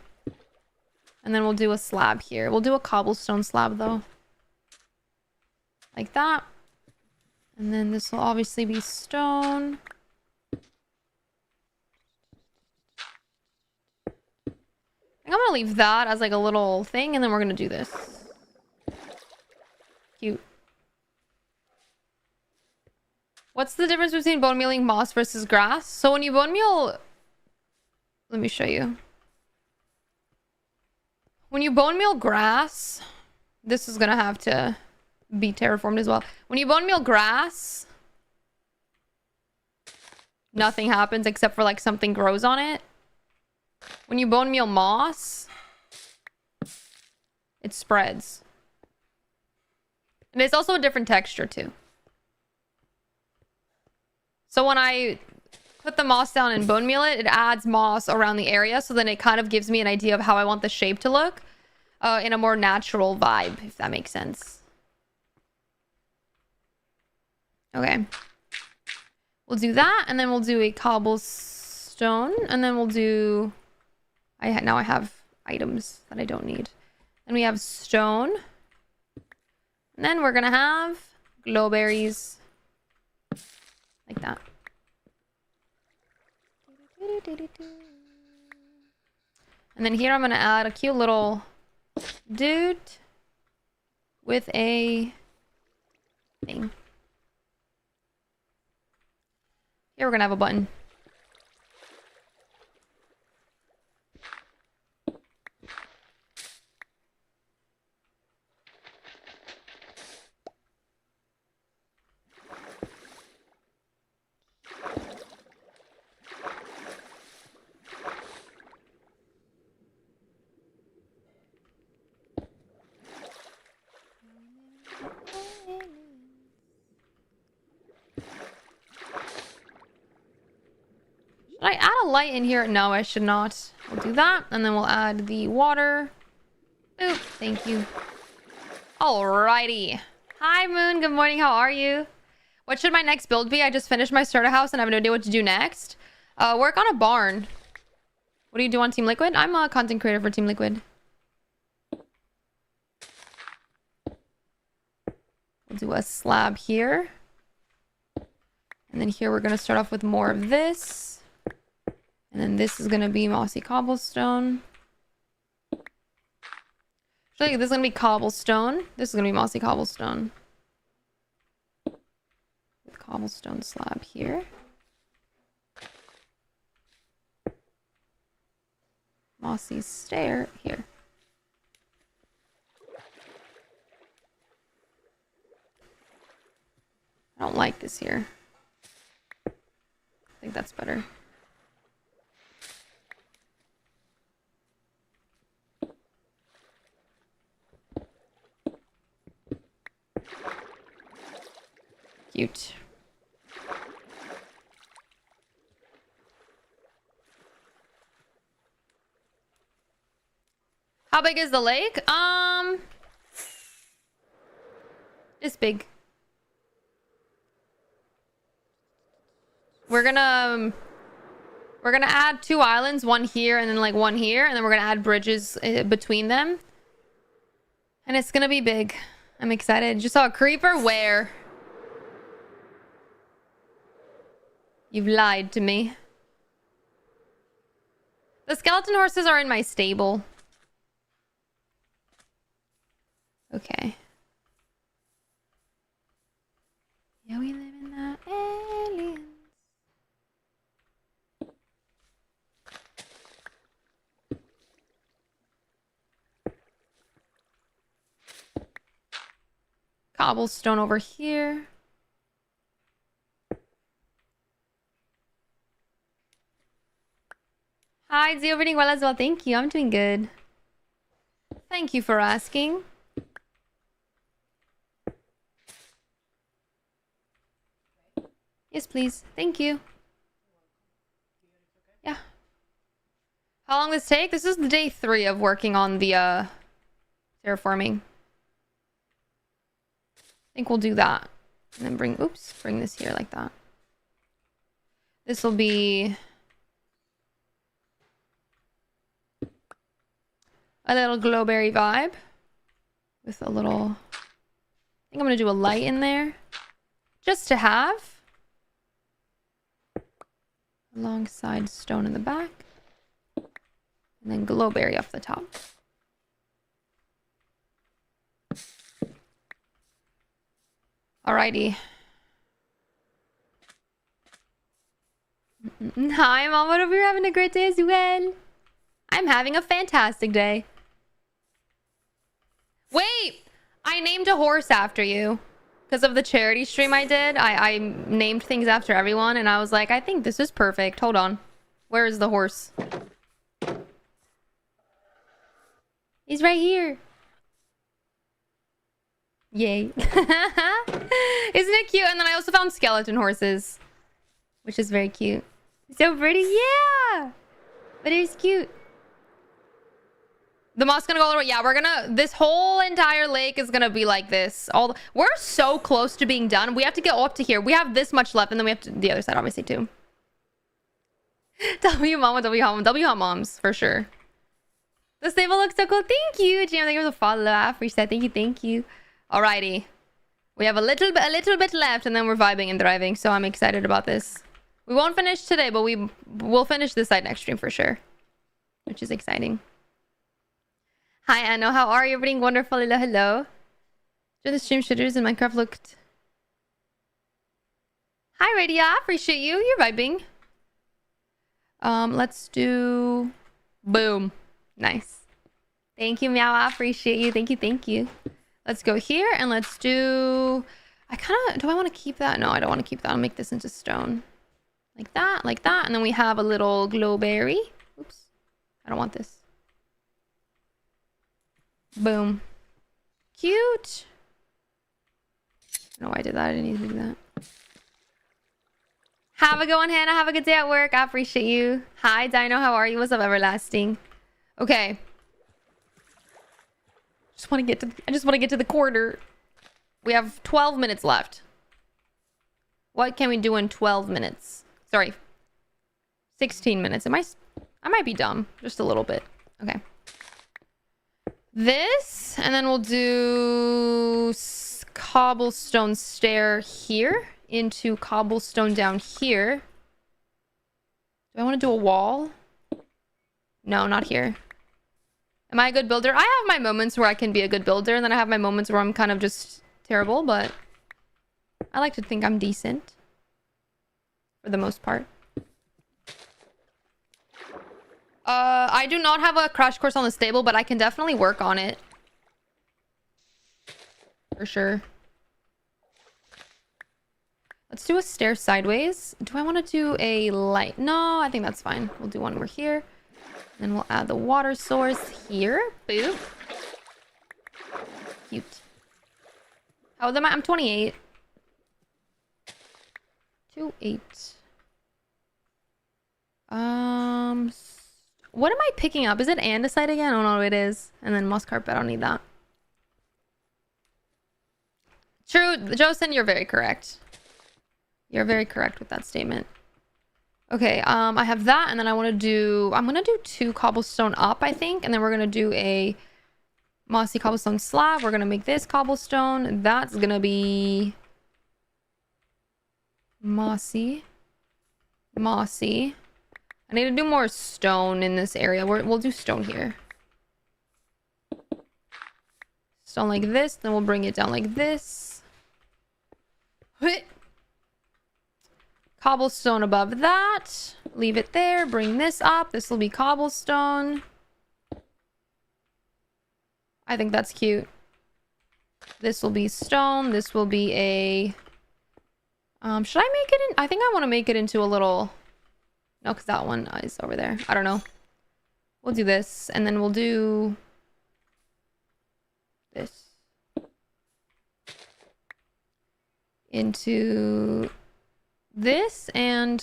And then we'll do a slab here. We'll do a cobblestone slab though. Like that. And then this will obviously be stone. I think I'm gonna leave that as like a little thing, and then we're gonna do this. Cute. What's the difference between bone mealing moss versus grass? So when you bone meal... Let me show you. When you bone meal grass... This is gonna have to be terraformed as well. When you bone meal grass... Nothing happens except for like something grows on it. When you bone meal moss... It spreads. And it's also a different texture too. So when I put the moss down and bone meal it, it adds moss around the area. So then it kind of gives me an idea of how I want the shape to look in a more natural vibe, if that makes sense. Okay. We'll do that, and then we'll do a cobblestone, and then we'll do... Now I have items that I don't need. And we have stone. And then we're gonna have glowberries. Like that. And then here I'm gonna add a cute little dude with a thing. Here we're gonna have a button. Should I add a light in here? No, I should not. We'll do that, and then we'll add the water. Boop. Thank you. Alrighty. Hi, Moon. Good morning. How are you? What should my next build be? I just finished my starter house and I have no idea what to do next. Work on a barn. What do you do on Team Liquid? I'm a content creator for Team Liquid. We'll do a slab here. And then here we're going to start off with more of this. And then this is going to be mossy cobblestone. Actually, this is going to be cobblestone. This is going to be mossy cobblestone. With cobblestone slab here. Mossy stair here. I don't like this here. I think that's better. Cute. How big is the lake? It's big. We're gonna add 2 islands, one here and then like one here, and then we're gonna add bridges between them. And it's gonna be big. I'm excited. Just saw a creeper. Where? You've lied to me. The skeleton horses are in my stable. Okay. Yeah, we live in the aliens. Cobblestone over here. Hi, it's overeating well as well. Thank you. I'm doing good. Thank you for asking. Yes, please. Thank you. Yeah. How long does this take? This is the day 3 of working on the terraforming. I think we'll do that. And then bring this here like that. This will be a little glowberry vibe with a little, I think I'm gonna do a light in there just to have alongside stone in the back and then glowberry off the top. Alrighty. Hi, Mom. What hope you're having a great day as well. I'm having a fantastic day. Wait! I named a horse after you. Because of the charity stream I did. I named things after everyone, and I was like, I think this is perfect. Hold on. Where is the horse? He's right here. Yay. Isn't it cute? And then I also found skeleton horses, which is very cute. So pretty. Yeah. But it's cute. The moss gonna go all the way. Yeah, we're gonna, this whole entire lake is gonna be like this. We're so close to being done. We have to get up to here. We have this much left, and then we have to the other side, obviously, too. W mama, W home, W home moms for sure. The stable looks so cool. Thank you, Jam. Thank you for the follow. I appreciate that. Thank you. Alrighty. We have a little bit left, and then we're vibing and thriving. So I'm excited about this. We won't finish today, but we will finish this side next stream for sure, which is exciting. Hi, Anno. How are you? Everything wonderful. Hello, hello. Sure, the stream shooters in Minecraft looked. Hi, Radia. Appreciate you. You're vibing. Let's do. Boom. Nice. Thank you, Meow. I appreciate you. Thank you. Thank you. Let's go here and let's do. Do I want to keep that? No, I don't want to keep that. I'll make this into stone. Like that, like that. And then we have a little glowberry. Oops. I don't want this. Boom. Cute. I don't know why I did that. I didn't need to do that. Have a good one, Hannah. Have a good day at work. I appreciate you. Hi, Dino. How are you? What's up, Everlasting? Okay. I just want to get to the quarter. We have 12 minutes left. What can we do in 12 minutes? Sorry. 16 minutes. I might be dumb. Just a little bit. Okay. This, and then we'll do cobblestone stair here into cobblestone down here. Do I want to do a wall? No, not here. Am I a good builder? I have my moments where I can be a good builder, and then I have my moments where I'm kind of just terrible, but I like to think I'm decent for the most part. I do not have a crash course on the stable, but I can definitely work on it. For sure. Let's do a stair sideways. Do I want to do a light? No, I think that's fine. We'll do one over here. Then we'll add the water source here. Boop. Cute. How old am I? I'm 28. 28. What am I picking up? Is it andesite again? Oh no, it is. And then moss carpet. I don't need that. True, Josen, you're very correct. You're very correct with that statement. Okay, I have that, and then I'm gonna do 2 cobblestone up, I think, and then we're gonna do a mossy cobblestone slab. We're gonna make this cobblestone. That's gonna be mossy. I need to do more stone in this area. We'll do stone here. Stone like this, then we'll bring it down like this. Cobblestone above that. Leave it there. Bring this up. This will be cobblestone. I think that's cute. This will be stone. This will be a... should I make it in? I think I want to make it into a little... No, because that one is over there. I don't know. We'll do this. And then we'll do... this. Into... this, and...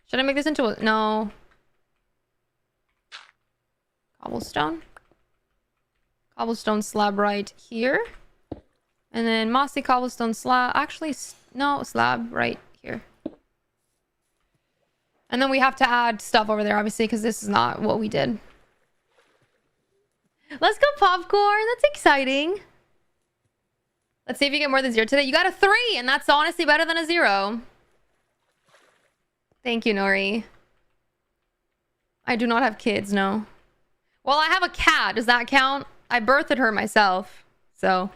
should I make this into a... no. Cobblestone. Cobblestone slab right here. And then mossy cobblestone slab. Actually, no, slab right here. And then we have to add stuff over there, obviously, because this is not what we did. Let's go, popcorn. That's exciting. Let's see if you get more than 0 today. You got a 3, and that's honestly better than a 0. Thank you, Nori. I do not have kids, no. Well, I have a cat. Does that count? I birthed her myself, so...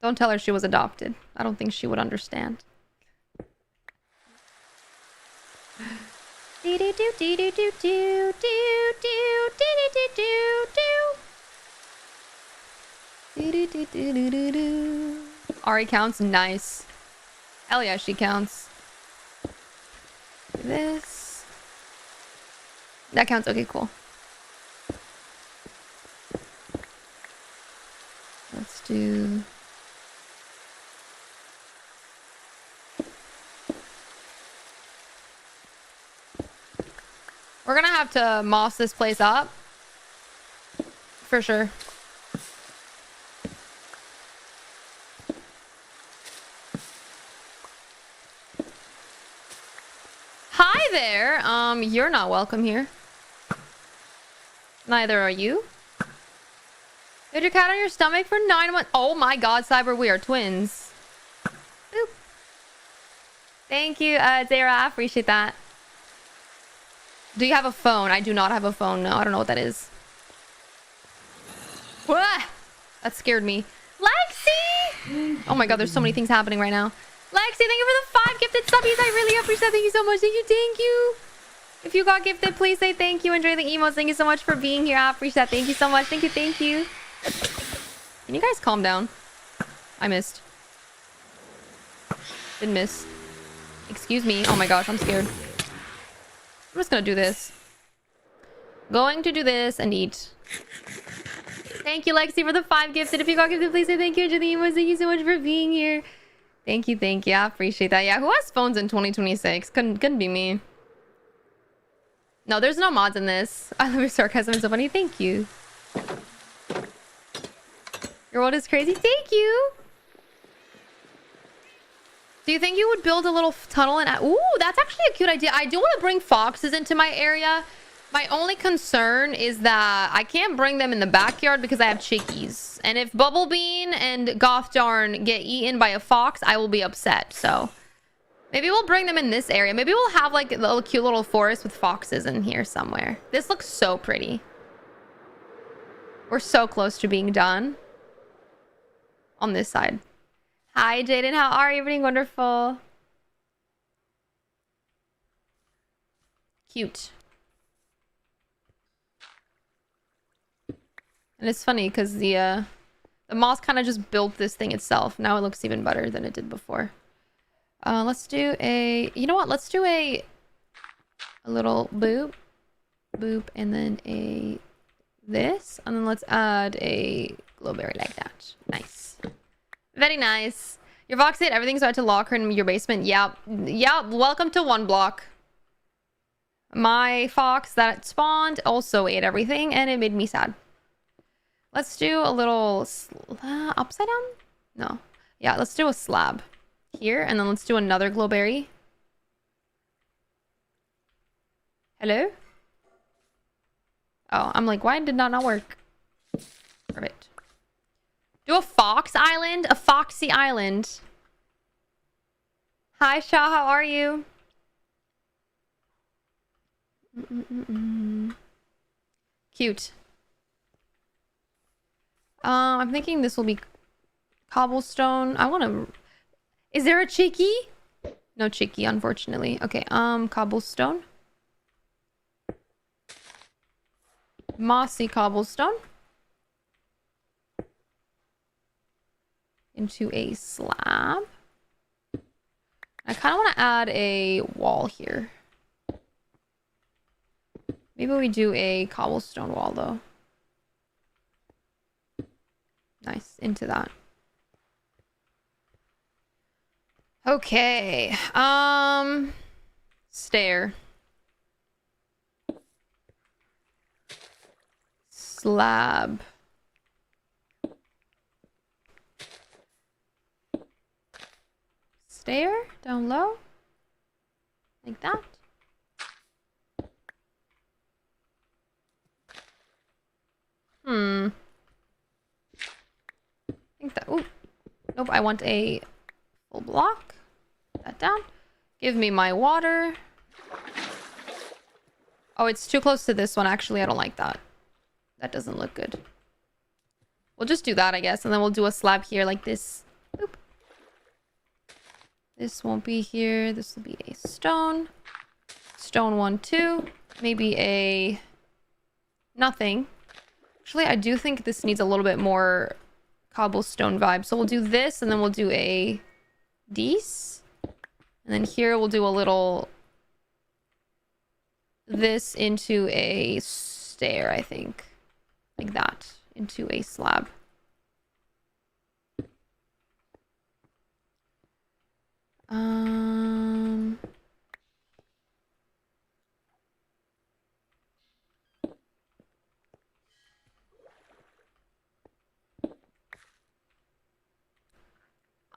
don't tell her she was adopted. I don't think she would understand. Ari counts. Nice. Hell yeah, she counts. This. That counts. Okay, cool. Let's do... we're gonna have to moss this place up. For sure. Hi there. You're not welcome here. Neither are you. You had your cat on your stomach for 9 months. Oh my god, Cyber, we are twins. Boop. Thank you, Zara. I appreciate that. Do you have a phone? I do not have a phone. No, I don't know what that is. Wah! That scared me. Lexi! Oh my god, there's so many things happening right now. Lexi, thank you for the 5 gifted subbies. I really appreciate that. Thank you so much. Thank you. If you got gifted, please say thank you. Enjoy the emotes. Thank you so much for being here. I appreciate that. Thank you so much. Thank you. Can you guys calm down? I missed. Didn't miss. Excuse me. Oh my gosh, I'm scared. I'm just gonna do this. Going to do this and eat. Thank you, Lexi, for the 5 gifted. If you got gifted, please say thank you. Enjoy the emotes. Thank you so much for being here. Thank you. I appreciate that. Yeah, who has phones in 2026? Couldn't be me. No, there's no mods in this. I love your sarcasm. It's so funny. Thank you. Your world is crazy. Thank you. Do you think you would build a little tunnel and... ooh, that's actually a cute idea. I do want to bring foxes into my area. My only concern is that I can't bring them in the backyard because I have chickies. And if Bubblebean and Goth Darn get eaten by a fox, I will be upset. So maybe we'll bring them in this area. Maybe we'll have like a little cute little forest with foxes in here somewhere. This looks so pretty. We're so close to being done. On this side. Hi, Jaden. How are you? Everything wonderful. Cute. And it's funny because the moss kind of just built this thing itself. Now it looks even better than it did before. Let's do a... you know what? Let's do a little boop. Boop. And then a... this. And then let's add a glowberry like that. Nice. Very nice. Your Vox said everything's about to lock her in your basement. Yeah. Welcome to 1 block. My fox that spawned also ate everything, and it made me sad. Let's do a little upside down? No. Yeah, let's do a slab here, and then let's do another glowberry. Hello? Oh, I'm like, why did that not work? Perfect. Do a fox island? A foxy island. Hi, Shaw. How are you? Cute. I'm thinking this will be cobblestone. I want to... Is there a cheeky? No cheeky, unfortunately. Okay, cobblestone. Mossy cobblestone. Into a slab. I kind of want to add a wall here. Maybe we do a cobblestone wall, though. Nice. Into that. Okay. Stair. Slab. Stair down low. Like that. I think that... Ooh. Nope, I want a full block. Put that down. Give me my water. Oh, it's too close to this one. Actually, I don't like that. That doesn't look good. We'll just do that, I guess. And then we'll do a slab here like this. Boop. This won't be here. This will be a stone. Stone 1, 2. Maybe a... Nothing. Actually, I do think this needs a little bit more cobblestone vibe. So we'll do this, and then we'll do a... These. And then here we'll do a little... This into a stair, I think. Like that. Into a slab.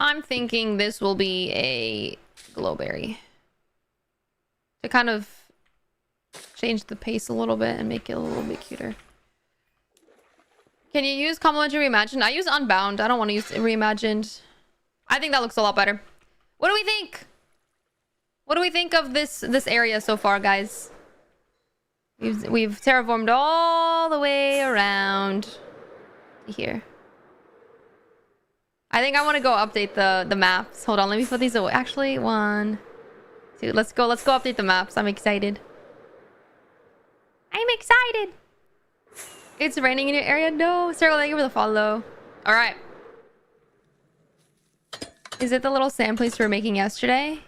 I'm thinking this will be a glowberry. To kind of change the pace a little bit and make it a little bit cuter. Can you use Complementary Reimagined? I use Unbound. I don't want to use Reimagined. I think that looks a lot better. What do we think? What do we think of this area so far, guys? We've terraformed all the way around to here. I think I want to go update the maps. Hold on, let me put these away. Actually, 1, 2. Let's go update the maps. I'm excited. I'm excited. It's raining in your area? No. Circle, thank you for the follow. All right. Is it the little sand place we were making yesterday?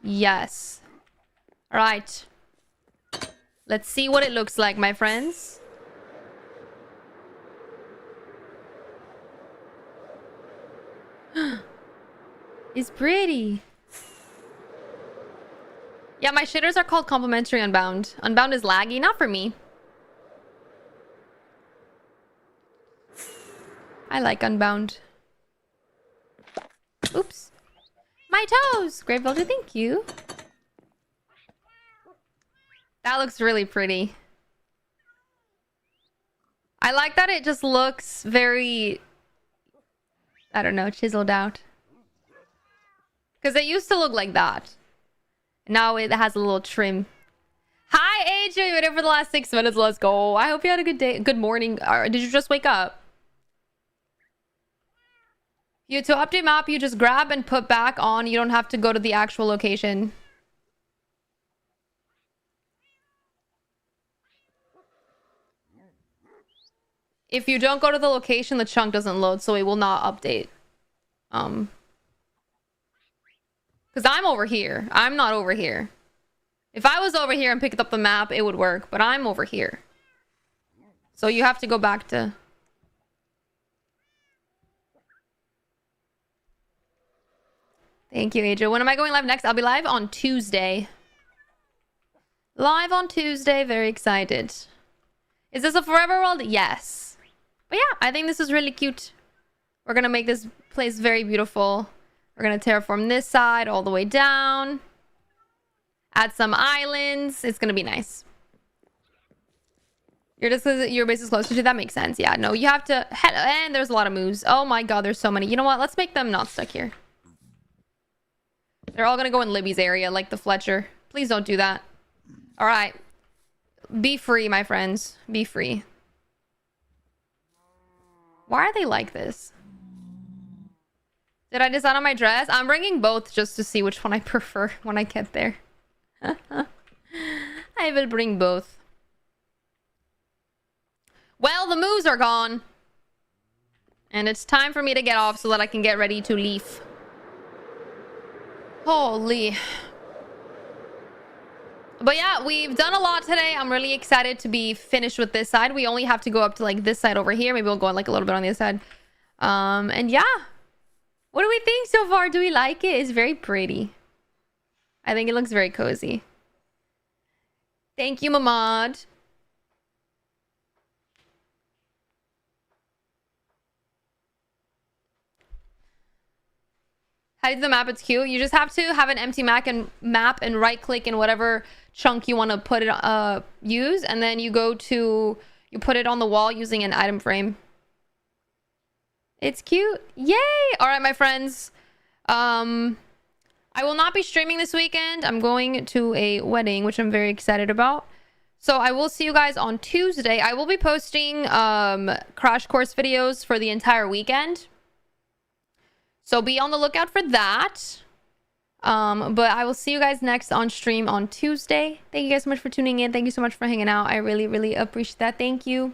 Yes. All right. Let's see what it looks like, my friends. It's pretty. Yeah, my shaders are called Complementary Unbound. Unbound is laggy, not for me. I like Unbound. Oops. My toes! Great Vulture, thank you. That looks really pretty. I like that it just looks very... I don't know, chiseled out. Because it used to look like that. Now it has a little trim. Hi, AJ! You've been here for the last 6 minutes. Let's go. I hope you had a good day. Good morning. Did you just wake up? To update map, you just grab and put back on. You don't have to go to the actual location. If you don't go to the location, the chunk doesn't load, so it will not update. Because I'm over here. I'm not over here. If I was over here and picked up the map, it would work. But I'm over here. So you have to go back to... Thank you, Adria. When am I going live next? I'll be live on Tuesday. Live on Tuesday. Very excited. Is this a forever world? Yes. But yeah, I think this is really cute. We're gonna make this place very beautiful. We're gonna terraform this side all the way down. Add some islands. It's gonna be nice. Your base is closer to that. Makes sense. Yeah, no, you have to head, and there's a lot of moves. Oh my god, there's so many. You know what? Let's make them not stuck here. They're all gonna go in Libby's area, like the Fletcher. Please don't do that. All right. Be free, my friends. Be free. Why are they like this? Did I decide on my dress? I'm bringing both just to see which one I prefer when I get there. I will bring both. Well, the moves are gone. And it's time for me to get off so that I can get ready to leave. Holy. But yeah, we've done a lot today. I'm really excited to be finished with this side. We only have to go up to like this side over here. Maybe we'll go on like a little bit on the other side. And yeah. What do we think so far? Do we like it? It's very pretty. I think it looks very cozy. Thank you, Mamad. How do the map? It's cute. You just have to have an empty map and right click in whatever chunk you want to put it use, and then you put it on the wall using an item frame. It's cute. Yay! All right, my friends. I will not be streaming this weekend. I'm going to a wedding, which I'm very excited about. So I will see you guys on Tuesday. I will be posting crash course videos for the entire weekend. So be on the lookout for that. But I will see you guys next on stream on Tuesday. Thank you guys so much for tuning in. Thank you so much for hanging out. I really, really appreciate that. Thank you.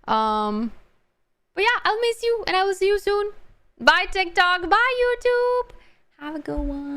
But yeah, I'll miss you and I will see you soon. Bye TikTok. Bye YouTube. Have a good one.